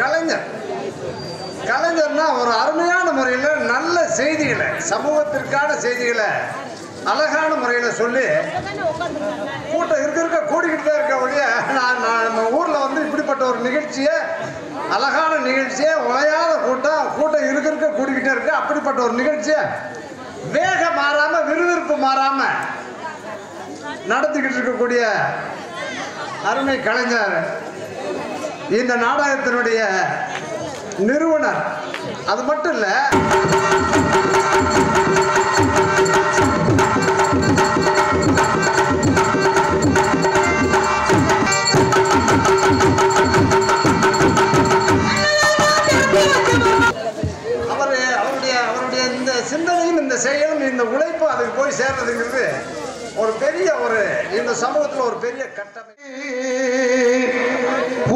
கலைஞர். கலைஞர்னா ஒரு அருமையான முறையில் நல்ல செய்திகளை, சமூகத்திற்கான செய்திகளை அழகான முறையில் சொல்லி கூட்டம் இருக்க கூடிக்கிட்டு தான் இருக்க ஒழிய நம்ம ஊரில் வந்து இப்படிப்பட்ட ஒரு நிகழ்ச்சியை, அழகான நிகழ்ச்சியை, உழையாத கூட்டம் இருக்க கூடிக்கிட்டே இருக்கு. அப்படிப்பட்ட ஒரு நிகழ்ச்சியை வேகம் மாறாம, விறுவிறுப்பு மாறாம நடத்திக்கிட்டு இருக்கக்கூடிய அருமை கலைஞர், இந்த நாடகத்தினுடைய நிறுவனர். அது மட்டும் இல்ல, அவருடைய இந்த சிந்தனையும் இந்த செயலும் இந்த உழைப்பு அதுக்கு போய் சேர்றதுங்கிறது ஒரு பெரிய இந்த சமூகத்தில் ஒரு பெரிய கட்டமைப்பு.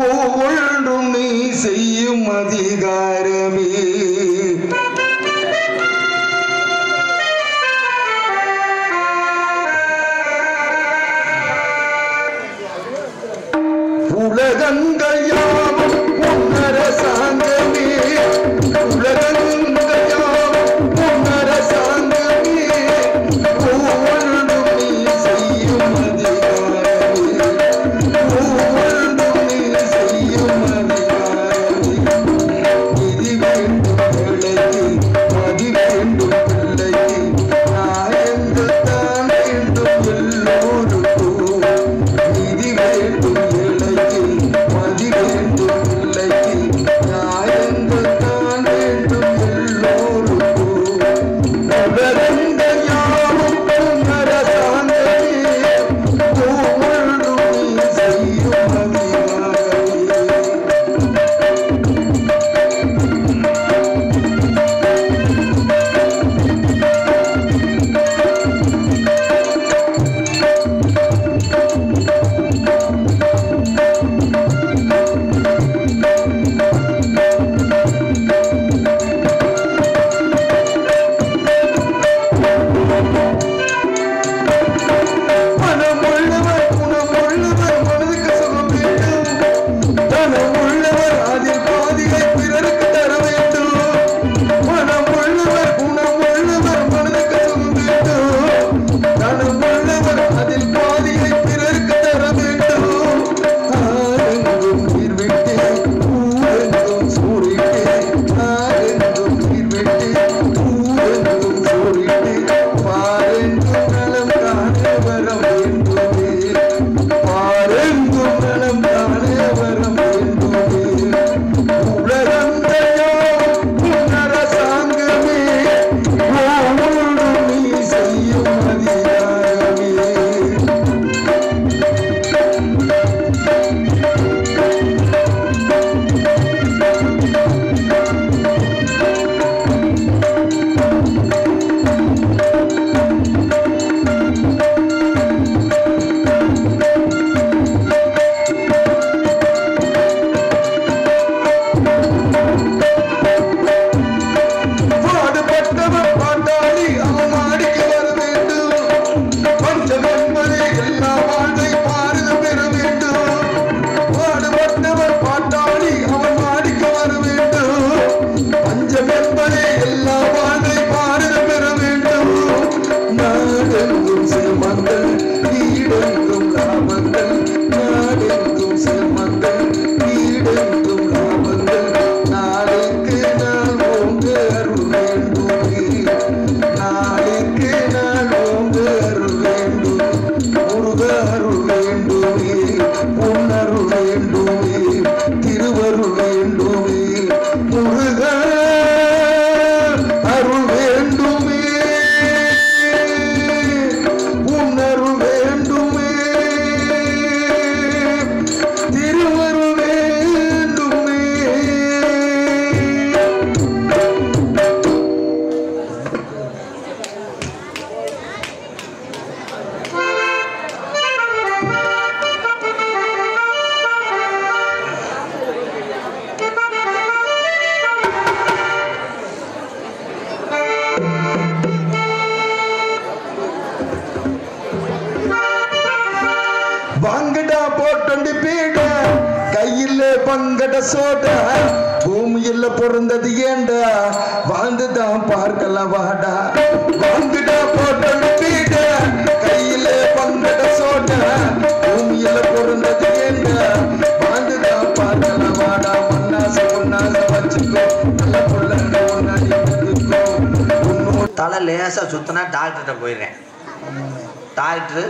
ஒவ்வொன்றும் நீ செய்யும் அதிகாரமே உலகங்கள் யாவும் உன்னரசாங்கமே, உலகங்கள் யாவும் உன்னரசாங்கமே, ஒவ்வொன்றும் நீ செய்யும் அதிகாரமே, ஒவ்வொன்றும் நீ செய்யும் அதிகாரமே. நிதி வேண்டும் பிள்ளைக்கு, மதி வேண்டும் பிள்ளைக்கு, நாயங்கள் தான் வேண்டும் எல்லோருக்கும். நிதி வேண்டும் இலைக்கு, மதி வேண்டும் பிள்ளைக்கு, நாயங்கள் தான் வேண்டும் எல்லோருக்கும். உலகங்கள் யாவும் உன்னரசாங்கமே, ஒவ்வொன்றும் நீ செய்யும் அதிகாரமே. மனமுள்ளவர் குணமுள்ளவர் மனதுக்கு சுகம் வேண்டும், தனமுள்ளவர் அதில் பாதியை பிறருக்கு தர வேண்டும். மனமுள்ளவர் குணமுள்ளவர் மனதுக்கு சுகம் வேண்டும், தனமுள்ளவர் அதில் பாதியை பிறருக்கு தர வேண்டும். ஆரெங்கும் நீர் விட்டு ஊரெங்கும் சூறிட்டு, ஆரெங்கும் நீர் விட்டு ஊரெங்கும் சூறிட்டு, பாரெங்கும் நலம் காண வரம் வேண்டுமே, பாரெங்கும் நலம் காண வரம் வேண்டுமே. உலகங்கள் யாவும் உன்னரசாங்கமே, ஒவ்வொன்றும் நீ செய்யும் அதிகாரமே. பாடுபட்டவர் பாட்டாளி அவன் மாடிக்கு வர வேண்டும், பஞ்சம் என்பதே எல்லா வாழ்வை பாரதம் பெற வேண்டும். பாடுபட்டவர் பாட்டாளி அவன் மாடிக்கு வர வேண்டும், பஞ்சம் என்பதே எல்லா வாழ்வை பாரதம் பெற வேண்டும். நாடெங்கும் சிரமங்கள், ஈடெங்கும் லாபங்கள், நாடெங்கும் சிரமங்கள், ஈடெங்கும் லாபங்கள், நாளுக்கு நாள் ஓங்க அருள் வேண்டுமே, நாளுக்கு நாள் ஓங்க அருள் வேண்டும். முருக அருள் வேண்டுமே, பொன்னருள் வேண்டுமே, திருவருள் வேண்டுமே, முருக அருள் வேண்டுமே, உன்னருள் வேண்டுமே, திருவருள் வேண்டுமே. வாங்கடா போட்டு பீட கையில் பங்கட சோடா பூமியில பிறந்தது ஏண்டா வாழ்ந்துதான் பார்க்கலாம் வாடா வாங்குடா போட்டல் பீட கையில பங்கட சோடா பூமியில பிறந்தது ஏண்டா வாழ்ந்துதான் பார்க்கலாம் வாடா மண்ணாசை ஒன்னாசை வச்சுக்கோ நல்ல புள்ளங்க ஒன்னாடி தலை லேசா சுத்தினா டாக்டர்கிட்ட போயிடுறேன். டாக்டர்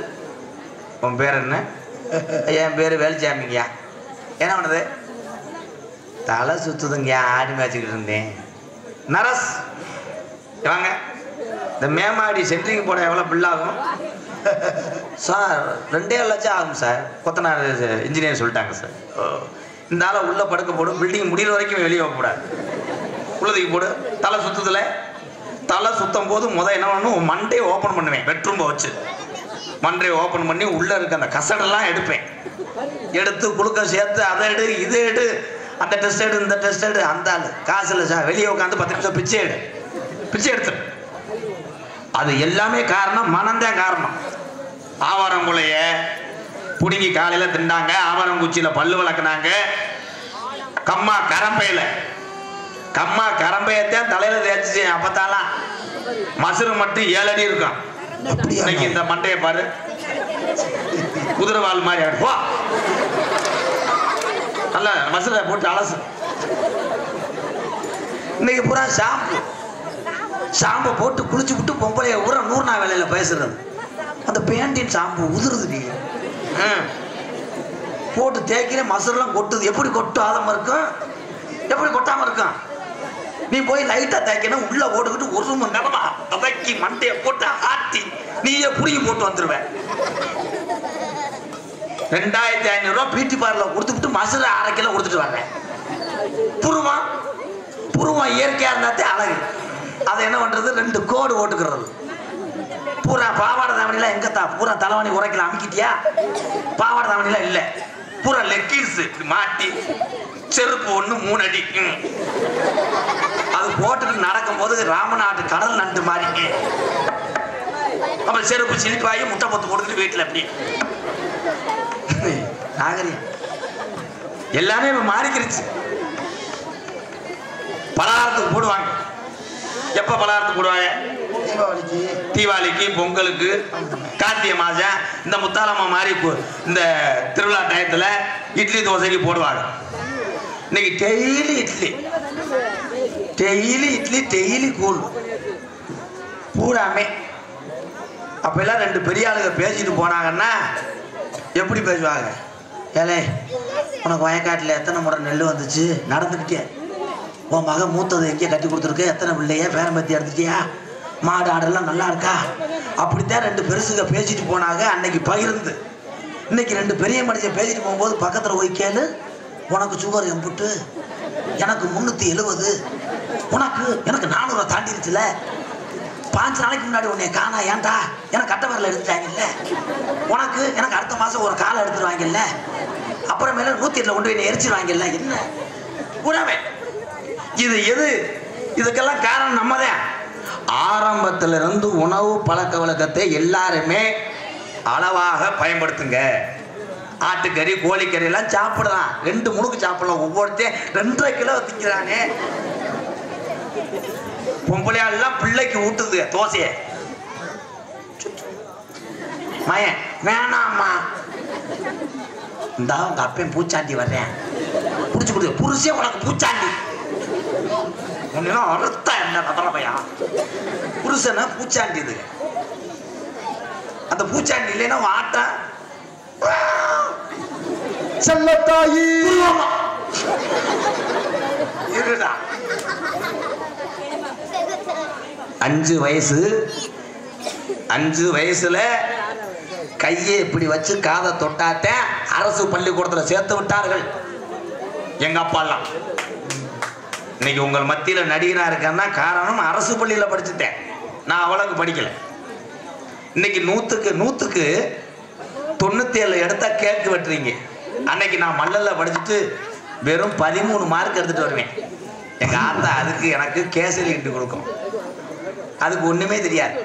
உன் பேர் என்ன? என் பேர் வேலுச்சாமிங்கய்யா. என்ன பண்ணுது? தலை சுத்துதுங்கய்யா, ஆடி மேய்ச்சிக்கிட்டு இருந்தேன். நரஸ் வாங்க, இந்த மேமாடி சென்ட்ரிங் போட எவ்வளோ பில் ஆகும் சார்? 2.5 லட்சம் ஆகும் சார். கொத்தனார் இன்ஜினியர் சொல்லிட்டாங்க சார். இந்த ஆளை உள்ளே படுக்க போடும், பில்டிங் முடிகிற வரைக்கும் வெளியே போகக்கூடாது, உள்ளதுக்கு போடு. தலை சுத்துதில்ல, தலை சுத்தம் போது என்ன பண்ணணும், மண்டையை ஓப்பன் பண்ணுவேன். பெட்ரூம்பை வச்சு மண்டையை ஓப்பன் பண்ணி உள்ளே இருக்க அந்த கசடெல்லாம் எடுப்பேன். எடுத்து குளுக்க சேர்த்து அதை எடு இதை எடு, அந்த டெஸ்ட் எடு இந்த டெஸ்ட் எடு. அந்த ஆள் காசு இல்லை சார், வெளியே உட்காந்து 10 நிமிஷம் பிச்சை எடுத்து. அது எல்லாமே காரணம் மனம்தான் காரணம். ஆவாரங்குலைய பிடுங்கி காலையில் திண்டாங்க, ஆவாரங்குச்சியில் பல்லு விளக்குனாங்க, கம்மா கரம்பையத்தான் தலையில தேய்ச்சி. அப்பத்தாலாம் மசுறு மட்டும் 7 அடி இருக்கும். இன்னைக்கு இந்த மண்டையை பாரு, குதிரைவால் மாதிரி ஆடுவா. நல்ல மசுரை போட்டு அலசு. இன்னைக்கு பூரா ஷாம்பு போட்டு குளிச்சு விட்டு பொம்பளைய ஊரா 100 நாள் வேலையில பேசுறது. அந்த பேண்டின் ஷாம்பு உதிருது. நீங்க போட்டு தேய்க்கிற மசுரெல்லாம் கொட்டுது. எப்படி கொட்டாம இருக்கும்? எப்படி கொட்டாம இருக்கும்? நீ போய் லைட்டா தேய்க்கணும், உள்ள ஓடுக்கிட்டு 1 மணி நேரமா ததக்கி மண்டையை போட்டு ஆட்டி நீயே புடிங்கி போட்டு வந்துருவேன். 2500 ரூபா பியூட்டி பார்லர் கொடுத்துட்டு மசுரை 1/2 கிலோ கொடுத்துட்டு வரேன். புருவம் இயற்கையா இருந்தாத்தே அழகு. அதை என்ன பண்றது, 2 கோடு ஓட்டுக்கிறது. பூரா பாவாடை தாவணிலாம் எங்கத்தா? பூரா தலைவணி உரைக்கலாம் அமுக்கிட்டியா? பாவாடை தாவணிலாம் இல்லை, பூரா லெக்கின்ஸ் மாட்டி செருப்பு 1 3 அடி. அது போட்டுட்டு நடக்கும் போது ராமநாட்டு கடல் நண்டு மாதிரி. அப்புறம் செருப்பு சிலிப்பாகி முட்டை பொத்து கொடுத்துட்டு வீட்டில் அப்படி நாகரிகம் எல்லாமே இப்ப மாறிக்கிருச்சு. பலகாரத்துக்கு போடுவாங்க. எப்ப பலகாரத்துக்கு போடுவாங்க? தீபாவளிக்கு, பொங்கலுக்கு, கார்த்திகை மாதம், இந்த முத்தாலம்மா மாதிரி இந்த திருவிழா டயத்துல இட்லி தோசைக்கு போடுவாங்க. இன்னைக்கு டெய்லி இட்லி டெய்லி கூழ் பூராமே. அப்பெல்லாம் 2 பெரிய ஆளுங்க பேசிட்டு போனாங்கன்னா எப்படி பேசுவாங்க? ஏலே, உனக்கு வயக்காட்டில் எத்தனை முறை நெல் வந்துச்சு? நடந்துக்கிட்டே. உன் மகன் மூத்தது எங்கேயே கட்டி கொடுத்துருக்கு? எத்தனை பிள்ளைய பேரம்பத்தி எடுத்துட்டியா? மாடு ஆடெல்லாம் நல்லா இருக்கா? அப்படித்தான் 2 பெருசுங்க பேசிட்டு போனாங்க அன்னைக்கு பகிர்ந்து. இன்னைக்கு 2 பெரிய மனுஷன் பேசிட்டு போகும்போது பக்கத்தில் போய் கேளு, உனக்கு சுகர் எம்புட்டு, எனக்கு 370, எனக்கு 400 தாண்டிருச்சுல, 5 நாளைக்கு முன்னாடி உன்னை காணா, ஏன்டா எனக்கு கட்ட வரல எடுத்துட்டாங்கல்ல, எனக்கு அடுத்த மாசம் ஒரு காலை எடுத்துருவாங்கல்ல, அப்புறமேல 108 கொண்டு போய் எரிச்சிருவாங்கல்ல. என்ன உணவே இது? இதுக்கெல்லாம் காரணம் நம்மதான். ஆரம்பத்திலிருந்து உணவு பழக்க வழக்கத்தை எல்லாருமே அளவாக பயன்படுத்துங்க. ஆட்டுக்கறி, கோழிக்கறி எல்லாம் சாப்பிடலாம், 2 முழுக்கு சாப்பிடலாம். ஒவ்வொருத்தையும் 2.5 கிலோ திங்கிறாங்க. பொம்பளையாலாம் பிள்ளைக்கு ஊட்டுது தோசைய. மயன் வேணாம்மா, இந்த உங்க அப்பன் பூச்சாண்டி வர்றேன், புடிச்சு கொடுத்து புருஷே உனக்கு பூச்சாண்டி. அறுத்தா என்ன பையா? புருஷனை பூச்சாண்டி. இது அந்த பூச்சாண்டி இல்லைன்னா ஆட்டா செல்லத்தாயி இருக்குதா? 5 வயசுல கையை இப்படி வச்சு காதை தொட்டாத்த அரசு பள்ளிக்கூடத்தில் சேர்த்து விட்டார்கள் எங்க அப்பாலாம். இன்னைக்கு உங்கள் மத்தியில நடிகனா இருக்கேன்னா காரணம் அரசு பள்ளியில படிச்சுட்டேன். நான் அவ்வளவுக்கு படிக்கல. இன்னைக்கு 100க்கு 97 எடுத்தா கேக்கு வெட்டுறீங்க. அன்னைக்கு நான் மல்லல்ல படிச்சுட்டு வெறும் 13 மார்க் எடுத்துட்டு வருவேன். எங்க ஆத்தா அதுக்கு எனக்கு கேசரி இட்டு கொடுக்கும். அதுக்கு ஒண்ணுமே தெரியாது.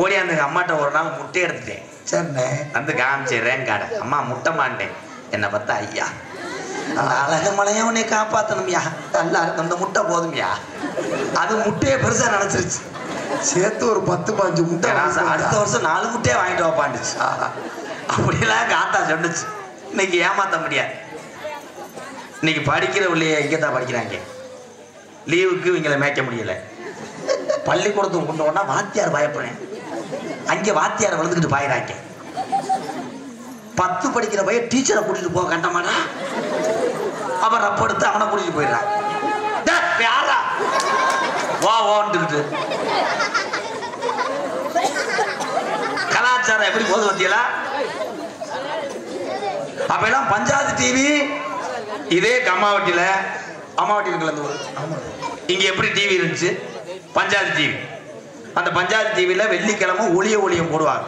ஓடியாந்து எங்க அம்மாட்ட ஒரு நாள் முட்டை எடுத்துட்டேன். சரி வந்து காமிச்சேன் காடை. அம்மா முட்டை மாட்டேன். என்னை பார்த்தா ஐயா அந்த அழகமலையா உன்னை காப்பாத்தணும்யா. நல்லா இருக்கு அந்த முட்டை போதும்யா. அது முட்டையை பெருசா நினைச்சிருச்சு. சேர்த்து ஒரு 10-15 முட்டை அடுத்த வருஷம் 4 முட்டையை வாங்கிட்டு வாப்பாண்டுச்சு. அப்படிலாம் காத்தா சொன்னுச்சு. இன்னைக்கு ஏமாத்த முடியாது. இன்னைக்கு படிக்கிற உள்ளே இங்கே தான் படிக்கிறாங்க. லீவுக்கு இவங்களை மேய்க்க முடியல. பள்ளிக்கூடத்துக்கு கொண்டு போனா வாத்தியார் பயப்படுறேன். அங்கே வாத்தியார் வளர்ந்துக்கிட்டு பாயிறாங்க. 10 படிக்கிற பையன் டீச்சரை கூட்டிட்டு போக கண்டமாடா. அவன் ரப்ப எடுத்து அவனை கூட்டிட்டு போயிடுறான். யாரா வா ஓன்ட்டு கலாச்சாரம் எப்படி போது பத்தியலா. அப்ப எல்லாம் பஞ்சாயத்து டிவி இதே அம்மாவட்டியில இருக்குல்ல இங்க எப்படி டிவி இருந்துச்சு பஞ்சாயத்து டிவி. அந்த பஞ்சாயத்து டிவியில வெள்ளிக்கிழமை ஒளியம் போடுவாங்க.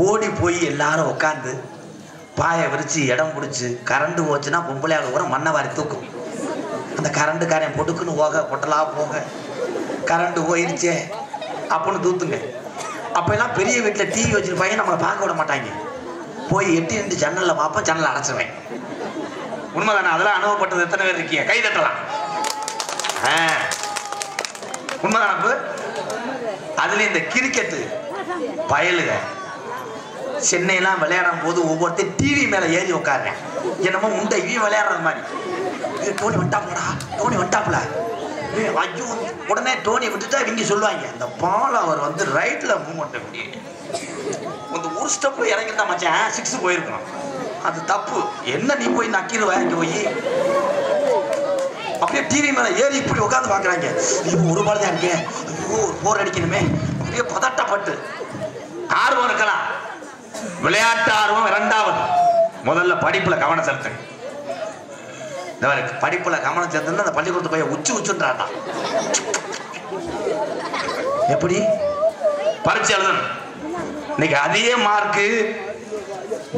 ஓடி போய் எல்லாரும் உட்காந்து பாயை விரிச்சு இடம் பிடிச்சி கரண்ட் போச்சுன்னா பொம்பளையாக கூட மண்ணை வாரி தூக்கும். அந்த கரண்ட்டுக்காரன் பொடுக்குன்னு போக பொட்டலா போக கரண்ட் போயிருச்சே அப்படின்னு தூத்துங்க. அப்ப எல்லாம் பெரிய வீட்டில் டிவி வச்சிருப்பாங்க. நம்மளை பார்க்க விட மாட்டாங்க. போய் எட்டி நின்று ஜன்னல்ல பார்ப்போம். ஜன்னல் அடைச்சிருவேன். உண்மைதானே? அதெல்லாம் அனுபவப்பட்டது எத்தனை பேர் இருக்கீங்க? கை தட்டலாம். உண்மைதானப்பு. அதுல இந்த கிரிக்கெட்டு பயலுக சென்னையெல்லாம் விளையாடும் போது ஒவ்வொருத்தர் டிவி மேல ஏறி உட்காருறேன். என்னமோ உண்டை இவன் விளையாடுறது மாதிரி. டோனி வந்துட்டாப்புலடா, டோனி வந்துட்டாப்புல. ஐயோ, உடனே டோனி விட்டுட்டா இவங்க சொல்லுவாங்க இந்த பால் அவர் வந்து ரைட்ல மூவ்மெண்ட் எப்படி இந்த ஒரு ஸ்டெப் இறங்கிருந்தா மச்சான் 6 போயிருக்கணும். அது தப்பு. என்ன நீ போய் நக்கிடுவ இங்க போய். அப்படியே டிவி மேல ஏறி இப்படி உட்காந்து பாக்குறாங்க. ஐயோ ஒரு பால் தான் இருக்கேன். ஐயோ போர் அடிக்கணுமே. அப்படியே பதட்டப்பட்டு. ஆர்வம் இருக்கலாம். விளையாட்டு ஆர்வம் 2வது. முதல்ல படிப்புல கவனம் செலுத்துங்க. படிப்புல கவனம் செலுத்துனா அந்த பள்ளிக்கூடத்து போய் உச்சுன்றாட்டா. எப்படி பரீட்சை எழுதணும். இன்னைக்கு அதிக மார்க்கு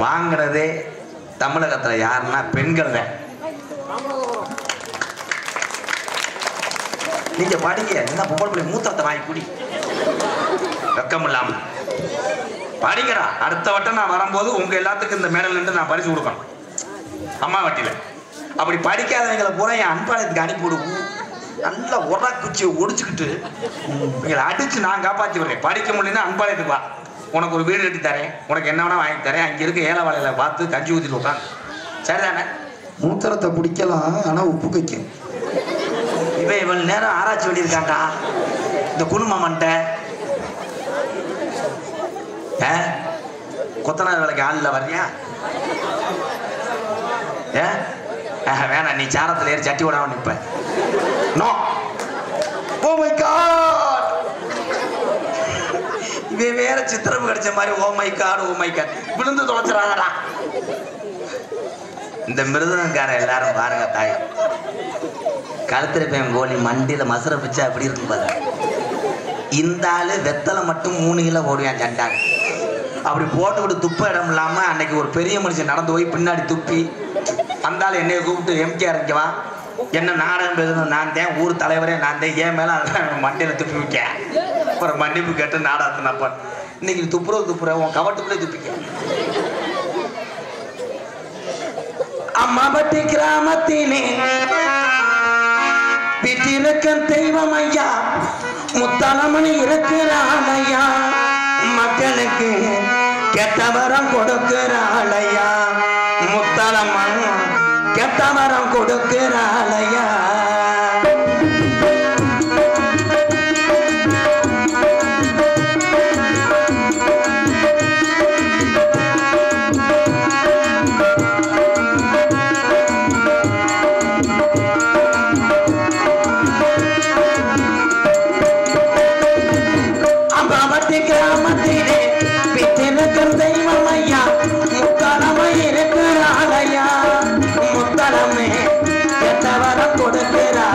வாங்குறதே தமிழகத்துல யாருன்னா பெண்கள் தான். நீங்க படிங்க. என்ன பொம்பளை பிள்ளை மூத்தத்தை வாங்கி குடி. வெக்கம் இல்லாம படிக்கிறா. அடுத்த வட்டம் நான் வரும்போது உங்க எல்லாத்துக்கும் இந்த மேடல் நின்று நான் பரிசு கொடுக்கணும் அம்மா வட்டியில. அப்படி படிக்காதவங்களை பூரா என் அன்பாளையத்துக்கு அனுப்பி விடுவோம். நல்லா உர குச்சியை ஒடிச்சுக்கிட்டு இவங்களை அடிச்சு நான் காப்பாற்றி விடுறேன். படிக்க முடியலன்னா அன்பாளையத்துக்கு வா. உனக்கு ஒரு வீடு கட்டி தரேன். உனக்கு என்ன வேணா வாங்கி தரேன். அங்கே இருக்க ஏழை வாழையில பார்த்து கஞ்சி ஊற்றிட்டு உட்காந்து. சரிதானே? மூத்திரத்தை பிடிக்கலாம். ஆனா உப்பு கைக்கும். இவன் இவள் நேரம் ஆராய்ச்சி பண்ணியிருக்காண்டா இந்த குடும்பம்ட்ட. கொத்தனார் வேலைக்கு ஆள் வர்றியா? வேணாம். நீ சாரத்தில் ஏறி சட்டி விடாம நிற்ப. நோ. Oh my god. இவன் வேற சித்திரம் கிடைச்ச மாதிரி ஓ மை காட் விழுந்து தொலைச்சிடாதடா. இந்த மிருதனக்கார எல்லாரும் பாருங்க தாய். கழுத்திருப்பேன் கோழி மண்டியில மசுரை பிச்சா அப்படி இருக்கும் பாரு. இந்த ஆளு வெத்தலை மட்டும் 3 கிலோ போடுவேன் சண்டாங்க. அப்படி போட்டுக்கிட்டு துப்ப இடம் இல்லாம அன்னைக்கு ஒரு பெரிய மனுஷன் நடந்து போய் பின்னாடி துப்பி அந்த ஆள் என்னைய கூப்பிட்டு எம்கேஆர் இறங்குவான். என்ன நாடகம் எழுதணும் நான் தான், ஊர் தலைவரே நான் தான், ஏன் மேல மண்டையில துப்பி வைக்க ஒரு மன்னிப்பு கேட்டு நாடகத்தை நான் இன்னைக்கு துப்புற உன் கவட்டுக்குள்ளே துப்பிக்க. அம்மாபட்டி கிராமத்திலே வீட்டிருக்கும் தெய்வம் ஐயா முத்தலமணி இருக்கிறான் ஐயா. மக்களுக்கு கெட்டவரம் கொடுக்கிறாளையா. முத்தலமன் கெட்டவரம் கொடுக்கிறாளையா. முத்தலமே கெட்டவரம் கொடுக்கிறார்.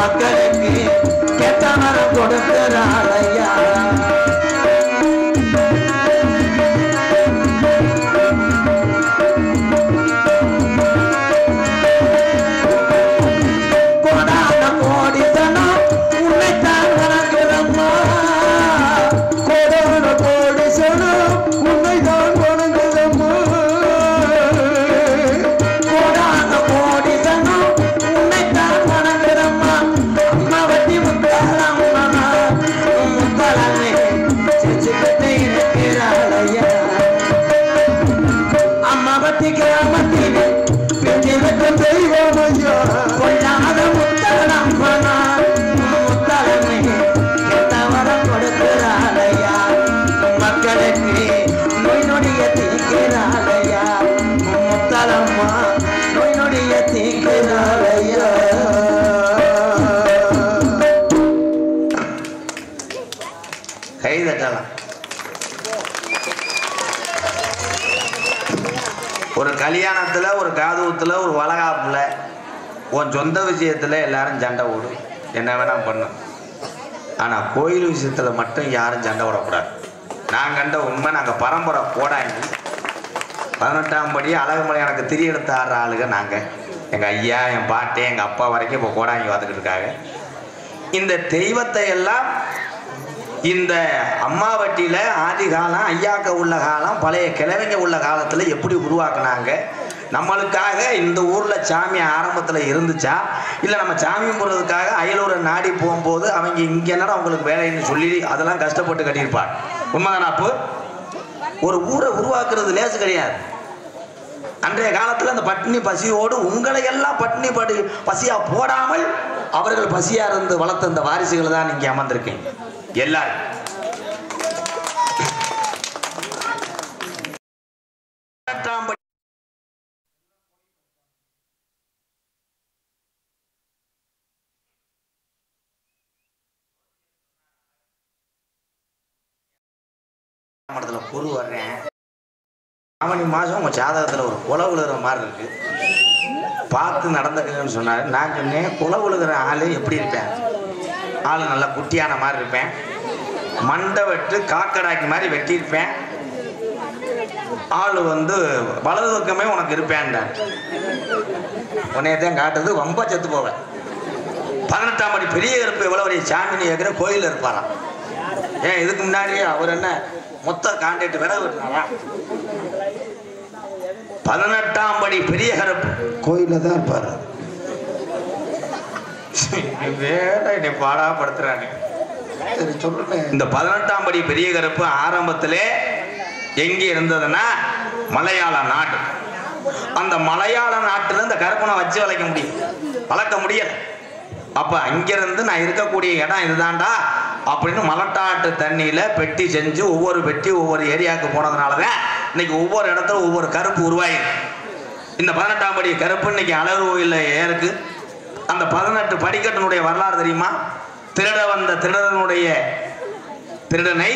மக்களுக்கு கெட்ட வரம் கொடுக்கிறாளையா ஒரு கல்யாணத்துல ஒரு காதுவத்துல ஒரு வளகாப்புல உன் சொந்த விஷயத்துல எல்லாரும் சண்டை ஓடும் என்ன வேணா பண்ணும் ஆனா கோயில் விஷயத்துல மட்டும் யாரும் சண்டை விடக்கூடாது நான் கண்ட உண்மை நாங்க பரம்பரை போடாங்கி 18ஆம் படி அழகுமலை எனக்கு திரி எடுத்து ஆடுற ஆளுங்க நாங்க எங்க ஐயா என் பாட்டி எங்க அப்பா வரைக்கும் இப்போ கோடாங்கி பார்த்துக்கிட்டு இருக்காங்க இந்த தெய்வத்தை எல்லாம் இந்த அம்மாவட்டியில ஆதி காலம் ஐயாக்க உள்ள காலம் பழைய கிழவங்க உள்ள காலத்துல எப்படி உருவாக்குனாங்க நம்மளுக்காக இந்த ஊர்ல சாமி ஆரம்பத்துல இருந்துச்சா இல்ல நம்ம சாமி போறதுக்காக அயலூரை நாடி போகும்போது அவங்க இங்க என்னடா அவங்களுக்கு வேலைன்னு சொல்லி அதெல்லாம் கஷ்டப்பட்டு கட்டியிருப்பார் உண்மைதானா அப்போ ஒரு ஊரை உருவாக்குறது லேசு கிடையாது அன்றைய காலத்துல அந்த பட்டினி பசியோடு உங்களை எல்லாம் பட்டினி பசியா போடாமல் அவர்கள் பசியா இருந்து வளர்த்த அந்த வாரிசுகளை தான் நீங்க அமர்ந்திருக்கீங்க எல்லாரும் பொறு வர்றேன் ஆவணி மாசம் உங்க ஜாதகத்துல ஒரு குலை விழுகிற மாதிரி இருக்கு பார்த்து நடந்துக்கன்னு சொன்னாரு நான் சொன்னேன் குலை விழுகிற ஆளு எப்படி இருப்பேன் ஆளு நல்லா குட்டியான மாதிரி இருப்பேன் மண்டை வெட்டு காக்கடாக்கி மாதிரி வெட்டியிருப்பேன் ஆளு வந்து வலது பக்கமே உனக்கு இருப்பேன்டான் உன்னையத்தான் காட்டுறது ரொம்ப செத்து போவேன் 18ஆம் படி பெரிய இருப்பு எவ்வளவு பெரிய சாமின்னு கேட்கிற கோயில் இருப்பாராம் ஏன் இதுக்கு முன்னாடி அவர் என்ன மொத்த கான்ட்ராக்ட் விட விட்டுனாரா 18ஆம் படி பெரிய கருப்பு கோயில தான் இருப்பாரு வேலை பாடாப்படுத்துறாங்க இந்த 18ஆம் படி பெரிய கருப்பு ஆரம்பத்திலே எங்க இருந்ததுன்னா மலையாள நாடு அந்த மலையாள நாட்டுல இந்த கருப்பனை வச்சு வளர்க்க முடியல அப்ப அங்கிருந்து நான் இருக்கக்கூடிய இடம் இதுதான்டா அப்படின்னு மலட்டாட்டு தண்ணியில பெட்டி செஞ்சு ஒவ்வொரு பெட்டி ஒவ்வொரு ஏரியாவுக்கு போனதுனாலதான் இன்னைக்கு ஒவ்வொரு இடத்துல ஒவ்வொரு கருப்பு உருவாயிருக்கு இந்த 18ஆம் படி கருப்பு இன்னைக்கு அழகு கோயில்ல ஏருக்கு அந்த 18 படிக்கட்டினுடைய வரலாறு தெரியுமா திருட வந்த திருடனை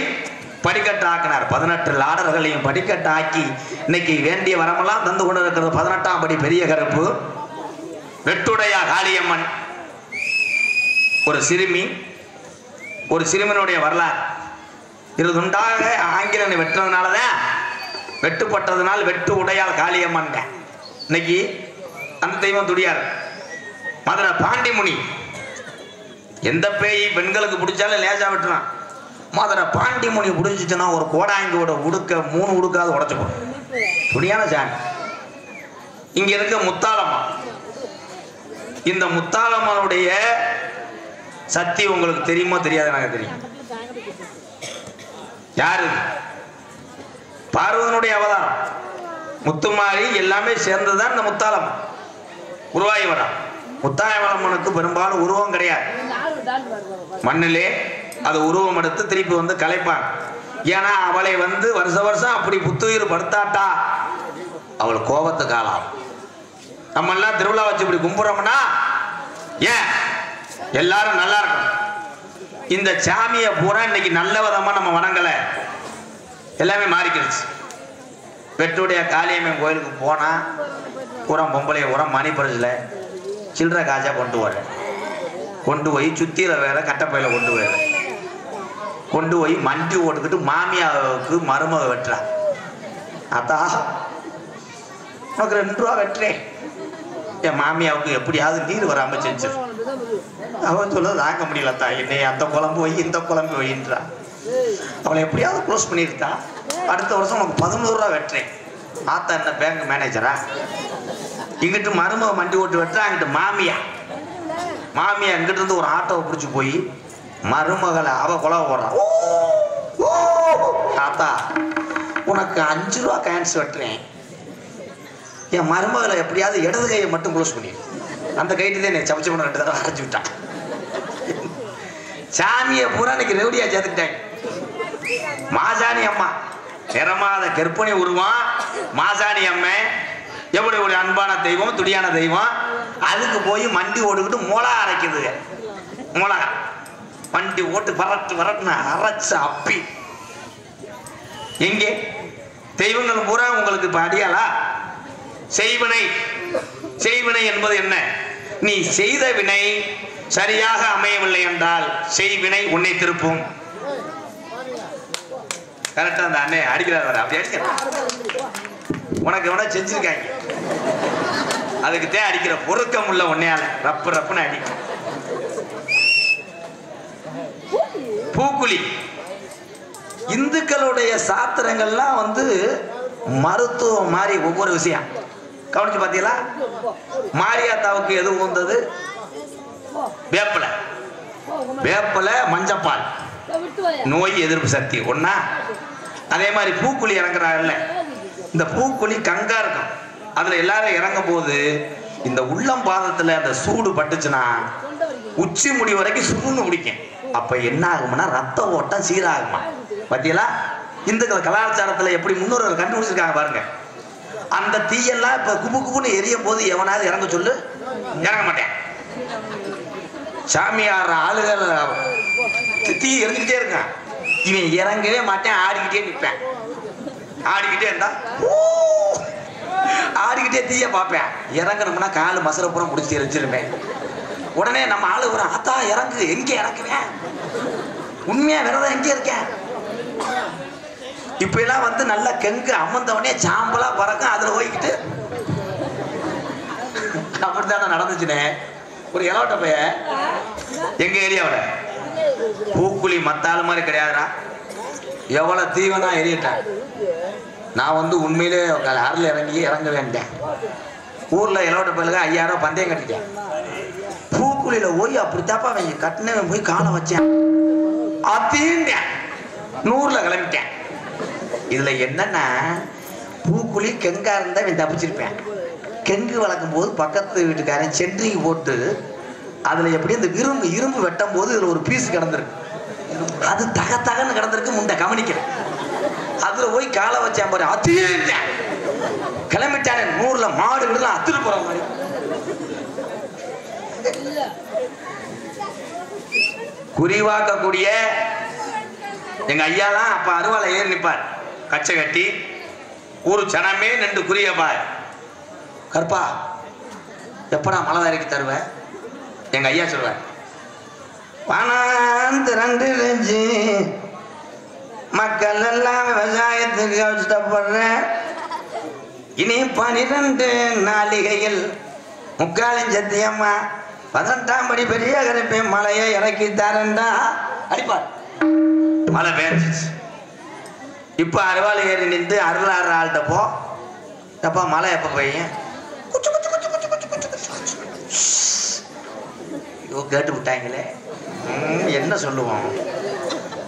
படிக்கட்டு ஆக்கினார் 18 லாடர்களையும் படிக்கட்டு ஆக்கி இன்னைக்கு வேண்டிய வரமெல்லாம் தந்து கொண்டு இருக்கிறது 18ஆம் படி பெரிய கருப்பு வெட்டுடையா காளியம்மன் ஒரு சிறுமியினுடைய வரலாறு இது துண்டாக ஆங்கிலனை வெட்டுறதுனாலதான் வெட்டுப்பட்டதுனால் வெட்டு உடையால் காளியம்மன் இன்னைக்கு அந்த தெய்வம் துடியார் மதுரை பாண்டிமுனி எந்த பேய் பெண்களுக்கு பிடிச்சாலும் லேசா வெட்டுறான் மதுரை பாண்டிமுனி பிடிச்சிச்சுன்னா ஒரு கோடாங்கியோட உடுக்க 3 உடுக்காது உடச்சு போடும் துணியான சாமி இங்க இருக்க முத்தாளம்மா இந்த முத்தாளம்மனுடைய சக்தி உங்களுக்கு தெரியுமோ தெரியாது எனக்கு தெரியும் யாரு பார்வதனுடைய அவதாரம் முத்துமாரி எல்லாமே சேர்ந்துதான் இந்த முத்தாளம்மன் உருவாகி வரா முத்தாயம்மனுக்கு பெரும்பாலும் உருவம் கிடையாது மண்ணிலே அது உருவம் எடுத்து திருப்பி வந்து கலைப்பாங்க ஏன்னா அவளை வந்து வருஷம் அப்படி புத்துயிர் படுத்தாட்டா அவள் கோபத்துக்கு ஆளாம் நம்ம எல்லாம் திருவிழா வச்சு இப்படி கும்பிடுறோம்னா ஏன் எல்லாரும் நல்லா இருக்கும் இந்த சாமியை பூரா இன்னைக்கு நல்ல விதமா நம்ம வணங்கல எல்லாமே மாறிக்கிடுச்சு வெட்டுடைய காளியம்மன் கோயிலுக்கு போனா பூரா பொம்பளை பூரா மணி பரிசுல சில்லற காசா கொண்டு வர கொண்டு போய் சுத்தியில வேலை கட்டப்பையில கொண்டு போய் மண்டி ஓட்டுக்கிட்டு மாமியாவுக்கு மருமக வெட்டுறா. அத்தா உனக்கு 2 ரூபா வெட்டுறேன், என் மாமியாவுக்கு எப்படியாவது நீர் வராம செஞ்சு. அவன் சொல்ல தாங்க முடியலத்தா, என்னை அந்த குழம்பு வை இந்த குழம்பு வைன்றா. அவளை எப்படியாவது க்ளோஸ் பண்ணிருந்தா அடுத்த வருஷம் உனக்கு 11 ரூபா வெட்டுறேன். ஆத்தா என்ன பேங்க் மேனேஜரா? இங்கிட்டு மருமக மண்டி ஓட்டு வெட்டுறா, அங்கிட்டு மாமியா இங்கிட்ட இருந்து ஒரு ஆட்டோவை பிடிச்சி போய் மருமகளை அவ கொலை போடுறான். தாத்தா உனக்கு 5 ரூபா கேன்ஸ் வெட்டுறேன், என் மருமகளை எப்படியாவது இடது கையை மட்டும் க்ளோஸ் பண்ணி. அந்த கைட்டு தான் சமைச்ச பண்ண 2 தடவை அரைச்சி விட்டான். சாமியை பூரா இன்னைக்கு ரெவடியா சேர்த்துக்கிட்டாங்க. மாசாணி அம்மா நிறமாத கற்பனை உருவம். மாசாணி அம்மை எப்படி ஒரு அன்பான தெய்வம், துடியான தெய்வம். அதுக்கு போய் மண்டி ஓட்டுக்கிட்டு மொளகா அரைக்குது. மொளகா வண்டி ஓட்டு வரட்டுன்னு அரைச்ச அப்பி. எங்கே தெய்வங்கள் பூரா உங்களுக்கு இப்ப அடியாளா? செய்வினை என்பது என்ன? நீ செய்த வினை சரியாக அமையவில்லை என்றால் செய்வினை உன்னை திருப்பும். கரெக்டா அந்த அண்ணே அடிக்கிறார் வர, அப்படி அடிக்கிறார். உனக்கு எவனா செஞ்சிருக்காங்க, அதுக்கு தான் அடிக்கிற. பொறுக்கம் உள்ள உன்னையால ரப்புன்னு அடி. பூக்குழி இந்துக்களுடைய சாத்திரங்கள்லாம் மருத்துவம் மாதிரி ஒவ்வொரு விஷயம் கவனிச்சு பார்த்தீங்களா? மாரியாத்தாவுக்கு எது உந்தது? வேப்பலை மஞ்சப்பால், நோய் எதிர்ப்பு சக்தி ஒன்னா. அதே மாதிரி பூக்குழி இறங்குறாங்கல்ல, இந்த பூக்குழி கங்கா இருக்கும். அதுல எல்லாரும் இறங்கும் போது இந்த உள்ளம் பாதத்துல அந்த சூடு பட்டுச்சுன்னா உச்சி முடி வரைக்கும் சுருன்னு பிடிக்கும். அப்ப என்ன ஆகும்னா ரத்த ஓட்டம் சீராகுமா. பாத்தீங்களா? இந்துக்கள் கலாச்சாரத்துல எப்படி முன்னோர்கள் கண்டுபிடிச்சிருக்காங்க பாருங்க. அந்த தீயெல்லாம் இப்ப குபுன்னு எரியும் போது எவனாவது இறங்க சொல்லு, இறங்க மாட்டேன். சாமியார் ஆளுகள் தீ எரிஞ்சுக்கிட்டே இருக்கான், இவன் இறங்கவே மாட்டேன், ஆடிக்கிட்டே நிற்பேன். ஆடிக்கிட்டே இருந்தா ஆடிக்கிட்டே தீய பார்ப்பேன். இறங்கணும்னா காலு மசரப்புறம் பிடிச்சி எரிச்சிருப்பேன். உடனே நம்ம ஆளு ஒரு ஆத்தா இறங்கு, எங்க இறக்குவேன், உண்மையா விரதம் எங்க இருக்கேன். இப்ப எல்லாம் நல்லா கெங்கு அமர்ந்தவனே சாம்பலா பறக்கும், அதுல போய்கிட்டு அப்படித்தானே நடந்துச்சுனே. ஒரு இலவட்ட பைய எங்க ஏரியாவோட பூக்குழி மத்தாள் மாதிரி கிடையாதுடா. எவ்வளவு தீவனா எரியட்டேன். நான் உண்மையிலே ஆறுல இறங்க வேண்டேன். ஊர்ல இலவட்ட பயிலுக்கு 5000 பந்தயம் கட்டிட்டேன். பூக்குழியில போய் அப்படித்தாப்பா அவங்க கட்டினவன் போய் காலை வச்சேன், அத்தீண்டேன், 100ல கிளம்பிட்டேன். இதுல என்னன்னா பூக்குழி கெங்கா இருந்தா இவன் தப்பிச்சிருப்பேன். கெங்கு வளர்க்கும் போது பக்கத்து வீட்டுக்காரன் சென்ட்ரிக்கு போட்டு அதுல எப்படி இந்த இரும்பு வெட்டும் போது இதுல ஒரு பீஸ் கிடந்திருக்கு. அது தகன்னு கிடந்திருக்கு, முண்டை கவனிக்கிறேன். அதுல போய் காலை வச்சேன் பாரு, அத்தீண்டேன், கிளம்பிட்டானே. 100ல மாடுகள் அத்துட்டு போற மாதிரி. குறிவாக்கக்கூடிய எங்க ஐயா தான் அப்ப அருவாலை ஏறி நிற்பார், கச்சை கட்டி. ஒரு சனமே 2 குறியப்பார். கற்பா எப்படா மலை இறக்கி தருவேன்? எங்க ஐயா சொல்லுவார், பணம் 2 மக்கள் எல்லாம் விவசாயத்துக்கு கஷ்டப்படுறேன். இனி 12 நாளிகையில் 3/4 சத்தியம்மா 18ஆம் படி பெரிய கருப்பை மலையை இறக்கி தரண்டா அடிப்பார். மழை பெஞ்சிச்சு. இப்ப அருவாள் ஏறி நின்று அருளாறு ஆள்கிட்ட போ, எப்பா மழை எப்ப பெய்யும்? கேட்டு விட்டாங்களே, என்ன சொல்லுவோம்?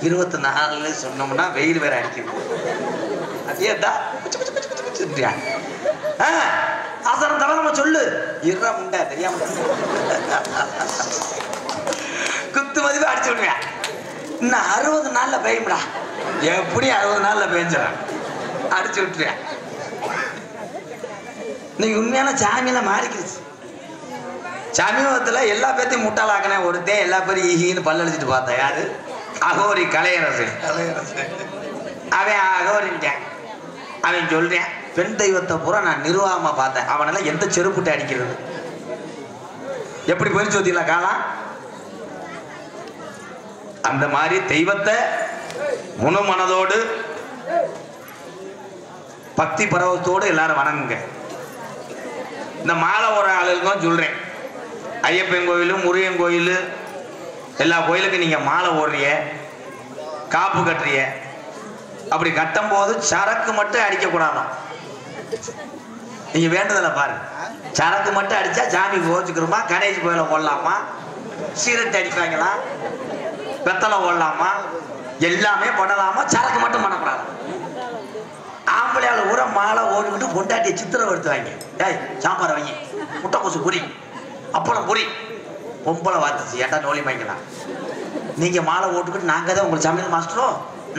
24 சொன்னோம்னா வெயில் வேற அடிக்குது. அதேதான் ஆசாரம் தலை நம்ம சொல்லு, இருறா முண்டை தெரியாம குத்து மதிப்பு அடிச்சு விடுவேன். இன்னும் 60 நாள்ல பெய்யும்டா, எப்படி 60 நாள்ல பெய்ஞ்சிடறேன், அடிச்சு விட்டுருவேன். இன்னைக்கு உண்மையான சாமியெல்லாம் மாறிக்கிடுச்சு. சமீபத்துல எல்லா பேர்த்தையும் முட்டாளாக்கினேன். ஒருத்தன் எல்லா பேரும் ஈகின்னு பல்லடிச்சுட்டு பார்த்தேன். யாரு? அகோரி கலையரசு. அவன் அகோரின்ட்டேன். அவன் சொல்றேன், பெண் தெய்வத்தை பூரா நான் நிர்வாகமா பார்த்தேன். அவனெல்லாம் எந்த செருப்புட்டு அடிக்கிறது? எப்படி போயிடுச்சு பார்த்தீங்களா காலம்? அந்த மாதிரி தெய்வத்தை முழு மனதோடு பக்தி பரவத்தோடு எல்லாரும் வணங்குங்க. இந்த மாலை ஒரு ஆளுக்கும் சொல்றேன், ஐயப்பன் கோயில், முருகன் கோயில், எல்லா கோயிலுக்கும் நீங்க மாலை ஓடுறிய, காப்பு கட்டுறிய, அப்படி கட்டும் போது சரக்கு மட்டும் அடிக்க கூடாதான். நீங்க வேண்டுதல பாரு, சரக்கு மட்டும் அடிச்சா சாமி கோச்சுக்கிறோமா, கணேஷ் கோயில ஓடலாமா, சீரட்டு அடிப்பாங்களா, வெத்தலை ஓடலாமா, எல்லாமே பண்ணலாமா, சரக்கு மட்டும் பண்ணக்கூடாது. ஆம்பளையால ஊர மாலை ஓடிக்கிட்டு பொண்டாட்டிய சித்திரவடுத்துவாங்க. டேய் சாம்பார் வாங்கி, முட்டை கொசு புரி, அப்பளம் புரி, பொம்பளை வாத்துச்சு ஏட்டா நோலி வாங்கிக்கலாம். நீங்க மாலை ஓட்டுக்கிட்டு நாங்க தான் உங்களுக்கு சமையல் மாஸ்டரோ,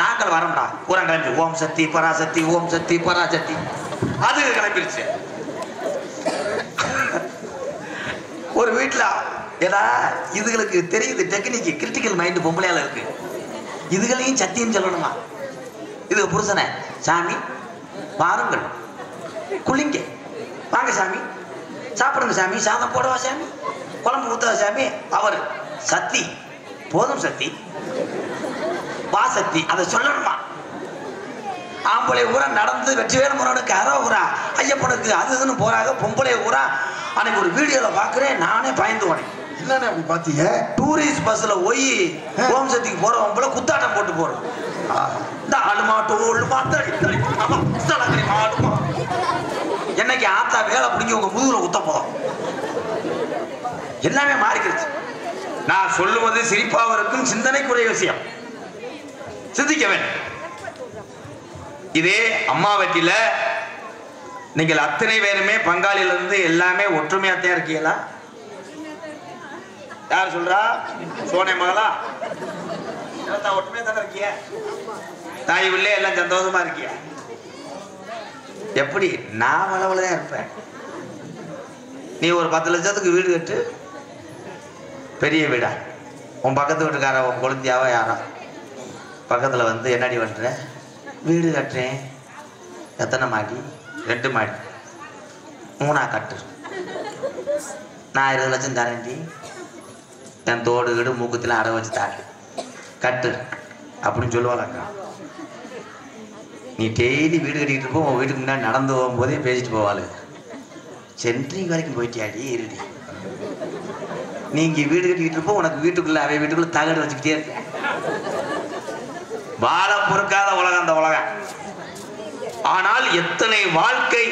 நாங்கள் வரோம்டா ஊரா கிளம்பி ஓம் சக்தி பராசக்தி, ஓம் சக்தி பராசக்தி, அது கிளம்பிருச்சு. ஒரு வீட்டுல ஏதா இதுகளுக்கு தெரியுது டெக்னிக், கிரிட்டிக்கல் மைண்ட் பொம்பளையால இருக்கு, இதுகளையும் சத்தியம் சொல்லணுமா? இது புருஷனை, சாமி வாருங்கள், குளிங்க, வாங்க சாமி, சாப்பிடுங்க சாமி, சாதம் போடவா சாமி, குழம்பு ஊத்தவா சாமி, அவர் சக்தி, போதும் சக்தி, வா சக்தி, அதை சொல்லணுமா? ஆம்பளை ஊரா நடந்து வெற்றிவேல் முருகனுக்கு அரோகுரா, ஐயப்பனுக்கு அதுன்னு போறாங்க. பொம்பளை ஊரா அன்னைக்கு ஒரு வீடியோல பாக்குறேன், நானே பயந்து போனேன். என்னன்னு அப்படி பாத்தீங்க? டூரிஸ்ட் பஸ்ல போய் ஓம் சக்திக்கு போறவங்க போல குத்தாட்டம் போட்டு போறோம். என்னைக்கு ஆத்தா வேலை பிடிங்க உங்க முதுகுல குத்த போதும், எல்லாமே மாறிக்கிடுச்சு. நான் சொல்லுவது சிரிப்பாக இருக்கும், சிந்தனைக்குரிய விஷயம், சிந்திக்க வேண்டும். இதே அம்மாவட்டியில நீங்கள் அத்தனை பேருமே பங்காளியில இருந்து எல்லாமே ஒற்றுமையாத்தான் இருக்கீங்களா? யார் சொல்றா? சோனை மகளா? ஒற்றுமையா தானே இருக்கிய? தாய் உள்ளே எல்லாம் சந்தோஷமா இருக்கிய? எப்படி? நான் வளவலதான் இருப்பேன். நீ ஒரு 10 லட்சத்துக்கு வீடு கட்டு, பெரிய வீடா, உன் பக்கத்து வீட்டுக்கார உன் கொழுந்தியாவோ யாரோ பக்கத்துல வந்து என்னடி பண்ற? வீடு கட்டுறேன். எத்தனை மாடி? 2 மாடி. 3ஆ கட்டு, நான் 20 லட்சம் தரேன்டி, என் தோடு வீடு மூக்குத்தில அடை வச்சு தாரு, கட்டு அப்படின்னு சொல்லுவாங்கக்கா. நீ டெய்லி வீடு கட்டிக்கிட்டு இருப்போம், உன் வீட்டுக்கு முன்னாடி நடந்து போகும்போதே பேசிட்டு போவாள், சென்ட்ரிங் வரைக்கும் போயிட்டியாடி இருடி. நீங்க வீடு கட்டிக்கிட்டு இருப்போம், உனக்கு வீட்டுக்குள்ள அவை வீட்டுக்குள்ள தகடு வச்சுக்கிட்டே இருக்க. வாழ பொறுக்காத உலகம் அந்த உலகம். ஆனால் எத்தனை வாழ்க்கை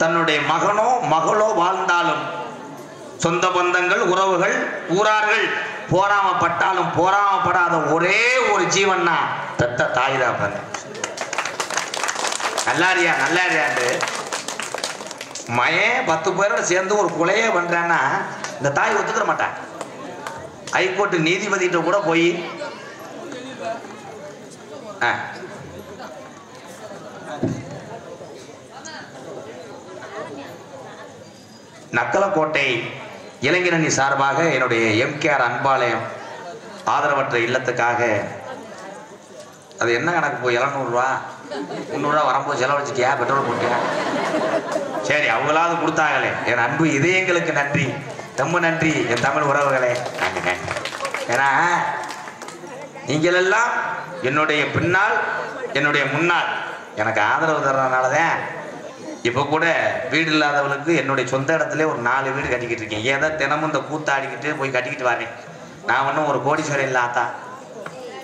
தன்னுடைய மகனோ மகளோ வாழ்ந்தாலும், சொந்த பந்தங்கள் உறவுகள் ஊரார்கள் போராமப்பட்டாலும் போராமப்படாத ஒரே ஒரு ஜீவன்னா பெத்த தாய் தான். பண்ண நல்லாரியா நல்லாரியாண்டு மயன் 10 பேரோட சேர்ந்து ஒரு கொலையே பண்றான்னா இந்த தாய் ஒத்துக்கிற மாட்டான். ஹைகோர்ட் நீதிபதிகிட்ட கூட போய் நக்கலக்கோட்டை இளைஞரணி சார்பாக என்னுடைய எம்கேஆர் அன்பாலயம் ஆதரவற்ற இல்லத்துக்காக, அது என்ன கணக்கு போய் 700 ரூபா 300 ரூபா வரும்போது செலவழிச்சிட்டியா, பெட்ரோல் போட்டியா? சரி, அவங்களாவது கொடுத்தாங்களே. என் அன்பு இதயங்களுக்கு நன்றி, ரொம்ப நன்றி என் தமிழ் உறவுகளே. ஏன்னா நீங்கள் எல்லாம் என்னுடைய பின்னால் என்னுடைய முன்னால் எனக்கு ஆதரவு தர்றதுனாலதான் இப்போ கூட வீடு இல்லாதவளுக்கு என்னுடைய சொந்த இடத்துல ஒரு 4 வீடு கட்டிக்கிட்டு இருக்கேன். ஏதோ தினமும் இந்த கூத்தாடிக்கிட்டு போய் கட்டிக்கிட்டு வரேன். நான் ஒன்றும் ஒரு கோடீஸ்வரன் இல்லாத்தா,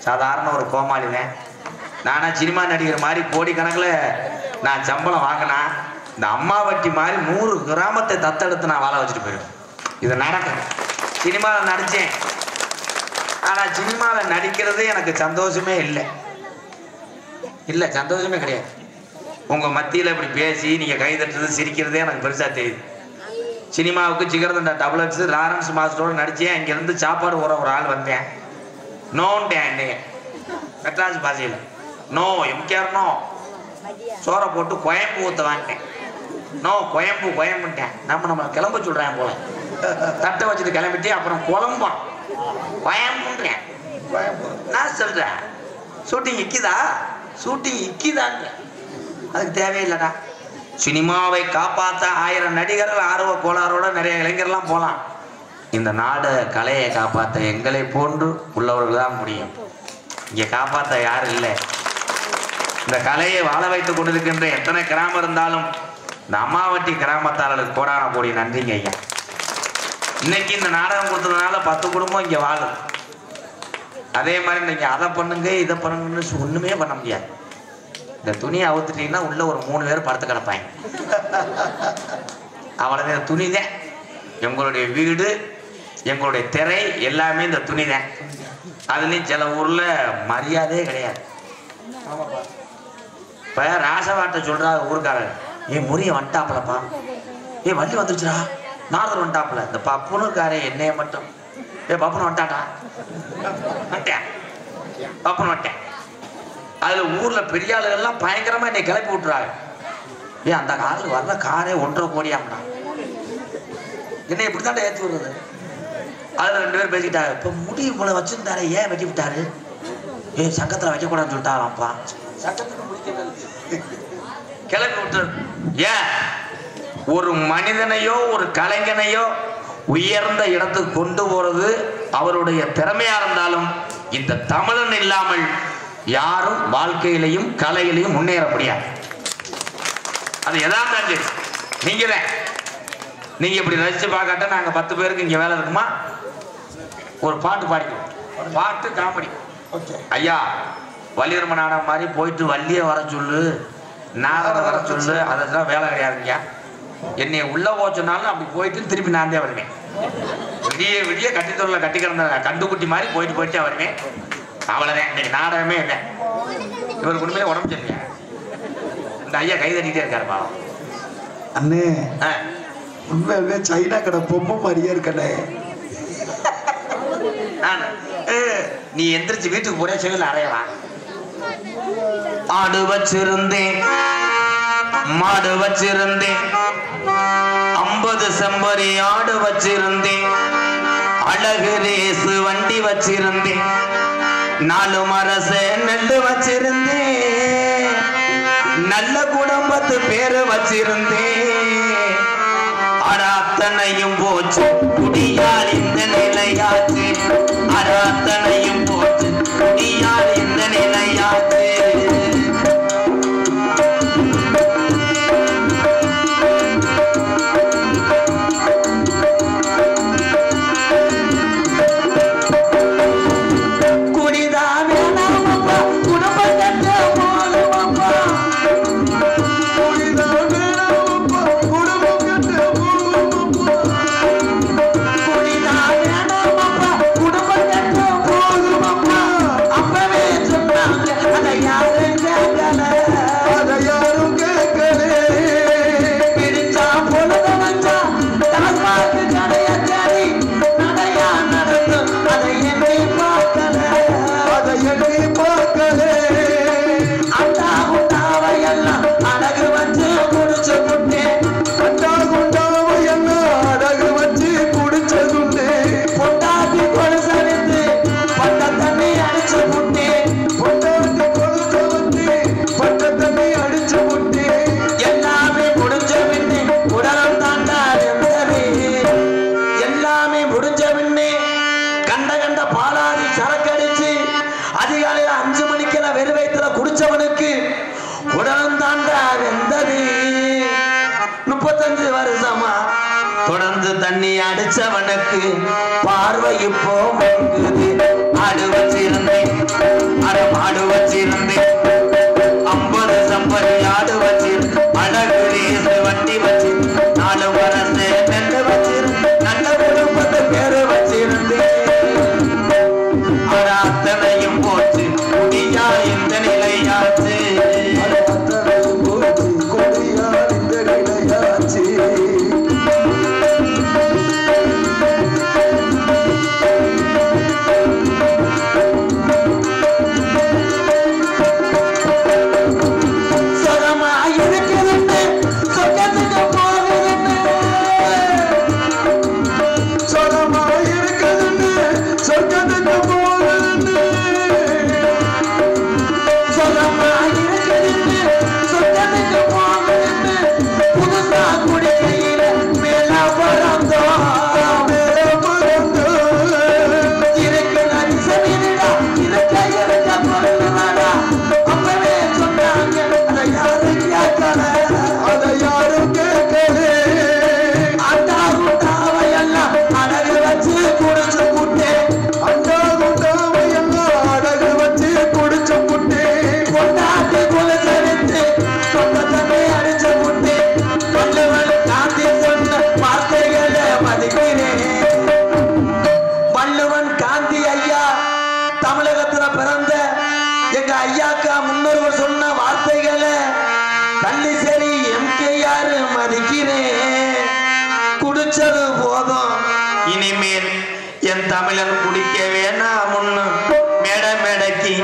சாதாரண ஒரு கோமாளினேன். நானா சினிமா நடிகர் மாதிரி கோடிக்கணக்கில் நான் சம்பளம் வாங்கினா, இந்த அம்மாவட்டி மாதிரி 100 கிராமத்தை தத்தெடுத்து நான் வாழ வச்சுட்டு போயிடுவேன். இது நடக்கும். சினிமாவில் நடித்தேன், ஆனால் சினிமாவில் நடிக்கிறதே எனக்கு சந்தோஷமே இல்லை, சந்தோஷமே கிடையாது. உங்கள் மத்தியில் இப்படி பேசி நீங்கள் கை தட்டுறது சிரிக்கிறதே எனக்கு பெருசாக தெரியுது. சினிமாவுக்கு ஜிகர்தண்டா டபுள்எக்ஸ் லாரன்ஸ் மாஸ்டரோடு நடித்தேன். இங்கேருந்து சாப்பாடு ஒரு ஆள் வந்தேன், நோன்ட்டேன். என்னைய மெட்ராஸ் பாஷையில் நோ, எம்கேஆர் நோ, சோறை போட்டு கோயம்பு ஊற்ற வாங்கிட்டேன். நோ, கோயம்புட்டேன். நம்மளை கிளம்ப சொல்கிறேன் போல, தட்டை வச்சுட்டு கிளம்பிட்டு அப்புறம் குழம்பான் கோயம்புன்றேன். நான் சொல்கிறேன், ஷூட்டிங் இக்கிதாங்க, அதுக்கு தேவையில்லைடா. சினிமாவை காப்பாற்ற 1000 நடிகர்கள் ஆர்வ கோளாரோட நிறைய இளைஞர்லாம் போகலாம். இந்த நாடு கலையை காப்பாற்ற எங்களை போன்று உள்ளவர்கள் தான் முடியும். இங்கே காப்பாற்ற யாரும் இல்லை. இந்த கலையை வாழ வைத்துக் கொண்டிருக்கின்ற எத்தனை கிராமம் இருந்தாலும் இந்த அம்மாவட்டி கிராமத்தாளர்களுக்கு கோடான கோடி நன்றிங்க ஐயா. இன்னைக்கு இந்த நாடகம் கொடுத்ததுனால 10 குடும்பம் இங்கே வாழும். அதே மாதிரி நீங்க அதை பண்ணுங்க இதை பண்ணுங்கன்னு ஒண்ணுமே பண்ண முடியாது. இந்த துணியை அவுத்துட்டீங்கன்னா உள்ள ஒரு 3 பேர் படுத்து கிடப்பாங்க. அவ்வளவு துணி தான் எங்களுடைய வீடு, எங்களுடைய திரை எல்லாமே இந்த துணி தான். அதுலேயும் சில ஊர்ல மரியாதையே கிடையாது. இப்ப ராசவாட்ட சொல்றாங்க ஊருக்காரர், முறிய வந்துட்டாப்புலப்பா, வள்ளி வந்துருச்சுடா, நாரதர் வந்துட்டாப்புல. இந்த பப்புனுக்காரன் என்னைய மட்டும் பப்புனு வந்துட்டாட்டா வந்துட்டேன் பப்புனு வந்துட்டேன். அதுல ஊர்ல பெரிய ஆளுகள்லாம் பயங்கரமா என்னை கிளப்பி விட்டுறாங்க. அந்த காரில் வர்ற காரே 1.5 கோடியாம்டா, என்ன இப்படித்தாண்டா ஏற்றி விடுறது. அதுல 2 பேர் பேசிக்கிட்டாங்க, இப்ப முடி இவ்வளவு வச்சிருந்தாரு ஏன் வெட்டி விட்டாரு, சங்கத்துல வைக்கக்கூடாதுன்னு சொல்லிட்டாராம்ப்பா. சங்கத்துக்கு முடிக்க கிளப்பி விட்டு ஏன் ஒரு மனிதனையோ ஒரு கலைஞனையோ உயர்ந்த இடத்துக்கு கொண்டு போறது அவருடைய திறமையா இருந்தாலும் இந்த தமிழன் இல்லாமல் யாரும் வாழ்க்கையிலையும் கலையிலையும் முன்னேற முடியாது. அது எதாந்தாச்சு நீங்க இப்படி ரசிச்சு பார்க்காட்ட நாங்க 10 பேருக்கு இங்க வேலை இருக்குமா? ஒரு பாட்டு பாடிக்கணும், பாட்டு காமெடி. ஐயா வள்ளியர்ம நாடகம் மாதிரி போயிட்டு வள்ளிய வர சொல்லு, நாகரை வர சொல்லு, அதெல்லாம் வேலை கிடையாதுங்க. என்னை உள்ள போச்சுனாலும் அப்படி போயிட்டு திருப்பி நான் தான் வருவேன். விடிய விடிய கட்டித்தொழில கட்டி கிடந்த கண்டுக்குட்டி மாதிரி போயிட்டு வருவேன். அவ்வளவுதான், இன்னைக்கு நாடகமே இல்லை. இவருக்கு உண்மையிலே உடம்பு சரியில்லையா? இந்த ஐயா கை தட்டிட்டே இருக்காரு பாவம். அண்ணே உண்மையாலுமே சைனா கடை பொம்மை மாதிரியே இருக்கண்ணே. நீ எந்திரிச்சு வீட்டுக்கு போறே செவில அறையலாம். ஆடு வச்சிருந்தேன் மாடு வச்சிருந்தேன் 50 செம்பரி ஆடு வச்சிருந்தேன், அழகு ரேசு வண்டி வச்சிருந்தேன், 4 மரச நெல்லு வச்சிருந்தேன், நல்ல குடும்பத்து பேரு வச்சிருந்தேன். அத்தனையும் போச்சு குடியால் இந்த நிலையாச்சு, அத்தனையும் போச்சு குடியால் இந்த நிலையாச்சு. தொடர்ந்து தண்ணி அடிச்சவனுக்கு பார்வை இப்போ மங்குது. ஆடு வச்சிருந்தேன் மாடு வச்சிருந்தேன் 50 செம்பரி ஆடு வச்சிருந்தேன், அழகு ரேசு வண்டி வச்சு 4 மரசு நெல்லு வச்சிருந்தேன், நல்ல குடும்பத்து பேரு வச்சிருந்தேன். அத்தனையும் போச்சு குடியா இந்த நிலையாச்சு, அத்தனையும் போச்சு குடியா இந்த நிலையாச்சு. தமிழகத்துல பிறந்த எங்க ஐயாக்கா முன்னோர்கள் சொன்ன வார்த்தைகளை கள்ளிசேரி எம்கேஆர் மதிக்கிறேன். குடிச்சது போதும், இனிமேல் என் தமிழன் குடிக்க வேணாம். முன்னு மேடை மேடைக்கு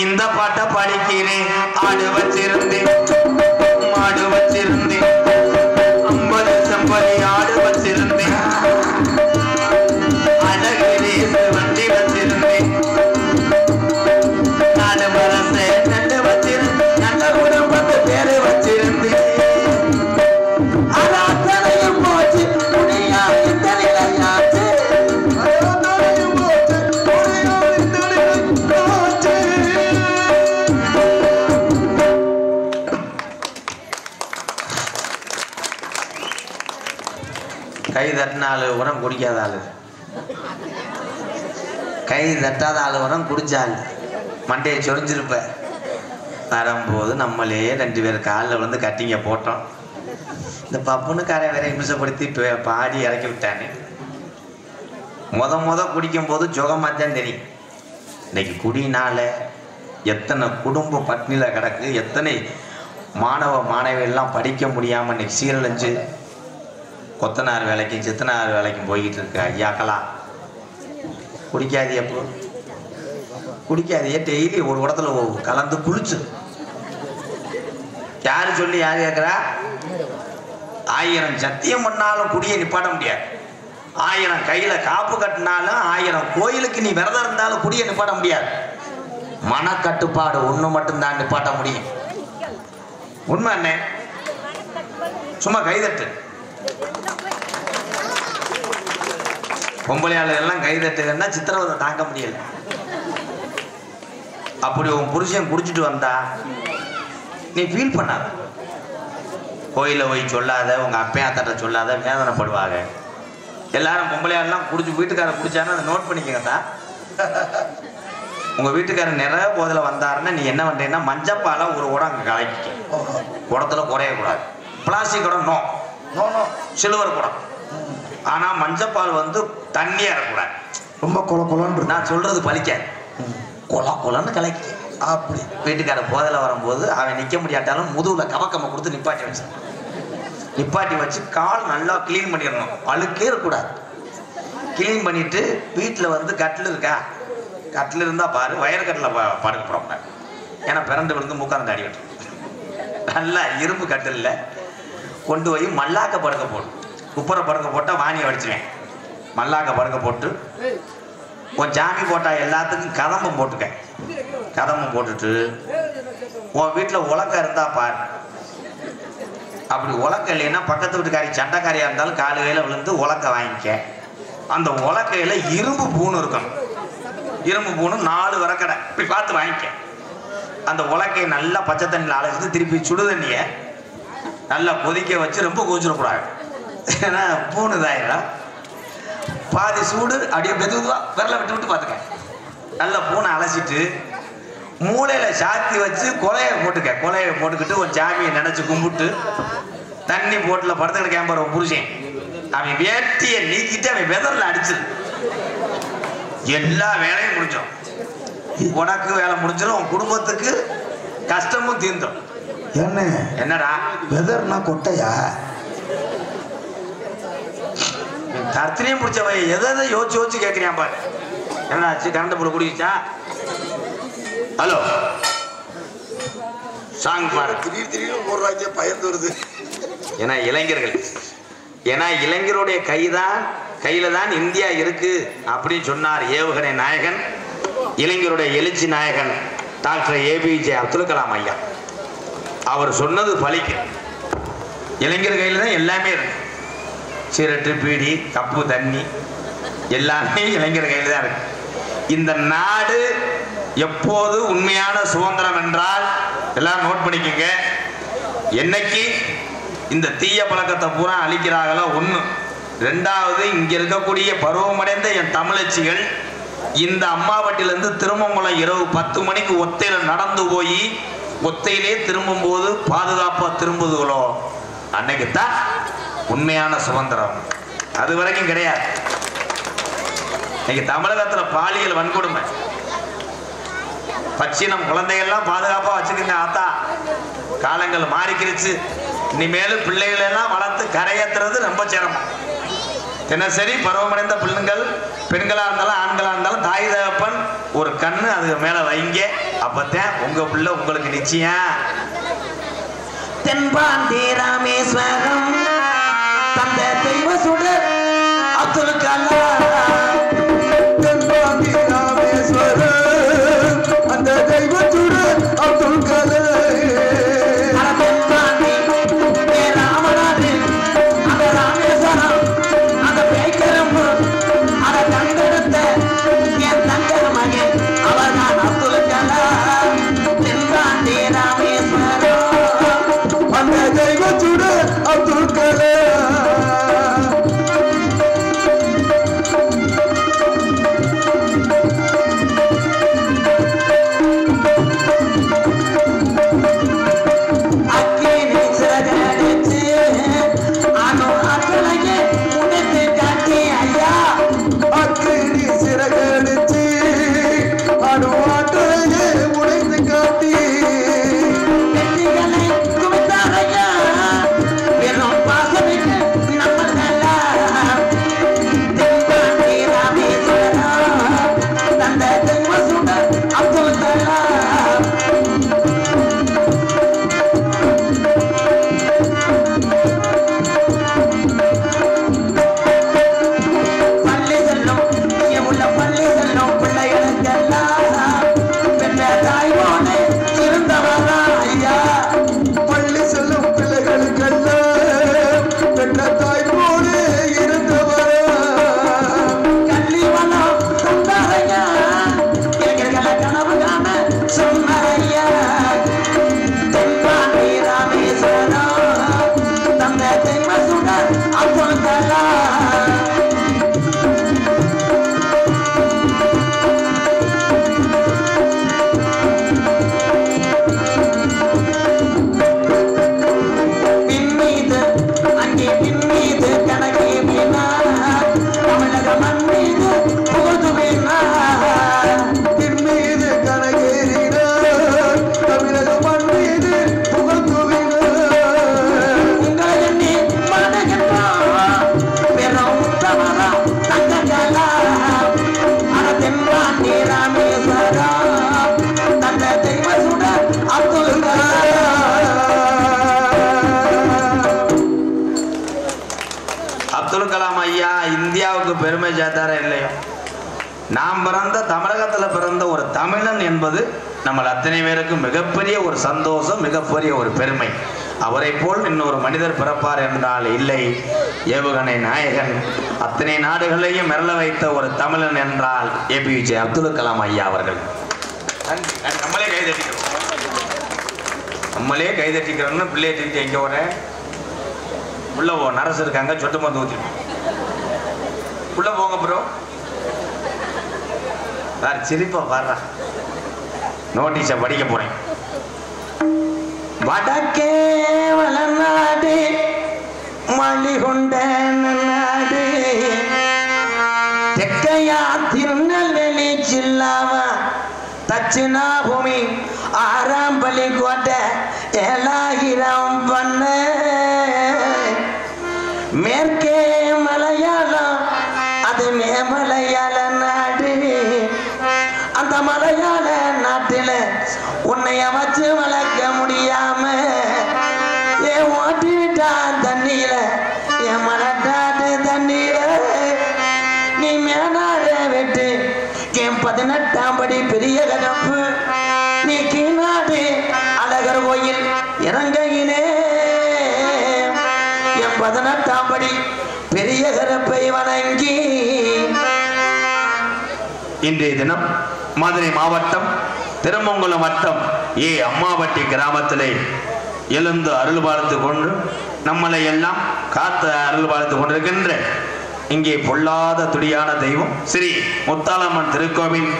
இந்த பாட்டை படிக்கிறேன். ஆடு வச்சிருந்தேன், மாடு வச்சிருந்தேன், 50 செம்பரி ஆடு வச்சிருந்தேன், அழகு ரேசு வண்டி வச்சிருந்தேன், நாடு மரசை நண்டு வச்சிருந்தேன், நல்ல குடும்பத்து பேரு வச்சிருந்தேன். அத்தனையும் போச்சு, துணியா இந்த நிலையாச்சு. கை தட்டின ஆளு உரம் குடிக்காத ஆளு, கை தட்டாத ஆளு உரம் குடிச்ச ஆளு, மண்டையை சொரிஞ்சிருப்ப. வரும்போது நம்மளே 2 பேர் காலில் வந்து கட்டிங்க போட்டோம். இந்த பப்புனுக்காரன் வேற இம்சப்படுத்தி பாடி இறக்கி விட்டானே. முத குடிக்கும் போது சுகமாத்தான் தெரியும். இன்னைக்கு குடினால எத்தனை குடும்ப பட்னியில் கிடக்கு, எத்தனை மாணவ மாணவியெல்லாம் படிக்க முடியாமல் இன்னைக்கு சீரழிஞ்சு கொத்தனார் வேலைக்கும் சித்தனார் வேலைக்கும் போய்கிட்டு இருக்கு. ஐயாக்கலாம் குடிக்காதிய போ, குடிக்காதிய டெய்லி ஒரு இடத்துல கலந்து குளிச்சு. யாரு சொல்லி யார் கேட்குறா? 1000 சத்தியம் பண்ணாலும் குடியை நிப்பாட்ட முடியாது. 1000 கையில காப்பு கட்டினாலும் 1000 கோயிலுக்கு நீ விரதம் இருந்தாலும் குடியை நிப்பாட்ட முடியாது. மனக்கட்டுப்பாடு ஒண்ணு மட்டும்தான் நிப்பாட்ட முடியும். உண்மை அண்ணே, சும்மா கைதட்டு. பொம்பளையாளர் எல்லாம் கைதட்டுன்னா சித்திரவதை தாங்க முடியல. அப்படி உன் புருஷன் குடிச்சிட்டு வந்தா நீ ஃபீல் பண்ணாத. கோயில போய் சொல்லாத, உங்க அப்பையாத்தட்ட சொல்லாத, வேதனைப்படுவாங்க. எல்லாரும் பொம்பளையாளெல்லாம் குடிச்சு வீட்டுக்காரர் குடிச்சாருன்னு அதை நோட் பண்ணிக்கங்கத்தா. உங்க வீட்டுக்காரர் நிறைய போதில் வந்தாருன்னா நீ என்ன பண்றீங்கன்னா மஞ்சப்பாலை ஒரு குடம் அங்கே கலக்கிக்க. குடத்துல குறையக்கூடாது. பிளாஸ்டிக் குடம் நோ நோ நோ, சில்வர் குடம். ஆனா மஞ்சப்பால் வந்து தண்ணியா இருக்கக்கூடாது, ரொம்ப கொல கொலன்னு. நான் சொல்றது பலிக்க கொல கொலன்னு கலக்கி. அப்படி வீட்டுக்கார போதில் வரும்போது அவன் நிற்க முடியாட்டாலும் முதுகுல கவக்கம்மை கொடுத்து நிப்பாட்டி வச்சு கால் நல்லா கிளீன் பண்ணிடணும். அழுக்கே இருக்கக்கூடாது. கிளீன் பண்ணிட்டு வீட்டில் வந்து கட்டில் இருக்கா, கட்டில் இருந்தால் பாரு, வயர் கட்டில் படுக்க போடக்கூடாது. ஏன்னா பிறண்டு விழுந்து மூக்காந்து அடி விட்டு நல்லா இரும்பு கட்டில் கொண்டு போய் மல்லாக்க படுக்க போடும். குப்பரை படுக்க போட்டால் வாணியை அடிச்சுவேன். மல்லாக்க படுக்க போட்டு உன் ஜாமி போட்டால் எல்லாத்துக்கும் கதம்பம் போட்டுக்க. கதம்பம் போட்டுட்டு உன் வீட்டில் உலக்க இருந்தா பாரு. அப்படி உலக்க இல்லைன்னா பக்கத்து வீட்டுக்காரி சண்டைக்காரியாக இருந்தாலும் காலு கையில் விழுந்து உலக்க வாங்கிக்க. அந்த உலக்கையில் இரும்பு பூணு இருக்கணும். இரும்பு பூணு 4 வரக்கடை இப்படி பார்த்து வாங்கிக்க. அந்த உலக்கையை நல்லா பச்சை தண்ணியில் அழைச்சிட்டு திருப்பி சுடு தண்ணியை நல்லா கொதிக்க வச்சு ரொம்ப கொதிச்சிடக்கூடாது. ஏன்னா பூணு இதாயிடும். பாதி சூடு அப்படியே மெதுவா விரலை விட்டு பார்த்துக்க. நல்லா பூனை அலசிட்டு மூளையில சாத்தி வச்சு கொலையை போட்டுக்க. கொலையை போட்டுக்கிட்டு ஒரு ஜாமியை நினைச்சு கும்பிட்டு தண்ணி போட்டுல படுத்துக்கிட்டு கேம்பர் புருஷன் அவன் வேட்டியை நீக்கிட்டு அவன் வெதர்ல அடிச்சிரு. எல்லா வேலையும் முடிஞ்சோம். உனக்கு வேலை முடிஞ்சிடும், உன் குடும்பத்துக்கு கஷ்டமும் தீர்ந்தோம். என்ன என்னடா வெதர்னா கொட்டையா? கர்த்தனையும் பிடிச்சவ எதை யோசிச்சு கேட்குறியான் பாரு. என்ன ஆச்சு? கரண்ட் போட குடிச்சா? ஹலோ சாங் பாரு. திடீர்னு போடுறாங்க, பயந்து வருது. ஏன்னா இளைஞருடைய கையில தான் இந்தியா இருக்கு அப்படின்னு சொன்னார் ஏவுகணை நாயகன், இளைஞருடைய எழுச்சி நாயகன் டாக்டர் ஏபிஜே அப்துல் கலாம் ஐயா. அவர் சொன்னது பலிக்கு. இளைஞர் கையில தான் எல்லாமே இருக்கு. சிரட்டு, பீடி, கப்பு, தண்ணி எல்லாமே இளைஞர் கையில் தான் இருக்கு. இந்த நாடு எப்போது உண்மையான சுதந்திரம் என்றால் எல்லாம் நோட் பண்ணிக்கங்க. என்னைக்கு இந்த தீய பழக்கத்தை பூரா அழிக்கிறாங்களோ ஒண்ணு. ரெண்டாவது, இங்க இருக்கக்கூடிய பருவமடைந்த என் தமிழச்சிகள் இந்த அம்மாவட்டிலிருந்து திருமங்கலம் இரவு 10 மணிக்கு ஒத்தையில நடந்து போய் ஒத்தையிலே திரும்பும் போது பாதுகாப்பா திரும்புதுகளோ அன்னைக்குத்தான் உண்மையான சுதந்திரம். அது வரைக்கும் கிடையாது. இன்னைக்கு தமிழகத்துல பாலியல் வன்கொடுமை பச்சினம் குழந்தைகள்லாம் பாதுகாப்பா வச்சுக்கோங்க ஆத்தா. காலங்கள் மாறிக்கிருச்சு. இனிமேலும் பிள்ளைகள் எல்லாம் வளர்த்து கரையேற்றுறது ரொம்ப சிரமம். தினசரி பருவமடைந்த பிள்ளைங்கள் பெண்களா இருந்தாலும் ஆண்களா இருந்தாலும் தாய் தகப்பன் ஒரு கண்ணு அது மேல வைங்க. அப்பத்தான் உங்க பிள்ளை உங்களுக்கு நிச்சயம். தென்பாண்டி ராமேஸ்வரம் தந்த தெய்வ சுடர் அப்துல் கலாம். தென்பாண்டி ராமேஸ்வரம் அந்த தெய்வ சுடர் அப்துல் கலாம். அப்துல் கலாம் ஐயா இந்தியாவுக்கு பெருமை சேர்த்தாரா இல்லையோ, நாம் பிறந்த தமிழகத்தில் பிறந்த ஒரு தமிழன் என்பது நம்ம அத்தனை பேருக்கு மிகப்பெரிய ஒரு சந்தோஷம், மிகப்பெரிய ஒரு பெருமை. அவரை போல் இன்னொரு மனிதர் பிறப்பார் என்றால் இல்லை. ஏவுகணை நாயகன், அத்தனை நாடுகளையும் மிரள வைத்த ஒரு தமிழன் என்றால் APJ அப்துல் கலாம் ஐயா அவர்கள். நம்மளே கைதட்டிக்கிறோம்னு பிள்ளையை தூக்கிட்டு எங்கே வரேன் உள்ள போ. நரசு இருக்காங்க, சொட்டு மருந்து ஊற்றி உள்ள போங்க ப்ரோ. வேற சிரிப்பா வர்றா. நோட்டீஸை படிக்க போறேன். வடக்கே வளநாடு மலிகொண்ட நாடு, தெற்கையா திருநெல்வேலி ஜில்லாவா தட்சிணா பூமி ஆறாம்பள்ளி கோட்டை 7000 பண்ண, மேற்கே மலையாளம் அது மேமலையாள நாடு. அந்த மலையாள நாட்டில் உன்னைய வச்சு வளர்க்க முடியாம என் ஓட்டிட்டா தண்ணியில, என் மலட்டாட்டு தண்ணியில நீ மேனாட வெட்டு என் 18ஆம் படி பெரிய கதப்பு, நீ கீழ்நாடு அழகர் கோயில் இறங்கையிலே என் 18ஆம் படி பெரிய கரப்பை வணங்கி. இன்றைய தினம் மதுரை மாவட்டம் திருமங்கலம் வட்டம் அம்மாவட்டி கிராமத்திலே எழுந்து அருள் பார்த்து கொண்டு நம்மளை எல்லாம் காத்து அருள் பார்த்து கொண்டிருக்கின்ற இங்கே பொல்லாத துடியான தெய்வம் ஸ்ரீ முத்தாலம்மன் திருக்கோவில்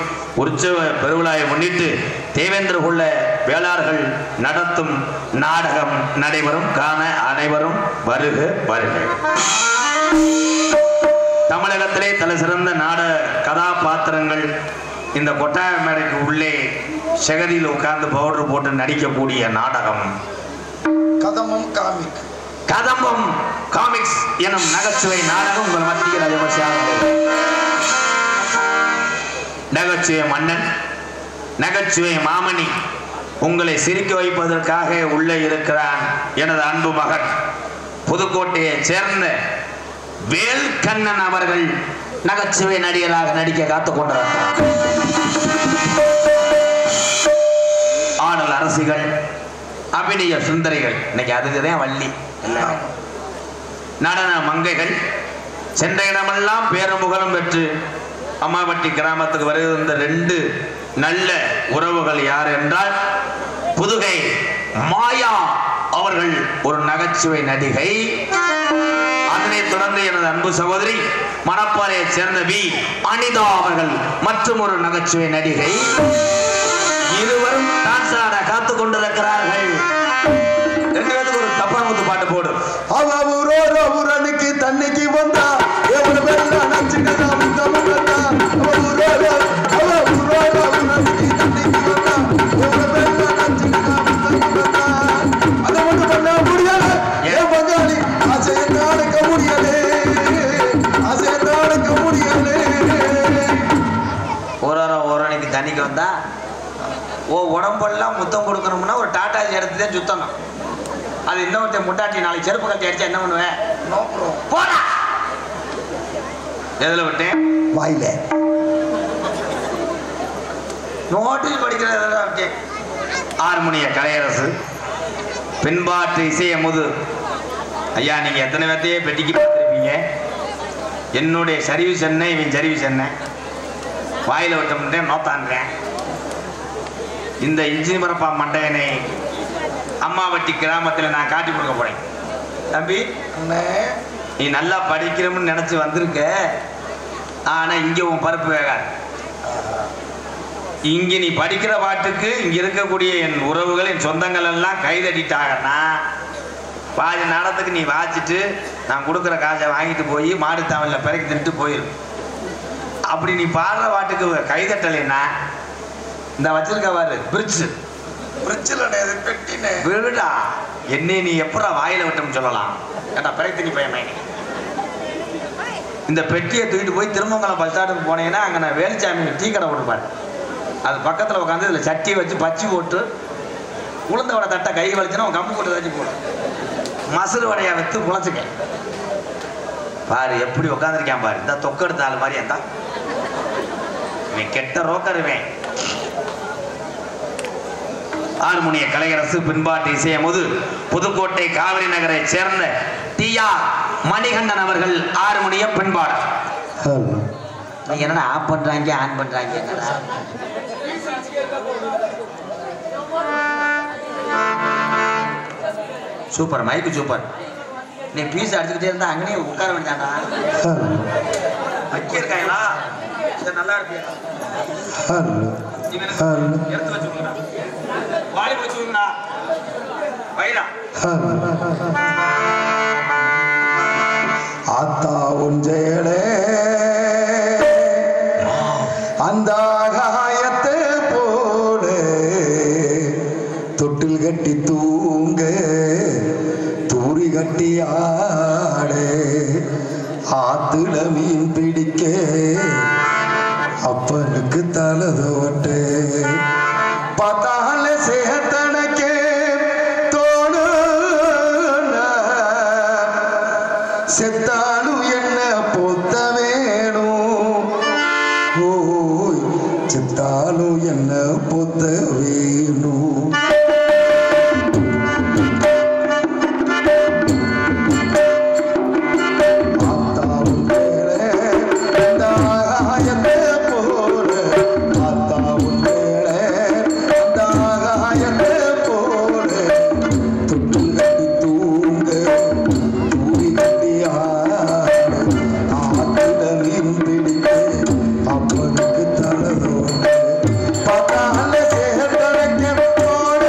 உற்சவ பெருவிழாவை முன்னிட்டு தேவேந்திர குல வேளார்கள் நடத்தும் நாடகம் நடைபெறும். காண அனைவரும் வருக வருக. தமிழகத்திலே தலை சிறந்த நாடக கதாபாத்திரங்கள் இந்த கொட்டாய மேடைக்கு உள்ளே செகதியில் உட்கார்ந்து பவுடர் போட்டு நடிக்கக்கூடிய நாடகம் கதம்பம் காமிக்ஸ் எனும் நகைச்சுவை நாடகம் உங்கள் மத்தியில் விமர்சையாக நகைச்சுவை மன்னன் நகைச்சுவை மாமணி உங்களை சிரிக்க வைப்பதற்காக உள்ளே இருக்கிறான் எனது அன்பு மகன் புதுக்கோட்டையை சேர்ந்த வேல்கண்ணன் அவர்கள் நகைச்சுவை நடிகராக நடிக்க காத்துக் கொண்டிருக்கிறார். ஆடல் அரசிகள் அபிநய சுந்தரிகள் இன்னைக்கு அதுக்குதான் வள்ளி நடன மங்கைகள் சென்ற இடமெல்லாம் பேரும் புகழும் பெற்று அம்மாவட்டி கிராமத்துக்கு வருகின்ற 2 நல்ல உறவுகள் யார் என்றால் புதுகை மாயா அவர்கள் ஒரு நகைச்சுவை நடிகை. அதனைத் தொடர்ந்து எனது அன்பு சகோதரி மணப்பாறையை சேர்ந்த வி அனிதா அவர்கள் மற்றும் ஒரு நகைச்சுவை நடிகை. இருவரும் டான்ஸ் ஆட காத்துக் கொண்டிருக்கிறார்கள். 2 பேருக்கு ஒரு தப்பாங்குத்து பாட்டு போடும். அவனுக்கு தண்ணிக்கு வந்தா ஒரு தண்ணிக்கு வந்தா உடம்பெல்லாம் முத்தம் கொடுக்கணும்னா ஒரு டாட்டாஜி எடுத்துதான் சுத்தணும். அது இன்னொருத்த முட்டாட்டி நாளைக்கு செருப்பு கட்டி அடிச்சா என்ன பண்ணுவேன்? போடா. எதுல விட்டேன்? வாயில. நோட்டீஸ் படிக்கிறதுல விட்டேன். ஹார்மோனிய கலையரசு பின்பாட்டு இசையமுது ஐயா, நீங்க எத்தனை பேர்த்தையே பெட்டிக்கு பார்த்துருப்பீங்க. என்னுடைய சர்வீஸ் என்ன, இவன் சர்வீஸ் என்ன? வாயில விட்ட நோத்தான்றேன். இந்த இன்ஜின் மரப்பா மண்டையனை அம்மாவட்டி கிராமத்தில் நான் காட்டி கொடுக்க போறேன். தம்பி, நீ நல்லா படிக்கிறோம்னு நினைச்சு வந்திருக்க. ஆனா இங்க உன் பருப்பு வேகாது. இங்க நீ படிக்கிற பாட்டுக்கு இங்க இருக்கக்கூடிய என் உறவுகள் என் சொந்தங்கள் எல்லாம் கைதட்டிட்டாங்கன்னா பாதி நாடத்துக்கு நீ வாச்சிட்டு நான் கொடுக்குற காசை வாங்கிட்டு போய் மாடு தாவலில் பிறக்கி தின்ட்டு போயிடும். அப்படி நீ பாடுற பாட்டுக்கு கைதட்டலைன்னா இந்த வச்சிருக்க பாரு பிரிட்ஜில் என்னை நீ எப்படா வாயில விட்டோம்னு சொல்லலாம். ஏட்டா பிறகு நீ பயமே. இந்த பெட்டியை தூக்கிட்டு போய் திருமங்கலம் பஸ் ஸ்டாண்டுக்கு போனேன்னா அங்கே நான் வேலுச்சாமி டீ கடை போட்டுப்பாரு. அது பக்கத்தில் உட்காந்து இதில் சட்டியை வச்சு பச்சி போட்டு உளுந்த வடை தட்டை கை வலிச்சுன்னா அவன் கம்பு போட்டு வச்சு போடும். மசுறு வடையை வைத்து குழச்சிக்க பாரு எப்படி உட்காந்துருக்கான் பாரு. இந்த தொக்கெடுத்த ஆள் மாதிரி இருந்தா இவன் கெட்ட ரோக்கருவேன். ஹார்மோனிய கலையரசு பின்பாட்டு இசையமுது புதுக்கோட்டை காவிரி நகரை சேர்ந்த டி.ஆர். மணிகண்டன் அவர்கள் ஹார்மோனிய பின்பாடு. என்னடா ஆஃப் பண்றாங்க ஆன் பண்றாங்க. சூப்பர், மைக்கு சூப்பர். நீ பீஸ் அடிச்சுக்கிட்டே இருந்தா அங்கேயே உட்கார வேண்டாம்டா. வைக்கிருக்காங்களா? சரி, நல்லா இருக்கு. எடுத்து வச்சுக்கோங்கடா, வாலி வச்சுக்கோங்கடா, வைடா. ஆத்தா உஞ்சேடே அந்த ஆகாயத்தை போடு தொட்டில் கட்டி தூங்க தூரி கட்டி ஆடு ஆத்துல மீன் பிடிக்க அப்பனுக்கு தலதோட்டு பார்த்தால சேத்தனக்கே தோணு செத்தாலும் என்ன பொத்த வேணும். ஓய் செத்தாலும் என்ன பொத்த வேணும். அப்பனுக்கு தலதோ பார்த்தால சேத்தனக்கே தோணு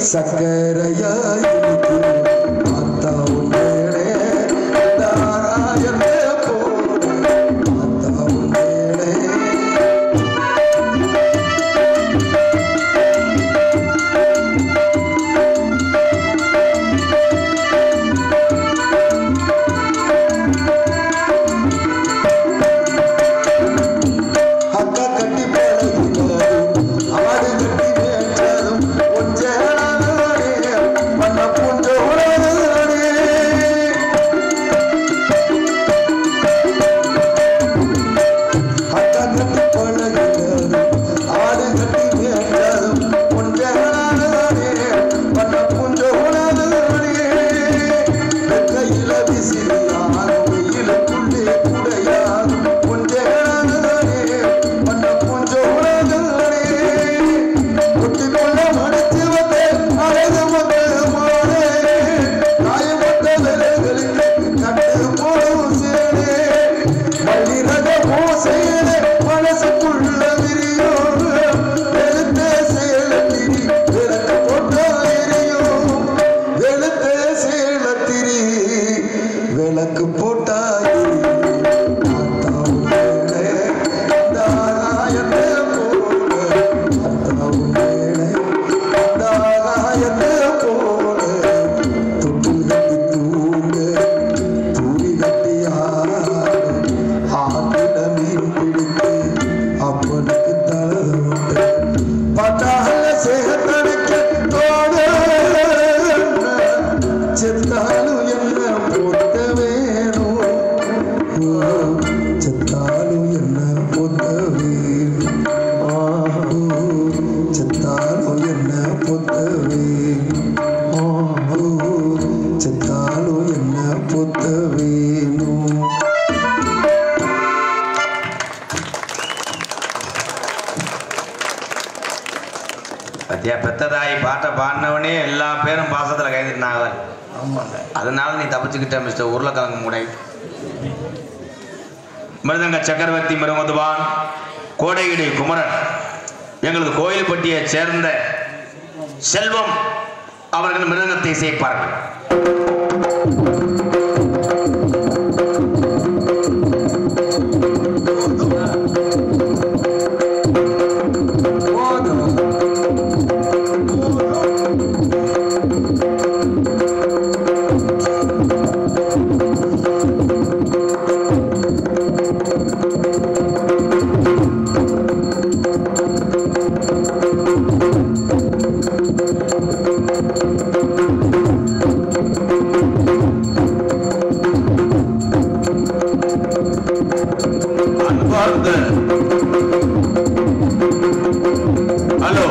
சக்கரையா இருக்கு ஆத்தாவும் மேலே தாராயமே போடு ஆத்தாவும் மேலே அக்கா கட்டி பழகினாலும் ஆடு கட்டி மேய்ச்சாலும் கொஞ்சே பண்ண பூஞ்சோடே அக்கா கட்டி பழகினாலும் ஆடு கட்டி மேய்ச்சாலும் கொஞ்சே பண்ண பூஞ்சோடே கையில விசிறியாகும் வெயிலுக்குள்ளே குடையாகும் கொஞ்சே பண்ண பூஞ்சோடே ஒட்டிக்கொள்ள மடித்து வந்தேன் அழகு வந்து போனே காயப்பட்ட விலைகளுக்கு கட்டு போடும் சேனே மல்லிரக பூசையிலே மனசுக்குள்ள விரியோ வெளுத்த சேலத்திரி விளக்கு போட்டோ எரியோ வெளுத்த சேலத்திரி விளக்கு போட்டா அப்பனுக்கு தலை பட்டால சேகத்தடைக்க தோடு செத்தாலும் என்ன பொத்த வேணும் செத்தாலும் என்ன பொத்த வேணும் செத்தாலும் என்ன பொத்த வேணும் செத்தாலும் என்ன பொத்த வேணும் பத்தியா பெத்ததாய் பாட்டை பாடினவனே எல்லா பேரும் பாசத்தில் கைதிட்டாங்க. அதனால நீ தப்பிச்சுக்கிட்ட மிஸ்டர் உருளைக்கிழங்கு மூடை. மிருதங்க சக்கரவர்த்தி மிருமதுவான் கோடையிடி குமரன் எங்களது கோயில்பட்டியை சேர்ந்த செல்வம் அவர்கள் மிருதங்கத்தை இசைப்பார்கள். ஹலோ,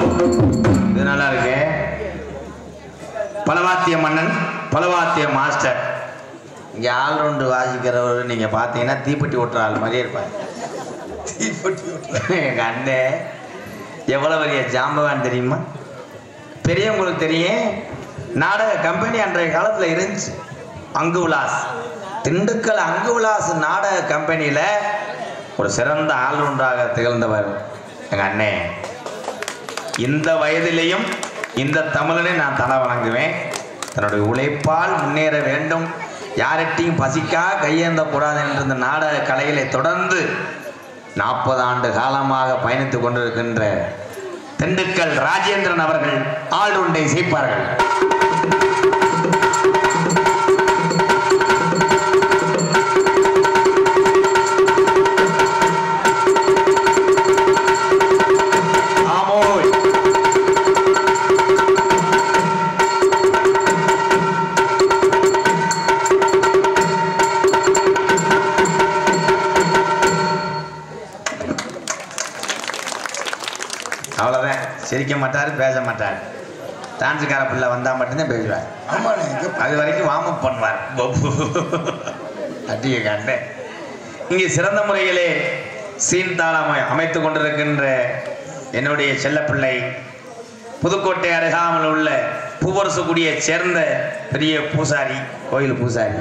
இது நல்லா இருக்கு. பலவாத்திய மன்னன், பலவாத்திய மாஸ்டர். இங்கே ஆல்ரவுண்டு வாசிக்கிறவர் நீங்கள் பார்த்தீங்கன்னா தீப்பெட்டி ஓட்டுற ஆள் மாதிரியே இருப்பாங்க. தீப்பெட்டி ஓட்டுற எங்கள் அண்ணன் எவ்வளோ பெரிய ஜாம்பவான் தெரியுமா? பெரியவங்களுக்கு தெரியும். நாடக கம்பெனி அன்றைய காலத்தில் இருந்துச்சு. அங்கு விலாஸ், திண்டுக்கல் அங்கு விலாஸ் நாடக கம்பெனியில் ஒரு சிறந்த ஆல்ரவுண்டாக திகழ்ந்தவர் எங்கள் அண்ணே. இந்த வயதிலேயும் இந்த தமிழனை நான் தலை வணங்குவேன். தன்னுடைய உழைப்பால் முன்னேற வேண்டும், யார்கிட்டையும் பசிக்கா கையேந்தக்கூடாது என்ற இந்த நாடக கலைகளை தொடர்ந்து 40 ஆண்டு காலமாக பயணித்துக் கொண்டிருக்கின்ற திண்டுக்கல் ராஜேந்திரன் அவர்கள் ஆல்ரவுண்டை இசைப்பார்கள். அவ்வளோதான். சிரிக்க மாட்டார், பேச மாட்டார். டான்ஸுக்கார பிள்ளை வந்தால் மட்டும்தான் பேசுவார். அது வரைக்கும் வார்ம் அப் பண்ணுவார். அட்டிய காண்ட இங்கே சிறந்த முறையிலே சீன் தாளம் அமைத்து கொண்டிருக்கின்ற என்னுடைய செல்லப்பிள்ளை புதுக்கோட்டை அருகாமல் உள்ள பூவரசுக்குடியை சேர்ந்த பெரிய பூசாரி, கோயில் பூசாரி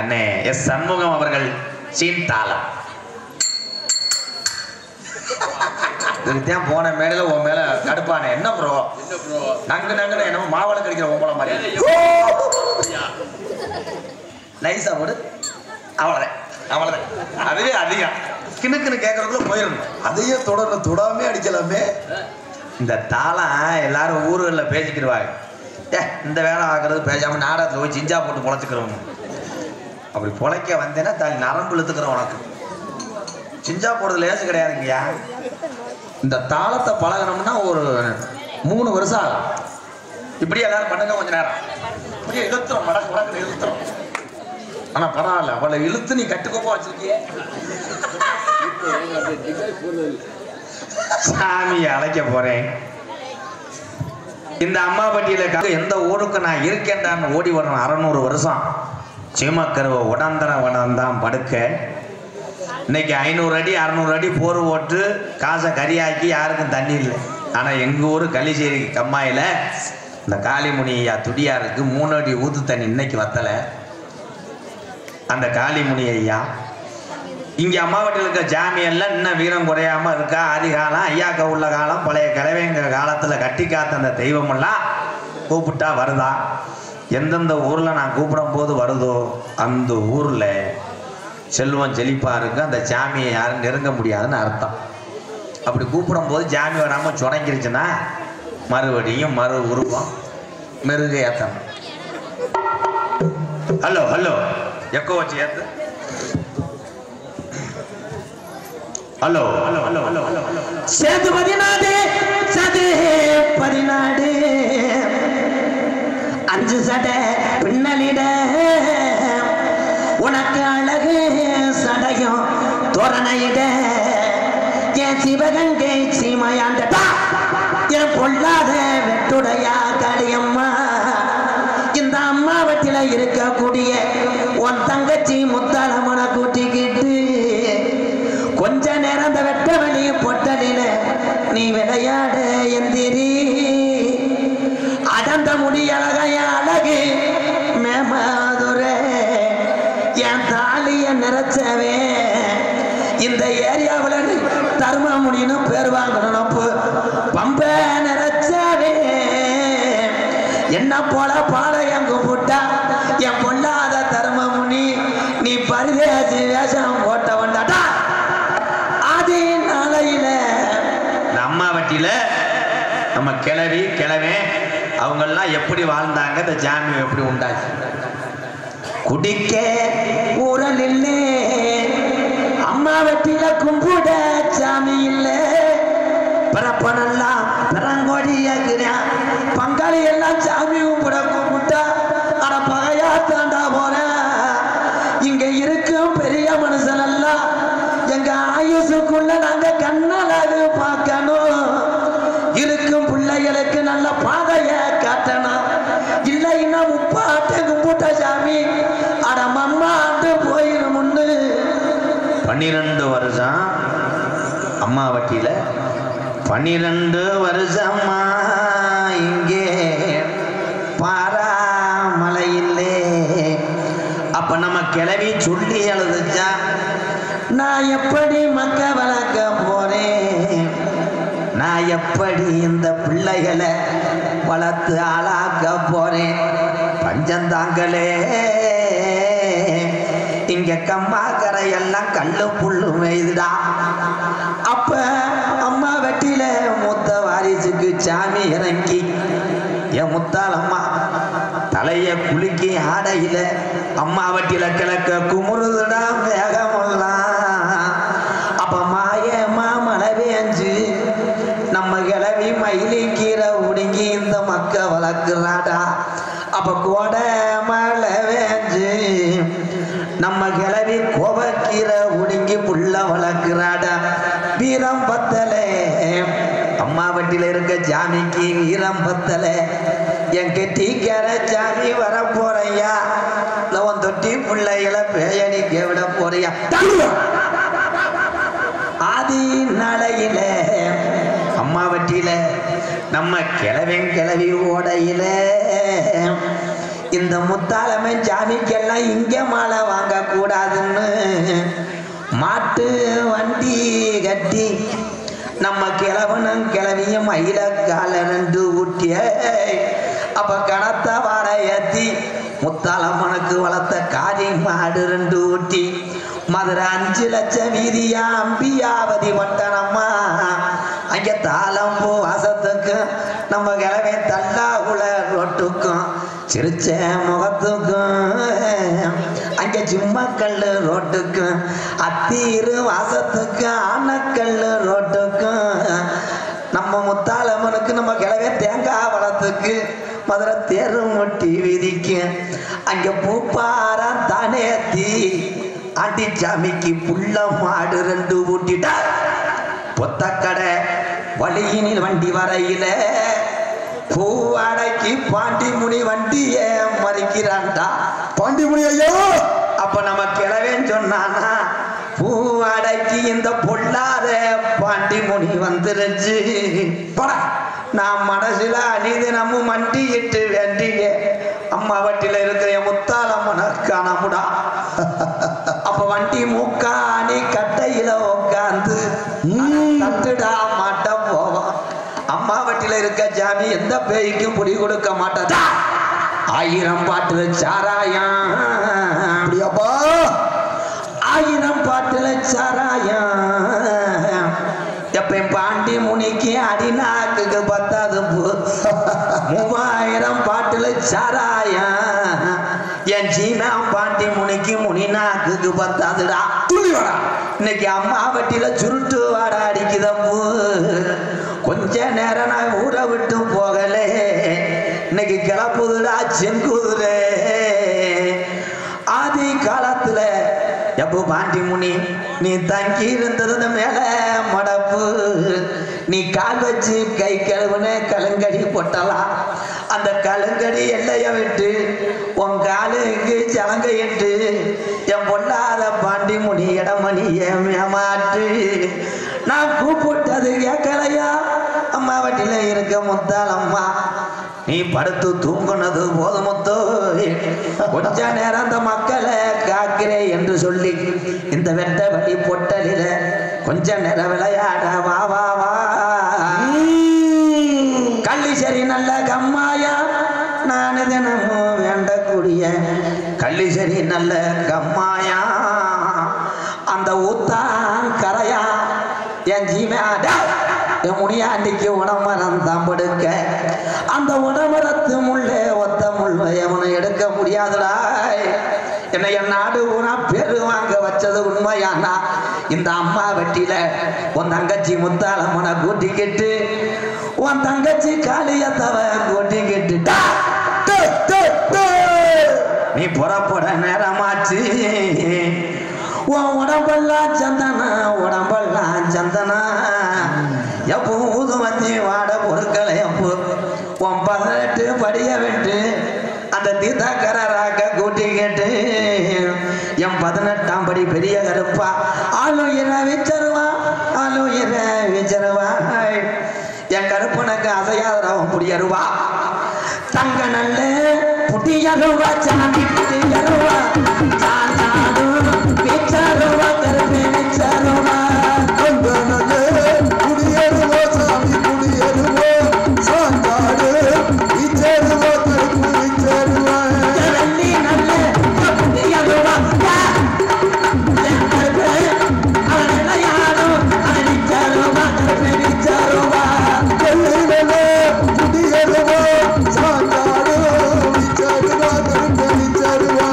அண்ணே எஸ் சண்முகம் அவர்கள் சீன் தாளம். இதுதான் போன மேடையில் உன் மேல கடுப்பானே. என்ன ப்ரோ நங்குன்னு என்னமோ மாவளை கடிக்கிற உன் போல மாதிரி நைஸா போடு. அவ்வளோதான் அதுவே அதிகம். கிணுக்குன்னு கேட்கறதுக்குள்ள போயிடணும். அதையே தொடாமே அடிக்கலாமே. இந்த தாளம் எல்லாரும் ஊர்களில் பேசிக்கிடுவாங்க. இந்த வேலை ஆகிறது பேசாம நாடகத்தில் போய் சிஞ்சா போட்டு பொழைச்சிக்கிறவங்க. அப்படி பொழைக்க வந்தேன்னா தாலி நரம்பு இழுத்துக்கிறோம். உனக்கு சிஞ்சா போடுறது லேசு கிடையாதுங்கய்யா. இந்த தாளத்தை பழகணும்னா ஒரு 3 வருஷம் ஆகும். இப்படியே எல்லாரும் பண்ணுங்க கொஞ்ச நேரம். இப்படியே இழுத்துறோம், மடக்கு இழுத்துறோம். ஆனா பரவாயில்ல, அவளை இழுத்து நீ கட்டுக்கோப்பா வச்சிருக்கிய. சாமியை அழைக்க போறேன். இந்த அம்மாபட்டியில எந்த ஊருக்கு நான் இருக்கேன்டான்னு ஓடி வரணும். 600 வருஷம் சீமக்கருவை உடந்தான் படுக்க. இன்னைக்கு 500 அடி 600 அடி போர் ஓட்டு காசை கரியாக்கி யாருக்கும் தண்ணி இல்லை. ஆனால் எங்கள் ஊர் கள்ளிச்சேரி கம்மாயில் இந்த காளிமுனி ஐயா துடியாருக்கு 3 அடி ஊத்து தண்ணி இன்னைக்கு வத்தலை. அந்த காளிமுனி ஐயா இங்கே அம்மாவட்டியில் இருக்க ஜாமியெல்லாம் இன்னும் வீரம் குறையாமல் இருக்கா. ஆதிகாலம் ஐயாக்க உள்ள காலம் பழைய கிழவைங்க காலத்தில் கட்டி காத்த அந்த தெய்வமெல்லாம் கூப்பிட்டா வருதா. எந்தெந்த ஊரில் நான் கூப்பிடும் போது வருதோ அந்த ஊரில் செல்வம் செழிப்பாக இருக்கு. அந்த ஜாமியை யாரும் நெருங்க முடியாதுன்னு அர்த்தம். அப்படி கூப்பிடும் போது ஜாமி வராமல் சுணங்கிருச்சுன்னா மறுபடியும் மறு உருவம் மெருக ஏற்றணும். ஹலோ எக்கோ வச்சு ஏற்று. ஹலோ சேது 14 5 சடை பின்னலிட உனக்கு அழகு சடையும் தோரணையிட என் சிவகங்கை சீமையாண்டா என் பொல்லாத வெட்டுடையா கடியம்மா. இந்த அம்மாவட்டில இருக்கக்கூடிய உன் தங்கச்சி முத்தாளம்மன கூட்டிக்கிட்டு கொஞ்ச நேரம் அந்த வெட்ட வெளி பொட்டலில நீ விளையாட எந்திரி. அடந்த முடி அழகைய அழகு மேமாதுரை என் தாலிய நிறைச்சவே இந்த ஏரியாவில் தர்மமுனின்னு பேர் வாங்கணும். பம்ப நிறைச்சவே என்ன போல பாளையம் கும்பிட்டா என் பொல்லாத தர்மமுனி நீ பரிதேசி வேஷம் போட்ட வந்தாட்டா. அதே நாளையில அம்மாவட்டியில நம்ம கிழவன் அவங்கெல்லாம் எப்படி வாழ்ந்தாங்க, இந்த ஜாமியம் எப்படி உண்டாச்சு. குடிக்க ஊரல் இல்லை, அம்மாவட்டியில கும்பிட சாமி இல்லை. பிறப்பனெல்லாம் பிறங்கொடியான் பங்காளி எல்லாம் சாமி கும்பிட கும்பிட்டா அட பகையா தாண்டா போற. இங்க இருக்கும் பெரிய மனுஷன் எல்லாம் எங்க ஆயுசுக்குள்ள நாங்க கண்ணாலாக பார்க்கணும். இருக்கும் பிள்ளைகளுக்கு நல்ல பாதைய காட்டணும். இல்லைன்னா முப்பாட்டை கும்பிட்ட சாமி அட மம்மாட்டு போயிருமுன்னு. 12 வருஷம் அம்மாவட்டியில 12 வருஷமா இங்கே பாராமலையில்லே. அப்ப நம்ம கிளவி சொல்லி எழுதுச்சா நான் எப்படி மக்க வளர்க்க போறேன், நான் எப்படி இந்த பிள்ளைகளை வளர்த்து ஆளாக்க போறேன். பஞ்சந்தாங்களே இங்க கம்மாக்கரையெல்லாம் கல்லு புல்லு மேய்துடா. அப்ப அம்மா வெட்டில மூத்த வாரிசுக்கு சாமி இறங்கி என் முத்தாளம்மா தலைய குலுக்கி ஆடையில அம்மா வட்டியில கிழக்க குமுறுதுடா வேகமெல்லாம். அப்ப மாயமா மழை பெஞ்சு நம்ம கிளவி மயிலி கீரை உடுங்கி இந்த மக்க வளர்க்குறாடா. அப்ப கோடை மழை பெஞ்சு நம்ம கிளவி கோவக்கீரை உடுங்கி புள்ள வளர்க்குறாடா. வீரம் பத்தலே அம்மா வட்டியில இருக்க ஜாமிக்கு வீரம் பத்தல. என் கெட்டிக்கார சாமி வர போறையா, உன் தொட்டி பிள்ளைகளை பேயணிக்க விட போறியா. ஆதி நாளையில அம்மா வட்டியில நம்ம கிளவி ஓடையில இந்த முத்தாளமே ஜாமிக்கெல்லாம் இங்க மாலை வாங்க கூடாதுன்னு மாட்டு வண்டி கட்டி நம்ம கிழவனும் கிளவியும் மயில கால ரெண்டு ஊட்டிய அப்ப கணத்த வார ஏத்தி முத்தாளம்மனுக்கு வளர்த்த காரி மாடு ரெண்டு ஊட்டி மதுரை 5 லட்சம் வீதியா அம்பியாவதி பட்டணம்மா அங்க தாளம் பூ வாசத்துக்கும் நம்ம கிழமை தல்லாகுல ரோட்டுக்கும் சிரிச்ச முகத்துக்கும் அங்க சிம்மக்கல்லு ரோட்டுக்கும் அத்தீரு வாசத்துக்கும் ஆனக்கல்லு ரோட்டுக்கும் நம்ம முத்தாளம்மனுக்கு நம்ம கிழவே தேங்காய் வளத்துக்கு மதுரை தேரு முட்டி வீதிக்கு அங்க பூப்பாரம் தானேத்தி ஆண்டி சாமிக்கு புள்ள மாடு ரெண்டு ஊட்டிட்டா பொத்தக்கடை வழியினில் வண்டி வரையில பூவாடைக்கு பாண்டிமுனி வண்டிய மறிக்கிறான்டா. பாண்டிமுனி ஐயா அப்ப நம்ம கிழவேன்னு சொன்னானா பூவாடைக்கு இந்த பொல்லாத பாண்டிமுனி வந்துருச்சு. நான் மனசுல அணிது நம்ம மண்டிட்டு வேண்டிய அம்மா வட்டில இருக்கிற முத்தாளம்மனை காணமுடா. அப்ப வண்டி மூக்காணி கட்டையில உட்காந்து தட்டுடா மாட்ட போவோம். அம்மா வட்டில இருக்க ஜாமி எந்த பேய்க்கும் புடி கொடுக்க மாட்டதா. 1000 பாட்டுல சாராயம் அப்படியாப்பா 1000 பாட்டுல சாராயம் எப்ப பாண்டி முனிக்கு அடிநாக்குக்கு 10 3000 பாட்டுல சாராயம் என் சீனா பாண்டி முனிக்கு முனிநாக்குக்கு 10 துளி வாடா. இன்னைக்கு அம்மா வட்டியில சுருட்டு வாடா அடிக்குதம்பு. கொஞ்ச நேரம் நான் ஊரை விட்டு போகலே இன்னைக்கு கிளப்புதுடா செங்குதுலே. ஆதி காலத்துல எப்போ பாண்டி முனி நீ தங்கி இருந்தது மேல மடப்பு நீ கால் வச்சு கை கழுவுன கலங்கடி போட்டலாம். அந்த கலங்கடி எல்லைய விட்டு உன் காலு இங்கு சலங்கையிட்டு என் பொல்லாத பாண்டி முனி இடமணி ஏமாற்று. நான் கூப்பிட்டது கேட்கலையா அம்மா வட்டில இருக்க முத்தாளம்மா நீ படுத்து தூங்குனது போதுமொத்தோ கொஞ்ச நேரம் அந்த மக்களை காக்கிறேன் என்று சொல்லி இந்த வெட்ட வழி பொட்டலில கொஞ்ச நேரம் விளையாட வா வா வா. கள்ளிசரி நல்ல கம்மாயா நான் தினமும் வேண்டக்கூடிய கள்ளிசரி நல்ல கம்மாயா அந்த ஊத்தான் கரையா என் ஜீவாடா என் முனியாண்டிக்கு உணமரம் தான் படுக்க அந்த உணமரத்து முள்ளே ஒத்த முள்ளையவனை எடுக்க முடியாதுடா. என்னை என் நாடு ஊனா பெரு வாங்க வச்சது உண்மையானா இந்த அம்மா வெட்டியில உன் தங்கச்சி முத்தாளம்மனை கூட்டிக்கிட்டு உன் தங்கச்சி காளியத்தவ கூட்டிக்கிட்டுட்டா நீ புறப்பட நேரமாச்சு. உன் உடம்பெல்லாம் சந்தனா உடம்பெல்லாம் சந்தனா எப்போ ஊதுமத்தி வாட பொருட்களை எப்போ உன் 18 படிய விட்டு அந்த தீதாக்கராக்க கூட்டிக்கிட்டு என் 18ஆம் படி பெரிய கருப்பா ஆளுயிர விச்சருவா ஆளுயிர விச்சருவா என் கருப்பனுக்கு அசையாதரவன் புடியருவா தங்க நல்ல புட்டியருவா சாமி புட்டியருவா சாஞ்சாடு விச்சருவா கருப்பே விச்சருவா அந்த நல்ல குடியேறுவோ சாமி குடியேறுவோ சாந்தாடு விச்சேருவோ கருப்பு விச்சேருவா வெள்ளி நல்ல புட்டியருவா கருப்பே அவன் விளையாடும் அவன் விச்சருவா கருப்பே விச்சருவா குடியேறுவோ சாந்தாடு விச்சேருவோ கருப்பு விச்சேருவா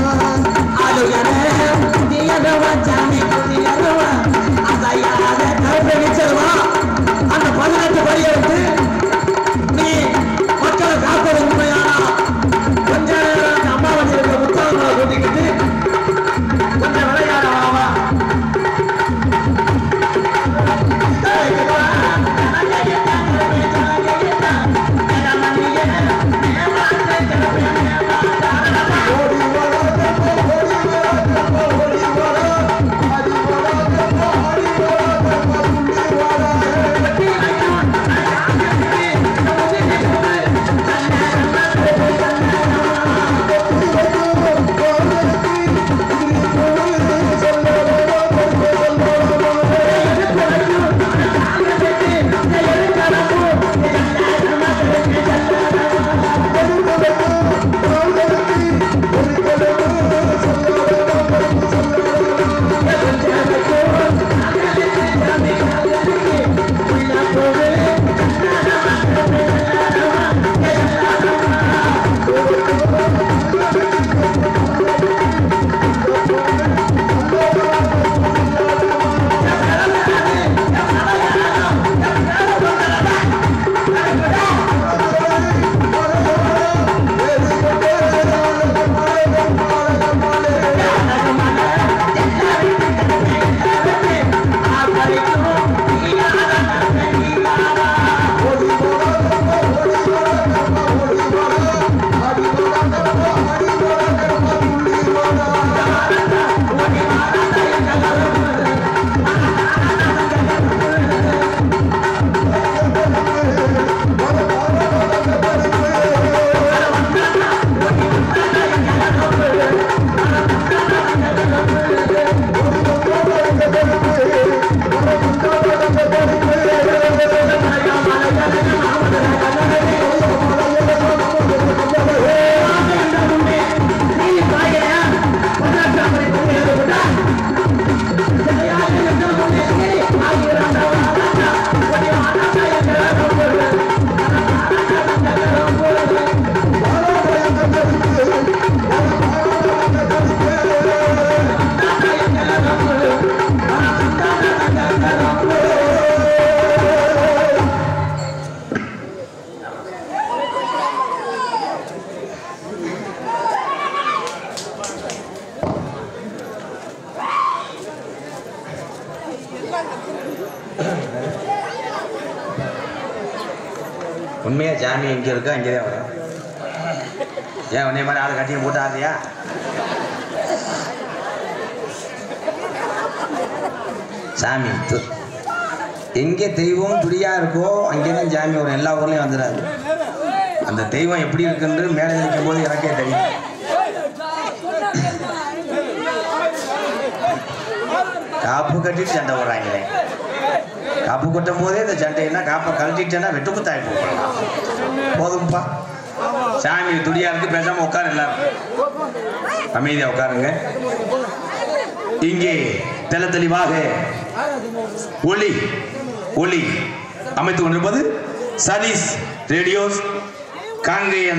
உண்மையா சாமி இங்கே இருக்கா இங்கே தான் வரும். ஏன் உன்னைய மாதிரி ஆள் கட்டியும் போட்டு ஆடுறியா? சாமி எங்கே தெய்வம் துடியா இருக்கோ அங்கேதான் சாமி வரும். எல்லா ஊர்லையும் வந்துடாது. அந்த தெய்வம் எப்படி இருக்குன்னு மேலே இருக்கும் போது எனக்கே தெரியும். காப்பு கட்டிட்டு சண்டை போடுறாங்களே. காப்பு கட்டும் போதே இந்த சண்டைன்னா காப்பை கழட்டிட்டேன்னா வெட்டுக்குத்தாய் போகலாம். போதும்ப்பா. சாமி துடியா இருக்கு, பேசாம உட்காரு. எல்லாரும் அமைதியா உட்காருங்க. இங்கே தெல தெளிவாக ஒளி ஒளி அமைத்துக் கொண்டிருப்பது சதீஷ் ரேடியோஸ் காங்கேய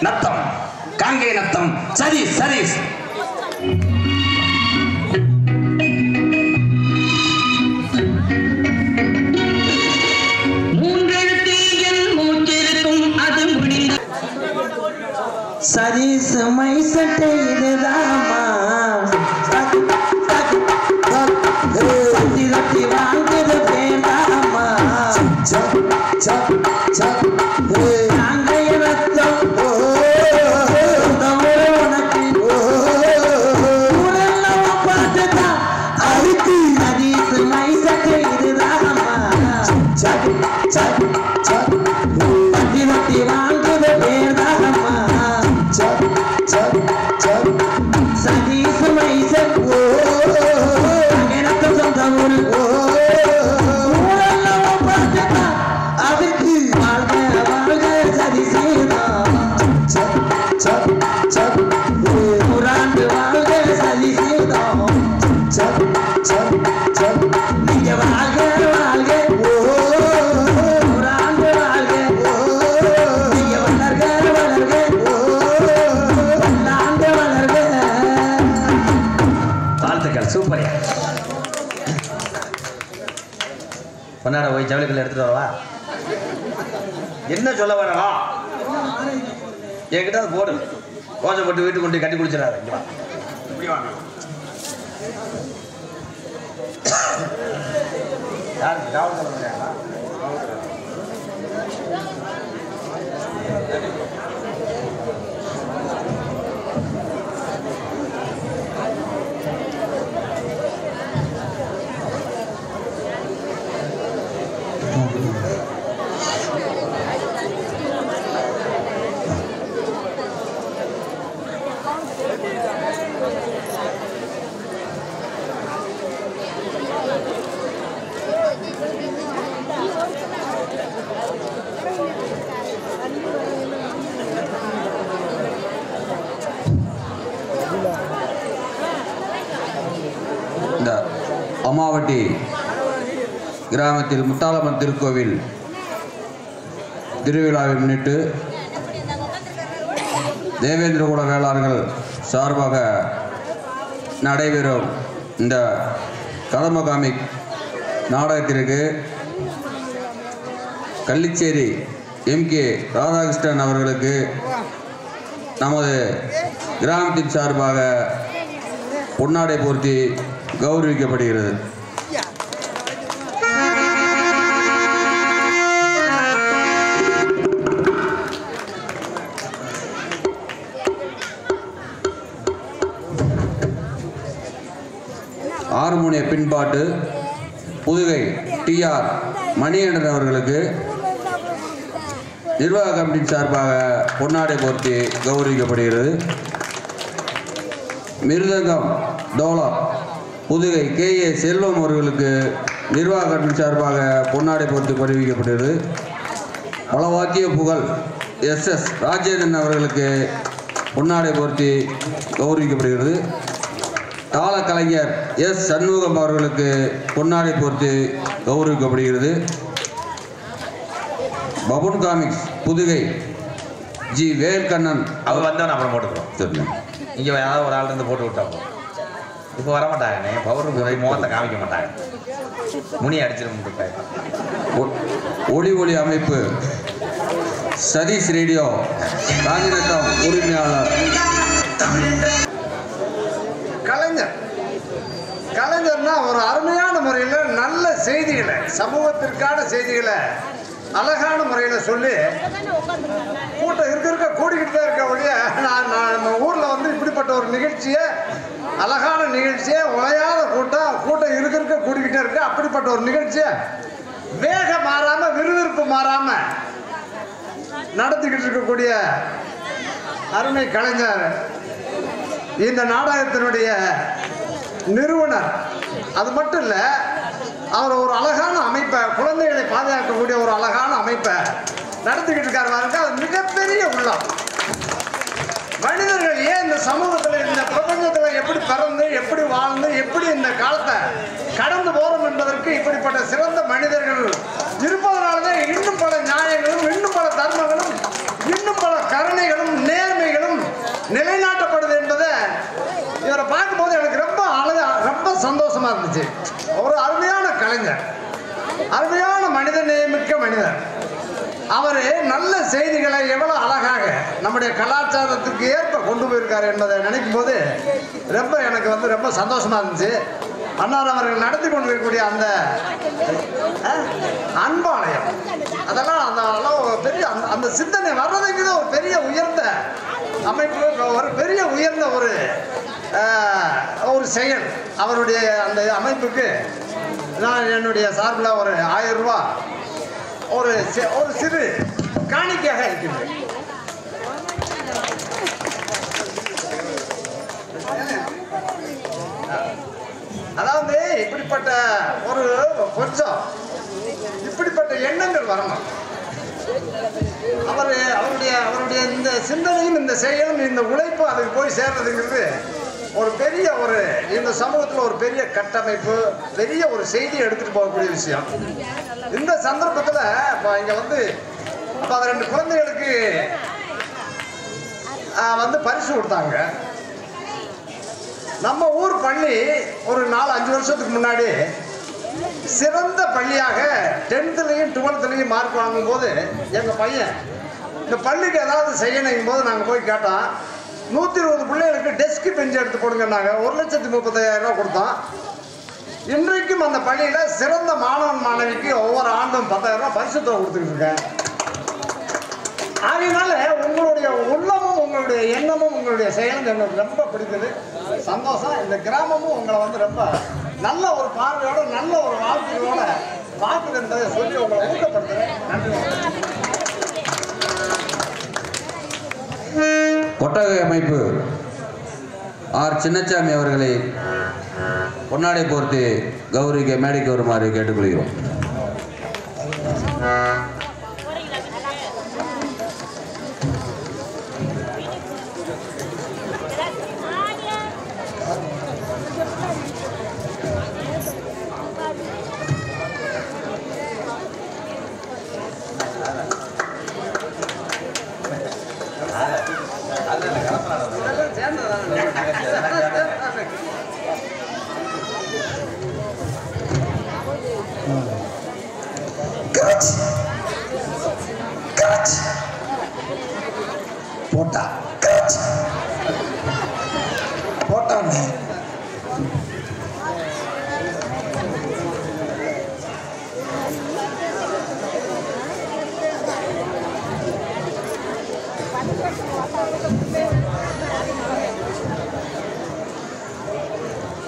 நத்தம் சதீஷ் சதீஷ். சதீஷ் மை சட்டை இதுதாமா சட்டி வாங்குது வேண்டாமா நாங்க ரத்தம் உனக்கு பார்த்துதான் அதுக்கு சதீஷ் மை சட்டை இதுதாமா சட்டி வாங்குது வேண்டாமா சதீஷ் மை சட்டை எனக்கு சொந்த ஊரு அதுக்கு வாழ்க வாழ்க சதீஷேதா புராண்டு வாழ்க சதீஷேதா நீங்க வாழ்க வாழ்க புராண்டு வாழ்க நீங்க வளர்க வளர்க பல்லாண்டு வளர்க. வாழ்த்துக்கள். சூப்பரியா. பொன்னாட போய் ஜவுளிகள் எடுத்துட்டு வரவா? என்ன சொல்ல வரலாம் என்கிட்ட போடு. கோசை போட்டு வீட்டுக்கு கொண்டு கட்டி குடிச்சிடாரு. இங்க வா. இப்படி வாங்க. யாருக்கு டாவல் சொல்ல முடியாதா? இந்த அம்மாவட்டி கிராமத்தில் முத்தாலம்மன் திருக்கோவில் திருவிழாவை முன்னிட்டு தேவேந்திரகுல வேளாளர்கள் சார்பாக நடைபெறும் இந்த கதம்ப காமிக் நாடகத்திற்கு கள்ளிச்சேரி எம்கே ராதாகிருஷ்ணன் அவர்களுக்கு நமது கிராமத்தின் சார்பாக பொன்னாடை போர்த்தி கௌரவிக்கப்படுகிறது. ஹார்மோனிய பின்பாட்டு புதுகை TR மணிகண்டன் அவர்களுக்கு நிர்வாக கமிட்டியின் சார்பாக பொன்னாடை போர்த்தி கௌரவிக்கப்படுகிறது. மிருதங்கம் டோலா புதுகை KA செல்வம் அவர்களுக்கு நிர்வாக கமிட்டி சார்பாக பொன்னாடை போர்த்தி அறிவிக்கப்படுகிறது. பலவாக்கிய புகழ் SS ராஜேந்திரன் அவர்களுக்கு பொன்னாடை போர்த்தி கௌரவிக்கப்படுகிறது. தாள கலைஞர் S சண்முகம் அவர்களுக்கு பொன்னாடை போர்த்தி கௌரவிக்கப்படுகிறது. பபுன் காமிக்ஸ் புதுகை G வேல்கண்ணன் அவர் வந்தவன் அப்புறம் போட்டுக்கிறோம். சரி, இங்கே யாராவது ஒரு ஆள் இருந்து போட்டு விட்டாங்க. இப்போ வர மாட்டாங்கண்ணே. பவருக்கு முகத்தை காமிக்க மாட்டாங்க. முனி அடிச்சிட முடியும். ஒளி ஒளி அமைப்பு சதீஷ் ரேடியோ காஞ்சிநத்தம் உரிமையாளர் கலைஞர்னா ஒரு அருமையான முறையில் நல்ல செய்திகளை, சமூகத்திற்கான செய்திகளை அழகான முறையில் சொல்லி கூட்டம் இருக்க கூடிக்கிட்டு தான் இருக்க ஒழிய நம்ம ஊரில் வந்து இப்படிப்பட்ட ஒரு நிகழ்ச்சியை அழகான நிகழ்ச்சியை உழையாத கூட்டம் இருக்க கூடிக்கிட்டே இருக்கு. அப்படிப்பட்ட ஒரு நிகழ்ச்சியை வேகம் மாறாம விறுவிறுப்பு மாறாம நடத்திக்கிட்டு இருக்கக்கூடிய அருமை கலைஞர், இந்த நாடகத்தினுடைய நிறுவனர். அது மட்டும் இல்லை, அவர் ஒரு அழகான அமைப்பை, குழந்தைகளை பாதுகாக்கக்கூடிய ஒரு அழகான அமைப்பை நடத்திக்கிட்டு இருக்காரு பாருங்க. அது மிகப்பெரிய உள்ளம். மனிதர்கள் ஏன் இந்த சமூகத்தில், இந்த பிரபஞ்சத்தில் எப்படி பிறந்து, எப்படி வாழ்ந்து, எப்படி இந்த காலத்தை கடந்து போறோம் என்பதற்கு இப்படிப்பட்ட சிறந்த மனிதர்கள் இருப்பதனால்தான் இன்னும் பல நியாயங்களும், இன்னும் பல தர்மங்களும், இன்னும் பல கருணைகளும் நேர்மைகளும் நிலைநாட்டப்படுது என்பதை இவரை பார்க்கும்போது எனக்கு ரொம்ப சந்தோஷமா இருந்துச்சு. ஒரு அருமையான கலைஞர், அருமையான மனிதநேயமிக்க மனிதர். அவர் நல்ல செய்திகளை எவ்வளவு அழகாக நம்முடைய கலாச்சாரத்துக்கு ஏற்ப கொண்டு போயிருக்காரு என்பதை நினைக்கும் போது எனக்கு வந்து ரொம்ப சந்தோஷமா இருந்துச்சு. அன்னார் அவர்கள் நடத்தி கொண்டிருக்கக்கூடிய அந்த அன்பாலயம், அதெல்லாம் அந்த பெரிய அந்த சிந்தனை வர்றதுக்கு ஒரு பெரிய உயர்ந்த அமைப்பு, ஒரு பெரிய உயர்ந்த ஒரு செயல். அவருடைய அந்த அமைப்புக்கு நான் என்னுடைய சார்பில் ஒரு 1000 ரூபாய் ஒரு சிறு காணிக்கையாக இருக்கின்றேன். அதாவது இப்படிப்பட்ட கொஞ்சம் இப்படிப்பட்ட எண்ணங்கள் வரணும். அவருடைய இந்த சிந்தனையும் இந்த செயலும் இந்த உழைப்பு அதுக்கு போய் சேர்றதுங்கிறது ஒரு பெரிய இந்த சமூகத்தில் ஒரு பெரிய கட்டமைப்பு, பெரிய ஒரு செய்தியை எடுத்துட்டு போகக்கூடிய விஷயம். இந்த சந்தர்ப்பத்தில் இப்போ இங்கே வந்து 12 குழந்தைகளுக்கு வந்து பரிசு கொடுத்தாங்க. நம்ம ஊர் பள்ளி ஒரு 4-5 வருஷத்துக்கு முன்னாடி சிறந்த பள்ளியாக 10th-லையும் 12th-லையும் மார்க் வாங்கும்போது எங்கள் பையன் இந்த பள்ளிக்கு ஏதாவது செய்யணும் போது நாங்கள் போய் கேட்டோம். 120 பிள்ளைகளுக்கு டெஸ்க் பெஞ்ச் எடுத்து கொடுங்கன்னாங்க. 1,35,000 ரூபா கொடுத்தோம். இன்றைக்கும் அந்த பள்ளியில் சிறந்த மாணவன் மாணவிக்கு ஒவ்வொரு ஆண்டும் 10,000 ரூபா பரிசு தொகை கொடுத்துக்கிட்டு இருக்கேன். அதனால உங்களுடைய உள்ளமும் உங்களுடைய எண்ணமும் உங்களுடைய செயலும் எங்களுக்கு ரொம்ப பிடிக்குது, சந்தோஷம். இந்த கிராமமும் உங்களை வந்து ரொம்ப நல்ல ஒரு பார்வையோட நல்ல ஒரு வாழ்க்கையோட பார்க்குது என்பதை சொல்லி உங்களை ஊக்கப்படுத்துகிறேன். நன்றி. கொட்டகை அமைப்பு ஆர் சின்னசாமி அவர்களை பொன்னாடை போர்த்தி கௌரிக்கு மேடைக்கு வருமாறு கேட்டுக்கொள்கிறோம். போட்டானே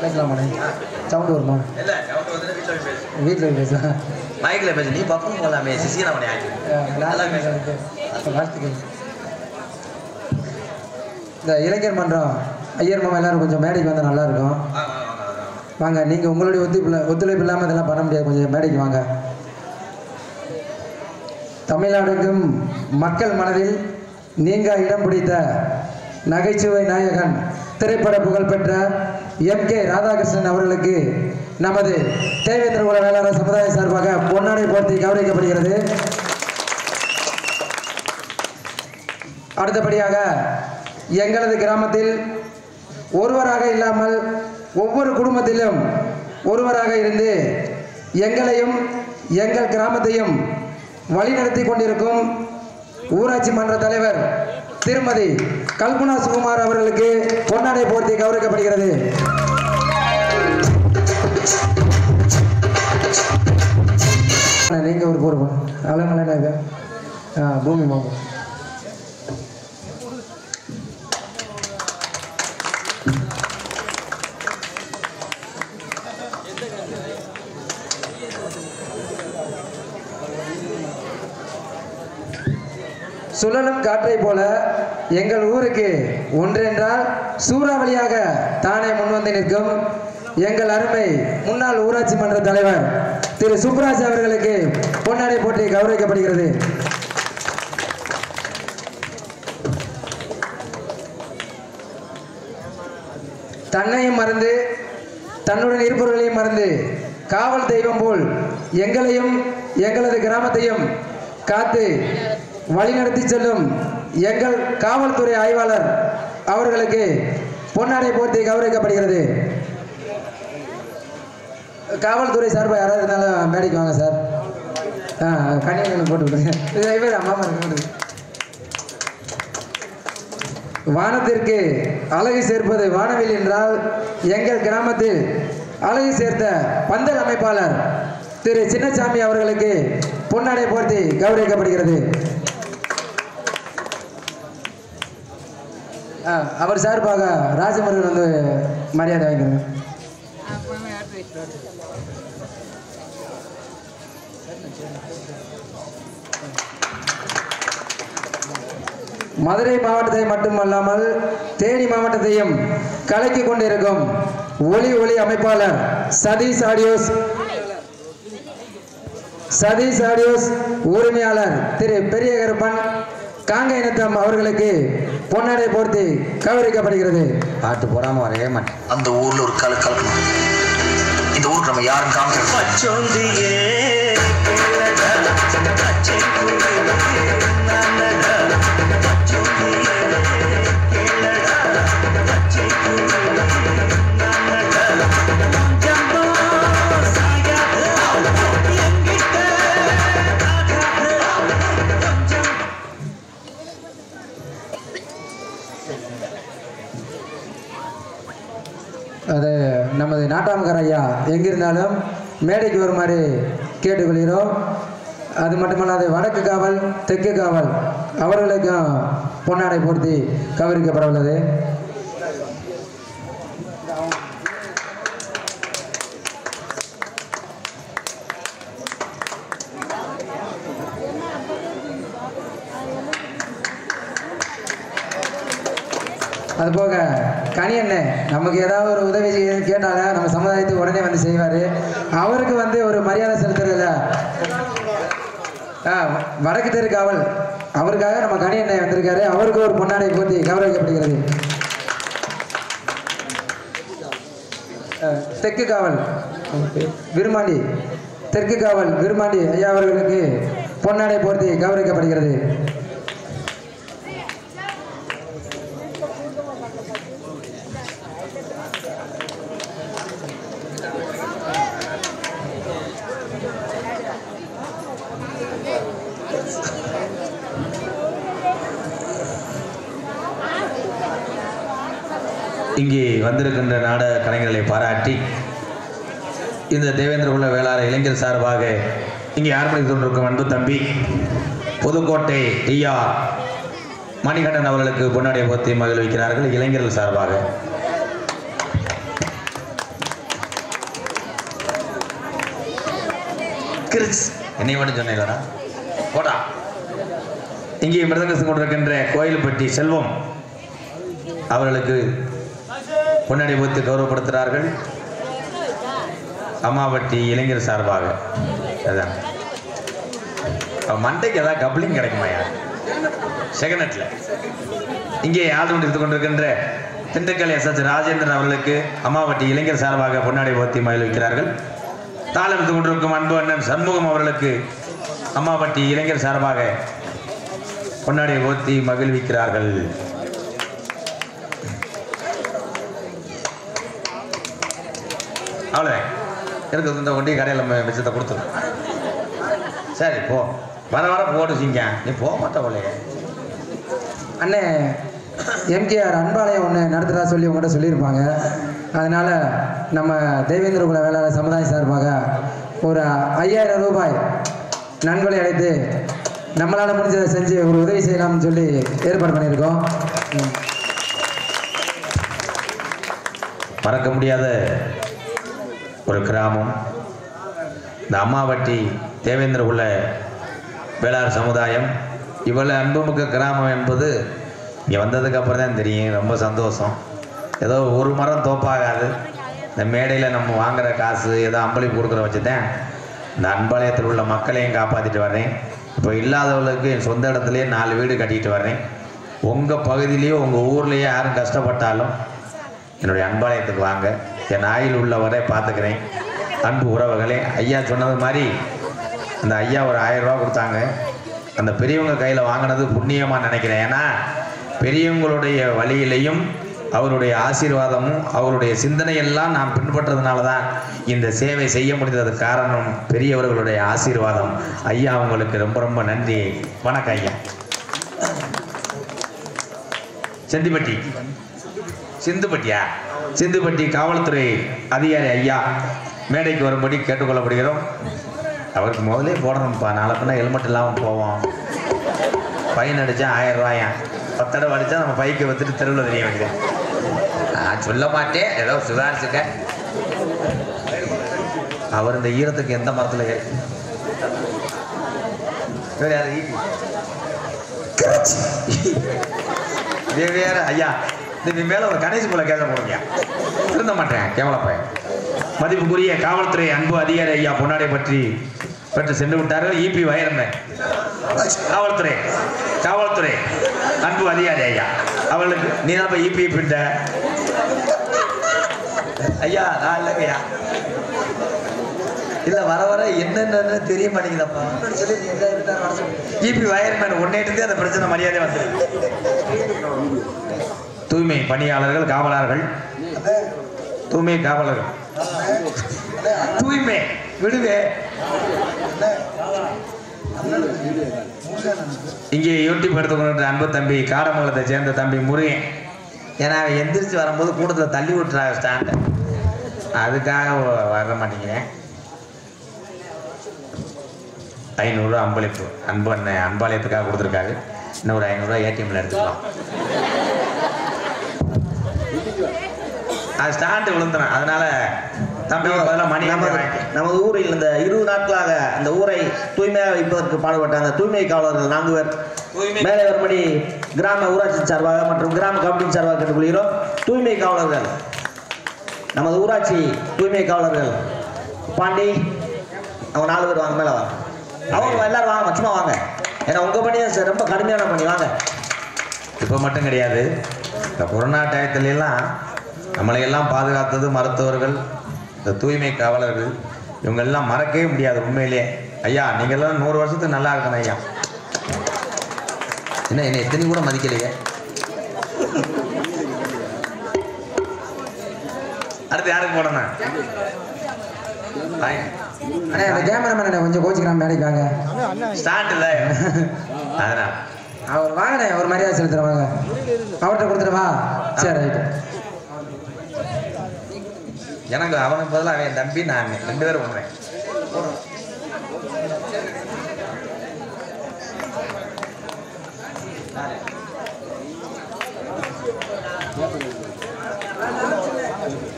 பேசலாமாண்ணே? சவுண்ட் வருமா? இல்ல சவுண்ட் வந்து வீட்டில் பேசலாம். மைக்கில் பேச நீ பக்கம் போகலாமே. சிசியனவனே வாழ்த்துக்கள். இந்த இளைஞர் மன்றம் ஐயர் மாமா எல்லாரும் கொஞ்சம் மேடைக்கு வந்தால் நல்லா இருக்கும். வாங்க, நீங்கள் உங்களுடைய ஒத்துழைப்பு இல்லாமல் இதெல்லாம் பண்ண முடியாது. கொஞ்சம் மேடைக்கு வாங்க. தமிழ்நாடுக்கும் மக்கள் மனதில் நீங்க இடம் பிடித்த நகைச்சுவை நாயகன், திரைப்பட புகழ்பெற்ற MK ராதாகிருஷ்ணன் அவர்களுக்கு நமது தேவேந்திர குல வேளாளர் சமுதாய சார்பாக பொன்னாடை போர்த்தி கௌரவிக்கப்படுகிறது. அடுத்தபடியாக எங்களது கிராமத்தில் ஒருவராக இல்லாமல் ஒவ்வொரு குடும்பத்திலும் ஒருவராக இருந்து எங்களையும் எங்கள் கிராமத்தையும் வழிநடத்தி கொண்டிருக்கும் ஊராட்சி மன்ற தலைவர் திருமதி கல்பனா சுகுமார் அவர்களுக்கு பொன்னாடை போர்த்தி கௌரவிக்கப்படுகிறது. நீங்கள் ஒரு பொறுப்பு அலமலை பூமி மாமா சுழலும் காற்றை போல எங்கள் ஊருக்கு ஒன்றென்றால் சூறாவளியாக தானே முன்வந்து நிற்கும் எங்கள் அருமை முன்னாள் ஊராட்சி மன்ற தலைவர் திரு சுப்ராஜ் அவர்களுக்கு பொன்னாடை போட்டி கௌரவிக்கப்படுகிறது. தன்னையும் மறந்து தன்னுடன் இருப்பவர்களையும் மறந்து காவல் தெய்வம் போல் எங்களையும் எங்களது கிராமத்தையும் காத்து வழிநடத்தி செல்லும் எங்கள் காவல்துறை ஆய்வாளர் அவர்களுக்கு பொன்னாடை போட்டி கௌரவிக்கப்படுகிறது. காவல்துறை சார்பாக யாராவது இருந்தாலும் மேடைக்கு வாங்க சார். கன்னியாகுமரி போட்டு விடுங்க. அம்மா இருக்கு. வானத்திற்கு அழகு சேர்ப்பது வானவில் என்றால் எங்கள் கிராமத்தில் அழகு சேர்த்த பந்தல் அமைப்பாளர் திரு சின்னசாமி அவர்களுக்கு பொன்னாடை போர்த்தி கௌரவிக்கப்படுகிறது. அவர் சார்பாக ராஜமுருகன் வந்து மரியாதை வாங்கிக்கிறேன். மதுரை மாவட்டத்தை மட்டுமல்லாமல் தேனி மாவட்டத்தையும் கலக்கி கொண்டிருக்கும் ஒளி அமைப்பாளர் சதீஷ் ஆடியோஸ் உரிமையாளர் திரு பெரிய கருப்பன் காங்க இனத்தம் அவர்களுக்கு பொன்னாடை போர்த்தி கௌரவிக்கப்படுகிறது. பாட்டு போடாம வரவே மாட்டேன். அந்த ஊர்ல ஒரு கலக்கணும். இந்த ஊருக்கு நம்ம யாரும் காமிக்கிறோம். அது நமது நாட்டாமக்கார ஐயா எங்கிருந்தாலும் மேடைக்கு வருமாறு கேட்டுக்கொள்கிறோம். அது மட்டுமல்லாது வடக்கு காவல் தெற்கு காவல் அவர்களுக்கும் பொன்னாடை போர்த்தி கௌரவிக்கப்பட உள்ளது. அதுபோக கனியண்ணன் நமக்கு ஏதாவது ஒரு உதவி கேட்டால நம்ம சமுதாயத்துக்கு உடனே வந்து செய்வார். அவருக்கு வந்து ஒரு மரியாதை செலுத்துறதுல வடக்கு தெரு காவல் அவருக்காக நம்ம கனியண்ணன் வந்திருக்காரு. அவருக்கு ஒரு பொன்னாடை போர்த்தி கௌரவிக்கப்படுகிறது. தெற்கு காவல் விருமாண்டி தெற்கு காவல் விருமாண்டி ஐயா அவர்களுக்கு பொன்னாடை போர்த்தி கௌரவிக்கப்படுகிறது. இங்கே வந்திருக்கின்ற நாடக கலைஞர்களை பாராட்டி இந்த தேவேந்திரகுல வேளாளர் இளைஞர் சார்பாக இங்கே ஆர்ப்பணித்துக் கொண்டிருக்கும் அன்பு தம்பி புதுக்கோட்டை டிஆர் மணிகண்டன் அவர்களுக்கு பொன்னாடை போர்த்தி மகிழ்விக்கிறார்கள் இளைஞர்கள் சார்பாக. என்னை மட்டும் சொன்னீங்களா போடா. இங்கே மிருதங்க கொண்டிருக்கின்ற கோயில்பட்டி செல்வம் அவர்களுக்கு பொன்னாடை போர்த்தி கௌரவப்படுத்துகிறார்கள் அம்மாவட்டி இளைஞர் சார்பாக. அதான் மண்டைக்கு ஏதாவது கப்ளிங் கிடைக்குமாயா செகண்ட்ல. இங்கே ஆதரவு எடுத்துக் கொண்டிருக்கின்ற திண்டுக்கல் எஸ் ராஜேந்திரன் அவர்களுக்கு அம்மாவட்டி இளைஞர் சார்பாக பொன்னாடை போர்த்தி மகிழ்விக்கிறார்கள். தாளம் எடுத்துக் கொண்டிருக்கும் அன்பு அண்ணன் சண்முகம் அவர்களுக்கு அம்மாவட்டி இளைஞர் சார்பாக பொன்னாடை போர்த்தி மகிழ்விக்கிறார்கள். அவ்வளோதான் இருக்குது. இந்த ஒண்டி கடையில் மிச்சத்தை கொடுத்துரு. சரி போ, வர போட்டு வச்சிங்க. நீ போக மாட்டே அண்ணே. எம்கேஆர் அன்பாலயம் ஒன்று நடத்துகிறா சொல்லி உங்கள்கிட்ட சொல்லியிருப்பாங்க. அதனால் நம்ம தேவேந்திரகுல வேளாளர் சமுதாய சார்பாக ஒரு 5000 ரூபாய் நண்பர்களை அழைத்து நம்மளால் முடிஞ்சதை செஞ்சு ஒரு உதவி செய்யலாம்னு சொல்லி ஏற்பாடு பண்ணியிருக்கோம். மறக்க முடியாத ஒரு கிராமம் இந்த அம்மாவட்டி தேவேந்திரகுல வேளாண் சமுதாயம். இவ்வளவு அன்புமிக்க கிராமம் என்பது இங்கே வந்ததுக்கு அப்புறம் தான் தெரியும். ரொம்ப சந்தோஷம். ஏதோ ஒரு மரம் தோப்பாகாது. இந்த மேடையில் நம்ம வாங்குற காசு ஏதோ அம்பளிப்பு கொடுக்குற வச்சு தான் இந்த அன்பாளையத்தில் உள்ள மக்களையும் காப்பாற்றிட்டு வர்றேன். இப்போ இல்லாதவர்களுக்கு என் சொந்த இடத்துலையே 4 வீடு கட்டிட்டு வர்றேன். உங்கள் பகுதியிலேயோ உங்கள் ஊர்லேயே யாரும் கஷ்டப்பட்டாலும் என்னுடைய அன்பாளையத்துக்கு வாங்க. என் ஆயில் உள்ளவரை பார்த்துக்கிறேன். அன்பு உறவுகளே, ஐயா சொன்னது மாதிரி அந்த ஐயா ஒரு 1000 ரூபா கொடுத்தாங்க. அந்த பெரியவங்க கையில் வாங்கினது புண்ணியமாக நினைக்கிறேன். ஏன்னா பெரியவங்களுடைய வழியிலையும் அவருடைய ஆசீர்வாதமும் அவருடைய சிந்தனையெல்லாம் நான் பின்பற்றதுனால தான் இந்த சேவை செய்ய முடிந்தது. காரணம் பெரியவர்களுடைய ஆசீர்வாதம். ஐயா உங்களுக்கு ரொம்ப ரொம்ப நன்றி. வணக்கம் ஐயா. சிந்துப்பட்டி காவல்துறை அதிகாரி ஐயா மேடைக்கு வரும்படி கேட்டுக்கொள்ளப்படுகிறோம். அவருக்கு முதலே போடணும்ப்பா. நாளை பின்னா ஹெல்மெட் இல்லாமல் போவோம். ஃபைன் அடித்தா 1000 ரூபாயா. 10 தடவை அடித்தா நம்ம பைக்கை வச்சுட்டு தெருவில் தெரிய வைக்கிறேன். நான் சொல்ல மாட்டேன், ஏதோ சுதாரிச்சுக்க. அவர் இந்த ஈரத்துக்கு எந்த மரத்தில் இதே வேற ஐயா. இது மேலே ஒரு கணேஷ் போல கேட்க போடுங்க. திருந்த மாட்டேன், கேவலப்பேன். மதிப்புக்குரிய காவல்துறை அன்பு அதிகாரி ஐயா பொன்னாடை பெற்று சென்று விட்டார்கள். இபி வயர்மேன் காவல்துறை அன்பு அதிகாரி ஐயா அவளுக்கு நீ தான் போய் இபி பிட்ட ஐயா. நான் இல்லைங்கய்யா. இல்லை வர என்னென்னு தெரிய மாட்டேங்குதப்பா. இபி வயர்மேன் ஒன்னேட்டு அந்த பிரச்சனை மரியாதை வந்து தூய்மை பணியாளர்கள் காவலர்கள் தூய்மை காவலர்கள் தூய்மை விடுவே. இங்கே யூடியூப் எடுத்துக்கொண்டு அன்பு தம்பி காடமங்கலத்தை சேர்ந்த தம்பி முருகன். ஏன்னா அவன் எந்திரிச்சு வரும்போது கூட்டத்தில் தள்ளி விட்டுறாங்க ஸ்டாண்டை. அதுக்காக வர மாட்டேங்கிறேன். 500 ரூபா அம்பளிப்பு அன்பாளையத்துக்காக கொடுத்துருக்காரு. இன்னும் ஒரு 500 ரூபா ஏடிஎம்ல எடுத்துக்கலாம். அது ஸ்டாண்டு விழுந்துடும். அதனால நமது ஊரில் இந்த 20 நாட்களாக அந்த ஊரை தூய்மையாக வைப்பதற்கு பாடுபட்ட அந்த தூய்மை காவலர்கள் 4 பேர் மேலே வரும்படி கிராம ஊராட்சி சார்பாக மற்றும் கிராம கமிட்டி சார்பாக கேட்டுக்கொள்கிறோம். தூய்மை காவலர்கள், நமது ஊராட்சி தூய்மை காவலர்கள் பாண்டி அவங்க 4 பேர் வாங்க. மேலே வாங்க. அவங்க எல்லாரும் வாங்க, மச்சமாக வாங்க. ஏன்னா உங்கள் பணி ரொம்ப கடுமையான பணி. வாங்க. இப்போ மட்டும் கிடையாது, இந்த கொரோனா டயத்துலாம் நம்மளையெல்லாம் பாதுகாத்தது மருத்துவர்கள், இந்த தூய்மை காவலர்கள். இவங்கெல்லாம் மறக்கவே முடியாது உண்மையிலே. ஐயா நீங்கள்லாம் 100 வருஷத்துக்கு நல்லா இருக்கணும் ஐயா. என்ன எத்தனை கூட மதிக்கலையே. அடுத்து யாருக்கு போடணும்? கேமராமேன் கொஞ்சம் கோச்சிக்கிறான். மேடைக்கு வாங்க. ஸ்டாண்ட் இல்லை அதனால அவர் வாங்கினே ஒரு மரியாதை செலுத்துறவாங்க. அவர்கிட்ட கொடுத்துருவா. சரி ரைட்டு. எனக்கு அவனுக்கு பதிலாக அவன் தம்பி நான் 2 பேரும் பண்ணுறேன்.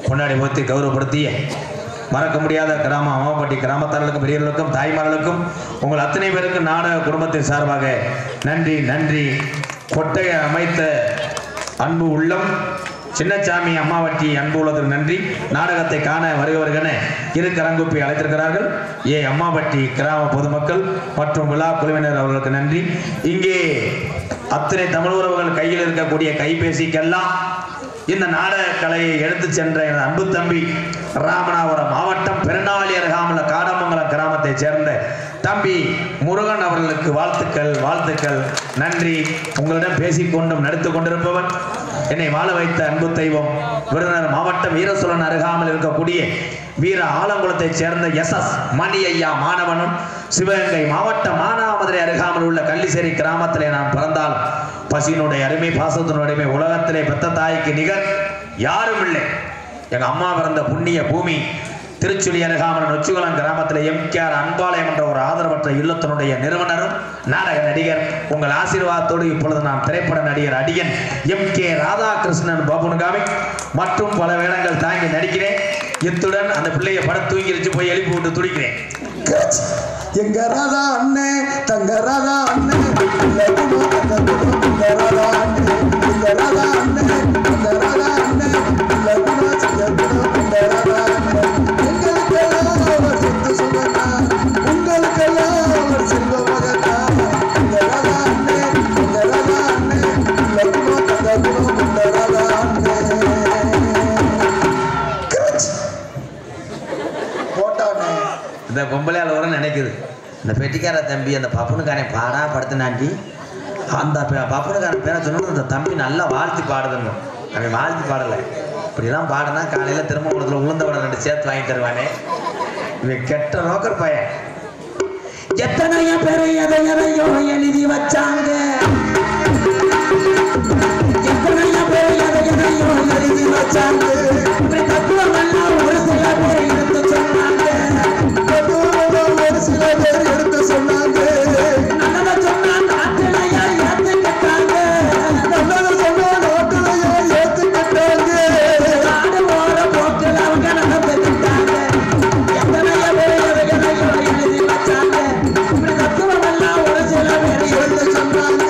கொண்டாடி போத்தி கௌரவப்படுத்திய மறக்க முடியாத கிராமம் அம்மாவட்டி கிராமத்தார்களுக்கும் பெரியவர்களுக்கும் தாய்மார்களுக்கும் உங்கள் அத்தனை பேருக்கும் நாடக குடும்பத்தின் சார்பாக நன்றி. கொட்டையை அமைத்த அன்பு உள்ளம் சின்னசாமி அம்மாவட்டி அன்பு உள்ளதுக்கு நன்றி. நாடகத்தை காண வருகிறவர்கள இரு கரங்குப்பி அழைத்திருக்கிறார்கள். அம்மாவட்டி கிராம பொதுமக்கள் மற்றும் விழா குழுவினர் அவர்களுக்கு நன்றி. இங்கே அத்தனை தமிழ் உறவுகள் கையில் இருக்கக்கூடிய கைபேசிக்கெல்லாம் இந்த நாடக கலையை எடுத்து சென்ற அன்பு தம்பி ராமநாதபுரம் மாவட்டம் பெருநாளி அருகாமையில் காடமங்கலம் கிராமத்தை சேர்ந்த தம்பி முருகன் அவர்களுக்கு வாழ்த்துக்கள் நன்றி. உங்களிடம் பேசிக்கொண்டும் நடித்து கொண்டிருப்பவன் என்னை வாழ வைத்த அன்பு தெய்வம் விருதுநகர் மாவட்டம் வீரசோழன் அருகாமல் இருக்கக்கூடிய வீர ஆலங்குளத்தை சேர்ந்த SS மணி ஐயா மாணவனும் சிவகங்கை மாவட்டம் மானாமதுரை அருகாமல் உள்ள கள்ளிசேரி கிராமத்திலே நான் பிறந்தாலும் பசியினுடைய அருமை பாசத்தினுடைய உலகத்திலே பெத்த தாய்க்கு நிகர் யாரும் இல்லை. எங்க அம்மா பிறந்த புண்ணிய பூமி திருச்சுழி அருகாமல் நொச்சிகுளம் கிராமத்தில் எம்கேஆர் அன்பாலயம் என்ற ஒரு ஆதரவற்ற இல்லத்தினுடைய நிறுவனரும் நாடக நடிகர். உங்கள் ஆசீர்வாதத்தோடு இப்பொழுது நான் திரைப்பட நடிகர் அடியன் எம்.கே. ராதாகிருஷ்ணன் பாபுனுகாமி மற்றும் பல வேடங்கள் தாங்கி நடிக்கிறேன். இத்துடன் அந்த பிள்ளைய படம் தூங்கிருச்சு, போய் எழுப்பி விட்டு துடிக்கிறேன். எங்க ராதா அண்ணே தங்க ராதா அண்ணே ராதா அண்ணே எங்க ராதா அண்ணே தங்க ராதா அண்ணே எங்களுக்கெல்லாம் அவர் சொத்து சுகனா, உங்களுக்கெல்லாம் அவர் செல்வ மகனா. எங்க ராதா அண்ணே எங்க ராதா அண்ணே லகுணம் தகுணம் எங்க ராதா அண்ணே போட்டானே. இந்த பொம்பளையால் வர நினைக்குது இந்த பெட்டிக்கார தம்பி அந்த பப்புனுக்காரன் பாடா படுத்தினாண்டி. அந்த பப்புனுக்காரன் பேரை சொன்னது அந்த தம்பி நல்லா வாழ்த்தி பாடுதுங்க. அவன் வாழ்த்தி பாடலை, இப்படிலாம் பாடுனா காலையில் திருமணத்தில் உளுந்த வடை 2 சேர்த்து வாங்கி தருவானே. இவன் கெட்ட நோக்கர் பையன். எத்தனையோ பேரை எதையோ எழுதி வச்சாங்க, எத்தனையோ பேரை எதையோ எழுதி வச்சாங்க. தத்துவம் எல்லாம் ஒரு சில பேர் எடுத்து சொன்னாங்க, ஒரு சில பேர் எடுத்து சொன்னாங்க. நல்லதை சொன்னா நாட்டிலையா ஏத்துக்கிட்டாங்க, நல்லதை சொன்னா நாட்டிலையா ஏத்துக்கிட்டாங்க. நாடு போற போக்கில் அவங்க நடந்துக்கிட்டாங்க. எத்தனையோ பேர் எதையோ எழுதி வச்சாங்க, இப்படி தத்துவம் எல்லாம் ஒரு சில பேர் எடுத்து சொன்னாங்க.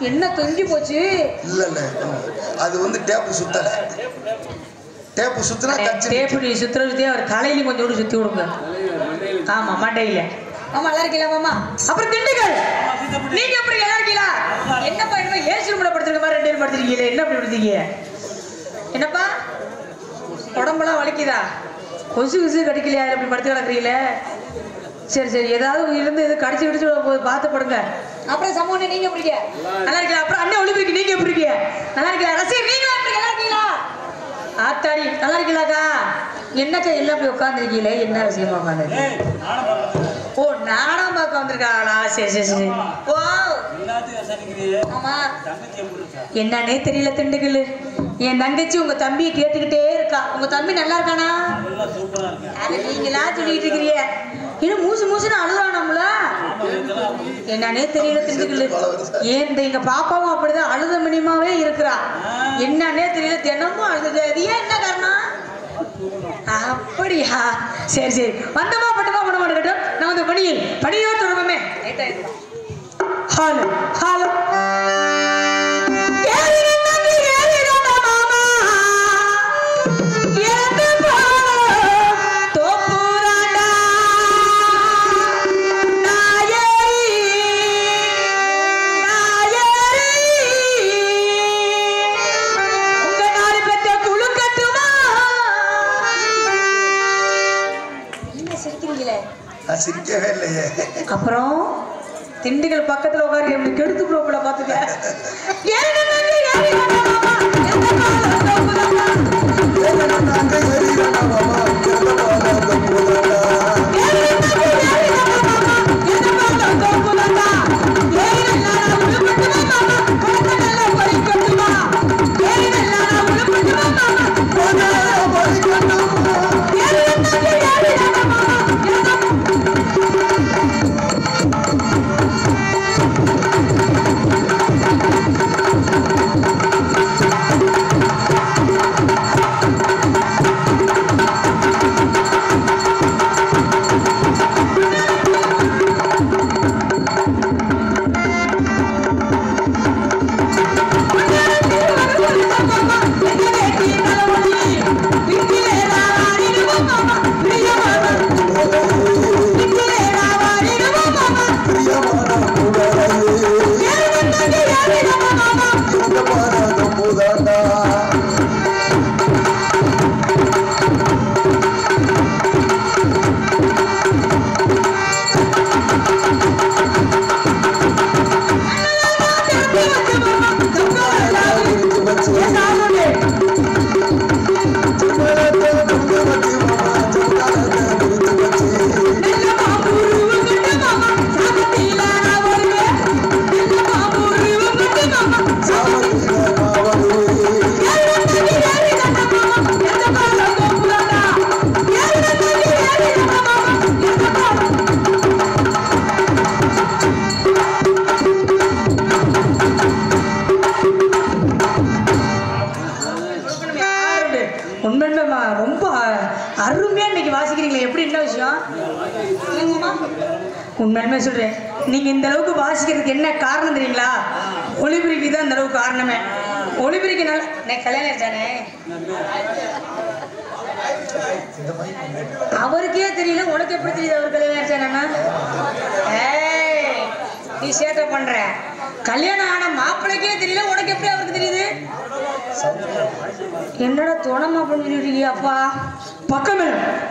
என்ன தொங்கி போச்சு? இல்ல இல்ல, அது வந்து டேப்பு சுத்தல. டேப்பு சுத்தினா டேப்பு நீ சுத்துறதே அவர் தலையில கொஞ்சம் கூட சுத்தி விடுங்க. ஆமா மண்டையில. ஆமா நல்லா இருக்கீங்களா மாமா? அப்புறம் திண்டுக்கல் நீங்க எப்படி நல்லா இருக்கீங்களா? என்னப்பா என்ன ஏசி ரூம்ல படுத்துருக்க மாதிரி 2 பேரும் படுத்துருக்கீங்களே, என்ன அப்படி படுத்தீங்க? என்னப்பா உடம்பெல்லாம் வலிக்குதா? கொசு கொசு கடிக்கலையா? இப்படி படுத்து கிடக்குறீங்களே. சரி சரி, ஏதாவது இருந்து எது கடிச்சு கிடிச்சு பார்த்து படுங்க. அப்புறம் சமூகம் நீங்க எப்படி நல்லா இருக்கீங்களா? அப்புறம் அண்ணன் ஒளிபிரிக்கு நீங்க எப்படி இருக்கீங்க? நல்லா இருக்கீங்களா? ரசிகர் நீங்களும் எப்படி நல்லா இருக்கீங்களா? ஆத்தாடி நல்லா இருக்கீங்களாக்கா? என்னக்கா எல்லாம் போய் உட்காந்துருக்கீங்களே, என்ன விஷயமா உட்காந்துருக்கீங்க? ஓ நாடகம் பார்க்க வந்திருக்காங்களா? சரி சரி சரி. ஓ ஆமா என்னன்னே தெரியல திண்டுக்கல். என் தங்கச்சி உங்க தம்பியை கேட்டுக்கிட்டே இருக்கா. உங்க தம்பி நல்லா இருக்கானா? அது நீங்களா சொல்லிட்டு இருக்கிறீங்க. இன்னும் மூசு மூசுன்னு அழுதானாம்ல, என்னன்னே தெரியல திண்டுக்கல். ஏன் எங்க பாப்பாவும் அப்படிதான் அழுத மினிமாவே இருக்கிறா. என்னன்னே தெரியல, தினமும் அழுது. அது ஏன், என்ன காரணம்? அப்படியா? சரி சரி, வந்தமா பட்டமா பண்ண மாட்டேன். நான் வந்து பணியோடு தொடர்புமே ஹாலோ ஹாலோ சிரிக்கவே இல்லையே. அப்புறம் திண்டுக்கல் பக்கத்துல உட்காரு எப்படி கெடுத்து ப்ரோப்ல பாத்துக்க. ரொம்ப அருமையா இன்னைக்கு வாசிக்கிறீங்களே, எப்படி, என்ன விஷயம்? உண்மையுமே சொல்றேன், நீங்க இந்த அளவுக்கு வாசிக்கிறதுக்கு என்ன காரணம் தெரியுங்களா? ஒளிபிரிக்கு தான் இந்த அளவுக்கு காரணமே. ஒளிபிரிக்கு நல்ல கல்யாணம் ஆயிடுச்சானே, அவருக்கே தெரியல, உனக்கு எப்படி தெரியுது அவர் கல்யாணம் ஆயிடுச்சானா? நீ சேட்டை பண்ற. கல்யாணம் ஆன மாப்பிள்ளைக்கே தெரியல, உனக்கு எப்படி அவருக்கு தெரியுது? என்னடா தோணமா அப்படின்னு சொல்லிருக்கீங்க? அப்பா பக்கமே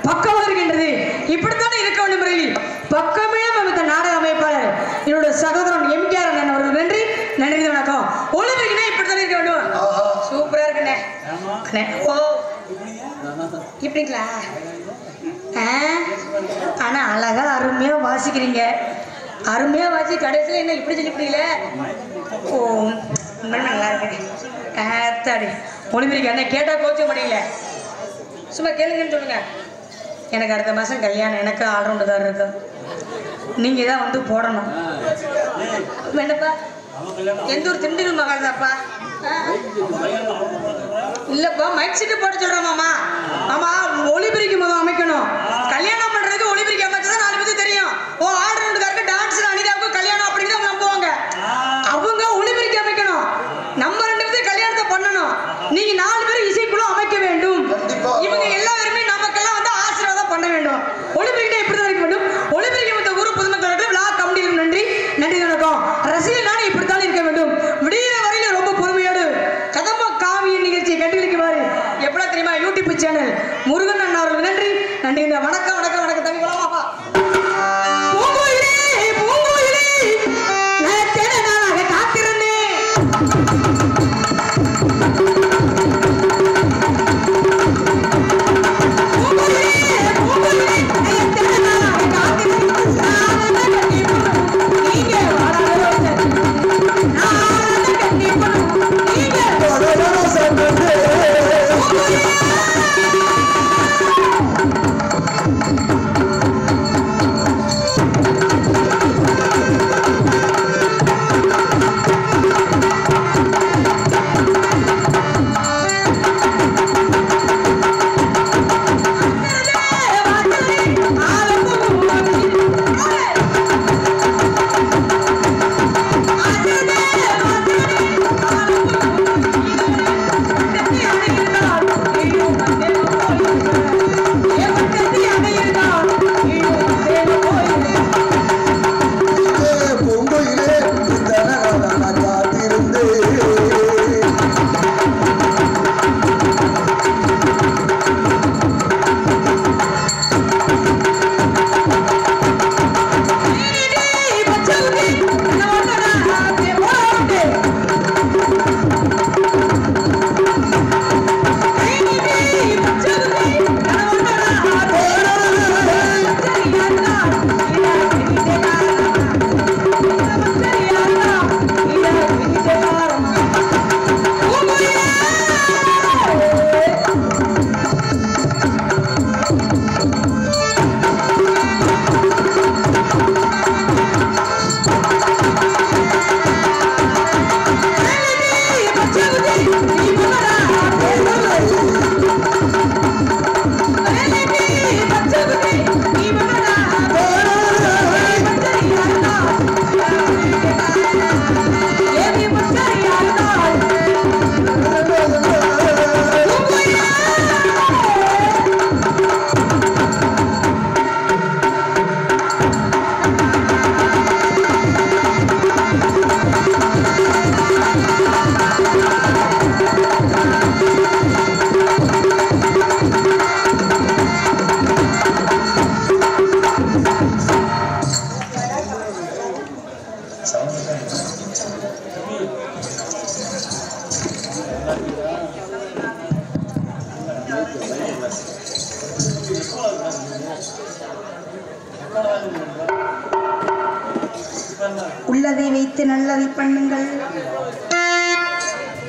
பக்கமாக இருக்கின்றது. இப்படித்தானே இருக்க வேண்டும் முறையில் பக்கமே அமைத்த நாடக அமைப்பாளர் என்னோட சகோதரன் எம்கேஆர் அண்ணன் அவர்கள். நன்றி நன்றி, வணக்கம். ஒளிபிரிக்குன்னா இப்படித்தானே இருக்க வேண்டும். சூப்பரா இருக்குண்ணே. ஓ இப்படிங்களா? ஆனா அழகா அருமையா வாசிக்கிறீங்க. அருமையா வாசி கடைசியில் என்ன இப்படி சொல்லிவிட்டீங்களே? ஓ நல்லா இருக்கு. ஒளிபிரிக்க அண்ணன் கேட்டா கோச்ச முடியல, சும்மா கேளுங்கன்னு சொல்லுங்க. எனக்கு அடுத்த மாதம் கல்யாணம், எனக்கு ஆல்ரவுண்டுக்காரர் இருக்கு, நீங்க தான் வந்து போடணும். என்னப்பா எந்த ஒரு திண்டுக்கல் மகள் தான்ப்பா? இல்லப்பா மைக் செட்டு போட சொல்றேன் மாமா. ஆமா ஒளிபிரிக்கு முதல் அமைக்கணும். கல்யாணம் பண்றதுக்கு ஒளிபிரிக்க அமைச்சதான் 4 பேருக்கு தெரியும். ஓ ஆல்ரவுண்டுக்காருக்கு டான்ஸ் அனிதாவுக்கு கல்யாணம் அப்படிங்கிறத நம்புவாங்க. அவங்க ஒளிபிரிக்க நல்லதை பண்ணுங்கள்.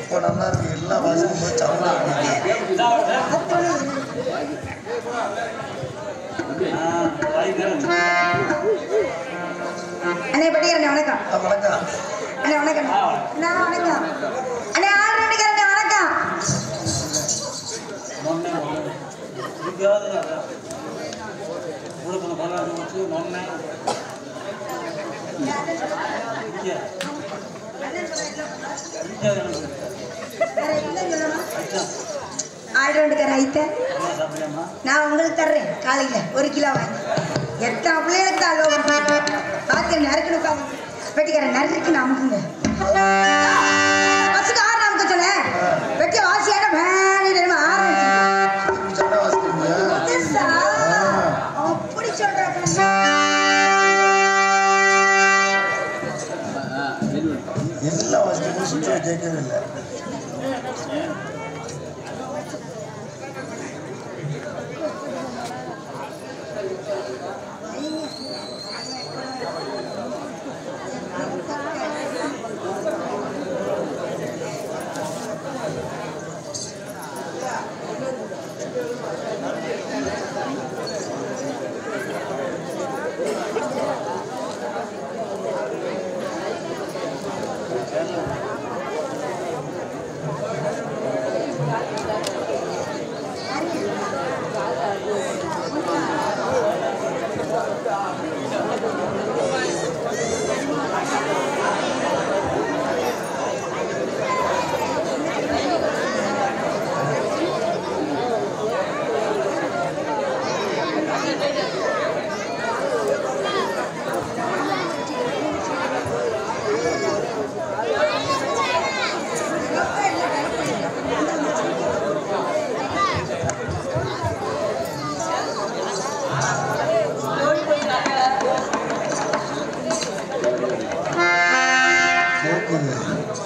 இப்போ நல்லா இருக்கு எல்லா வாசமும் போய் சவுண்டா அண்ணே படிக்கிறேன். வணக்கம் வணக்கம் அண்ணே. வணக்கம் அண்ணா. வணக்கம் அண்ணே. ஆர்டர் பண்ணிக்கிறேன். வணக்கம். ஆர்டர் பண்ணிக்கிறேன். ஐத்த நான் உங்களுக்கு தர்றேன். காலையில் 1 கிலோ வாங்கி எத்தனை பிள்ளைகளுக்கு தான் அலோவன் பார்த்து நறுக்குன்னு உட்காந்து வெட்டிக்கிறேன். நறுக்கு அமுக்குங்க. பஸ்ஸுக்கு ஆறு அமுக்க சொன்னேன். வெட்டி வாசியான வேணும் அப்படி சொல்றேன். எல்லா வாசமும் சுற்றி கேட்கவே இல்லை.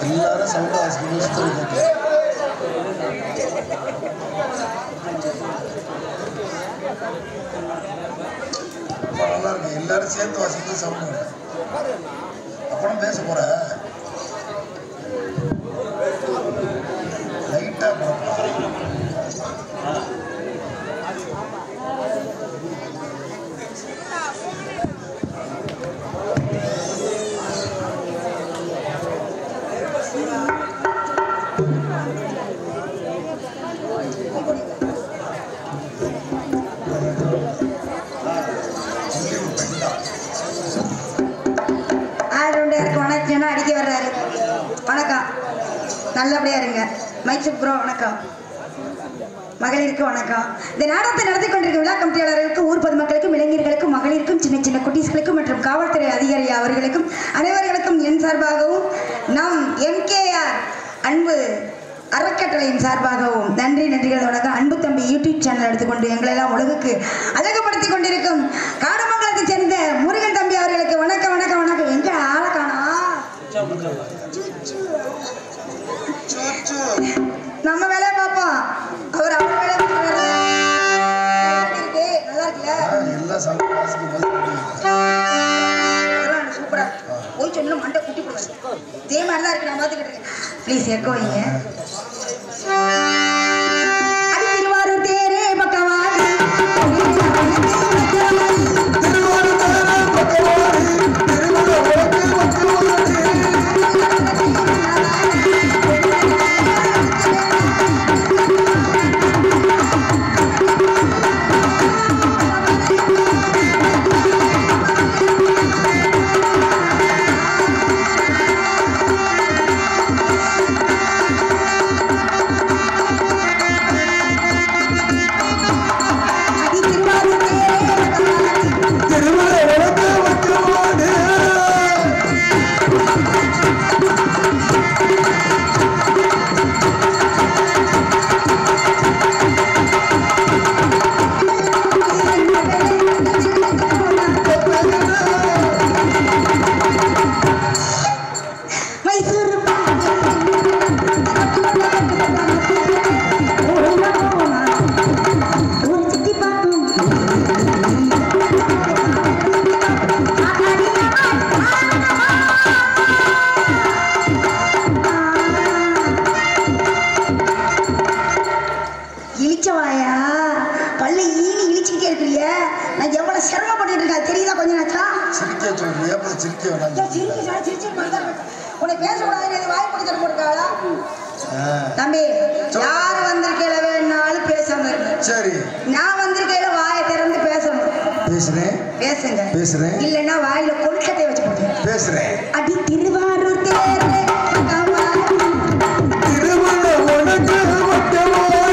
எல்லாரும் சவுண்டா வாசிக்கணும் சுற்றி கேட்க. நல்லா இருக்கு எல்லாரும் சேர்ந்து வாசிக்கிறது சவுண்ட். அப்புறம் பேச போற லைட்டா வணக்கம். அடிக்க வர்றாரு. வணக்கம். நல்லபடியா இருங்க. மைசூர் ப்ரோ வணக்கம். மகளிருக்கு வணக்கம். இந்த நாடகத்தை நடத்தி கொண்டிருக்கும் விழா கமிட்டியாளர்களுக்கும் ஊர் பொதுமக்களுக்கும் இளைஞர்களுக்கும் மகளிருக்கும் சின்ன சின்ன குட்டீஸ்களுக்கும் மற்றும் காவல்துறை அதிகாரி அவர்களுக்கும் அனைவர்களுக்கும் என் சார்பாகவும் நம் MKR அன்பு அறக்கட்டளையின் சார்பாகவும் நன்றிகள் வணக்கம். அன்பு தம்பி யூடியூப் சேனல் எடுத்துக்கொண்டு எங்களெல்லாம் உலகுக்கு அழகுபடுத்தி கொண்டிருக்கும் காடமங்கலத்தை சேர்ந்த முருகன் தம்பி அவர்களுக்கு வணக்கம் வணக்கம் வணக்கம். எங்க ஆளை காணா? நம்ம வேலையை பார்ப்போம். அவர் அவர் வேலையை நல்லா இருக்குல்ல? சூப்பரா போய் சொன்ன மண்டை குட்டி போடுவேன். இதே மாதிரிதான் இருக்கு. நான் பார்த்துக்கிட்டு இருக்கேன். ப்ளீஸ் எக்கோ வைங்க. திருவாரூர் தேரே பக்கவாடி உன்னை பேசக்கூடாது வாய் பிடிச்சிட்டு போட்டுருக்காளா தம்பி யார் வந்திருக்கையில வேணாலும் பேசாம இருக்கு சரி நான் வந்திருக்கையில வாயை திறந்து பேசணும் பேசுறேன் பேசுங்க பேசுறேன் இல்லைன்னா வாயில கொழுக்கட்டை வச்சு போட்டு பேசுறேன் அடி திருவாரூர் தேரே திருமண உனக்கு வட்டமாறு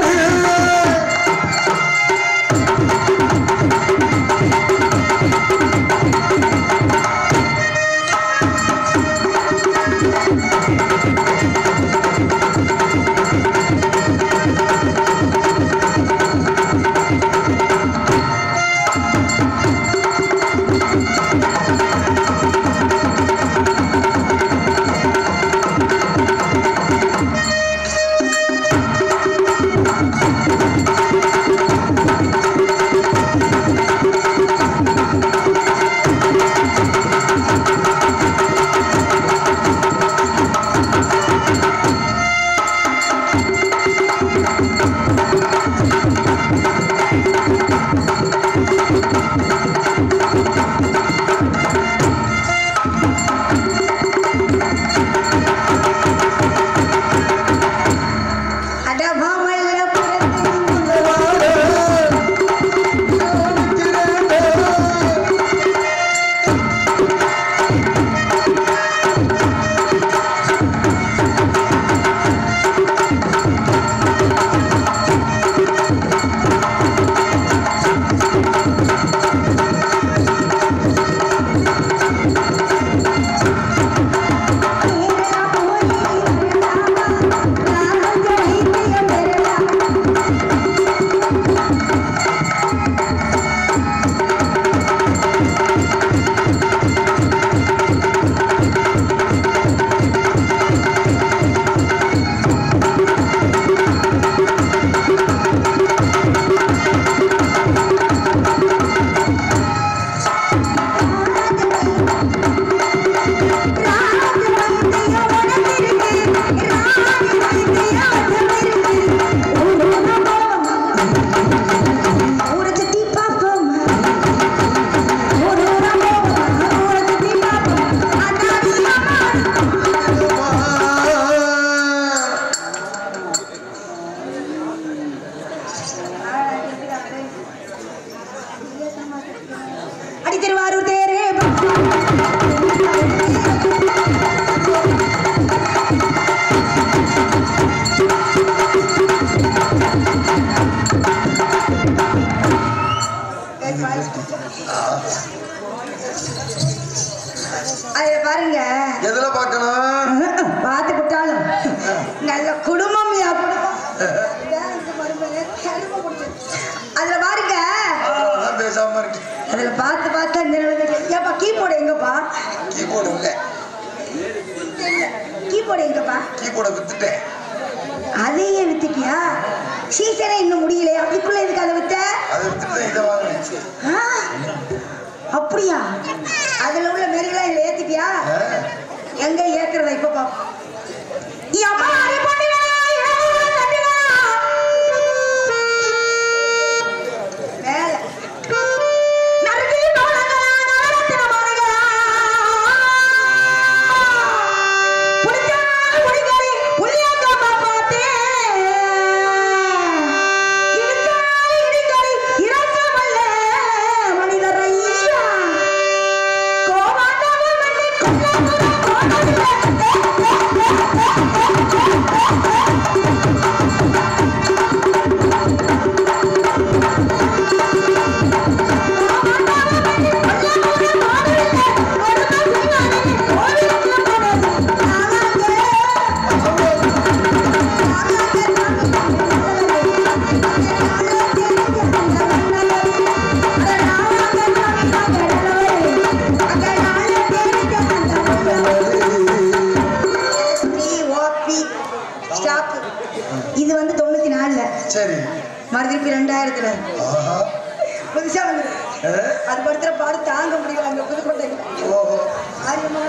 அதை பாருங்க. எதுல பார்க்கணும்? பார்த்து விட்டாலும் நல்ல குடும்பம். அதுல பாருங்க. பேசாம இருக்கு. அதுல பார்த்து பார்த்து இந்த ஏப்பா கீபோர்டு எங்கப்பா? கீபோர்டு இல்ல. கீபோர்டு எங்கப்பா? கீபோர்டை வித்துட்டேன். அதையே வித்துட்டியா? சீசனே இன்னும் முடியல. அதுக்குள்ள இதுக்கு அதை வித்த? அதை வித்துட்டு இதை வாங்கினேன். அப்படியா? அதுல உள்ள மெருகெல்லாம் இதுல ஏத்திட்டியா? எங்க ஏத்துறத இப்ப பாப்போம். இது வந்து 94ல. சரி. மறுதிருப்பி 2000ல. புதுசா வந்து அது படுத்துற பாடு தாங்க முடியல அங்க புதுக்கோட்டையில. ஓஹோ. ஆரியமா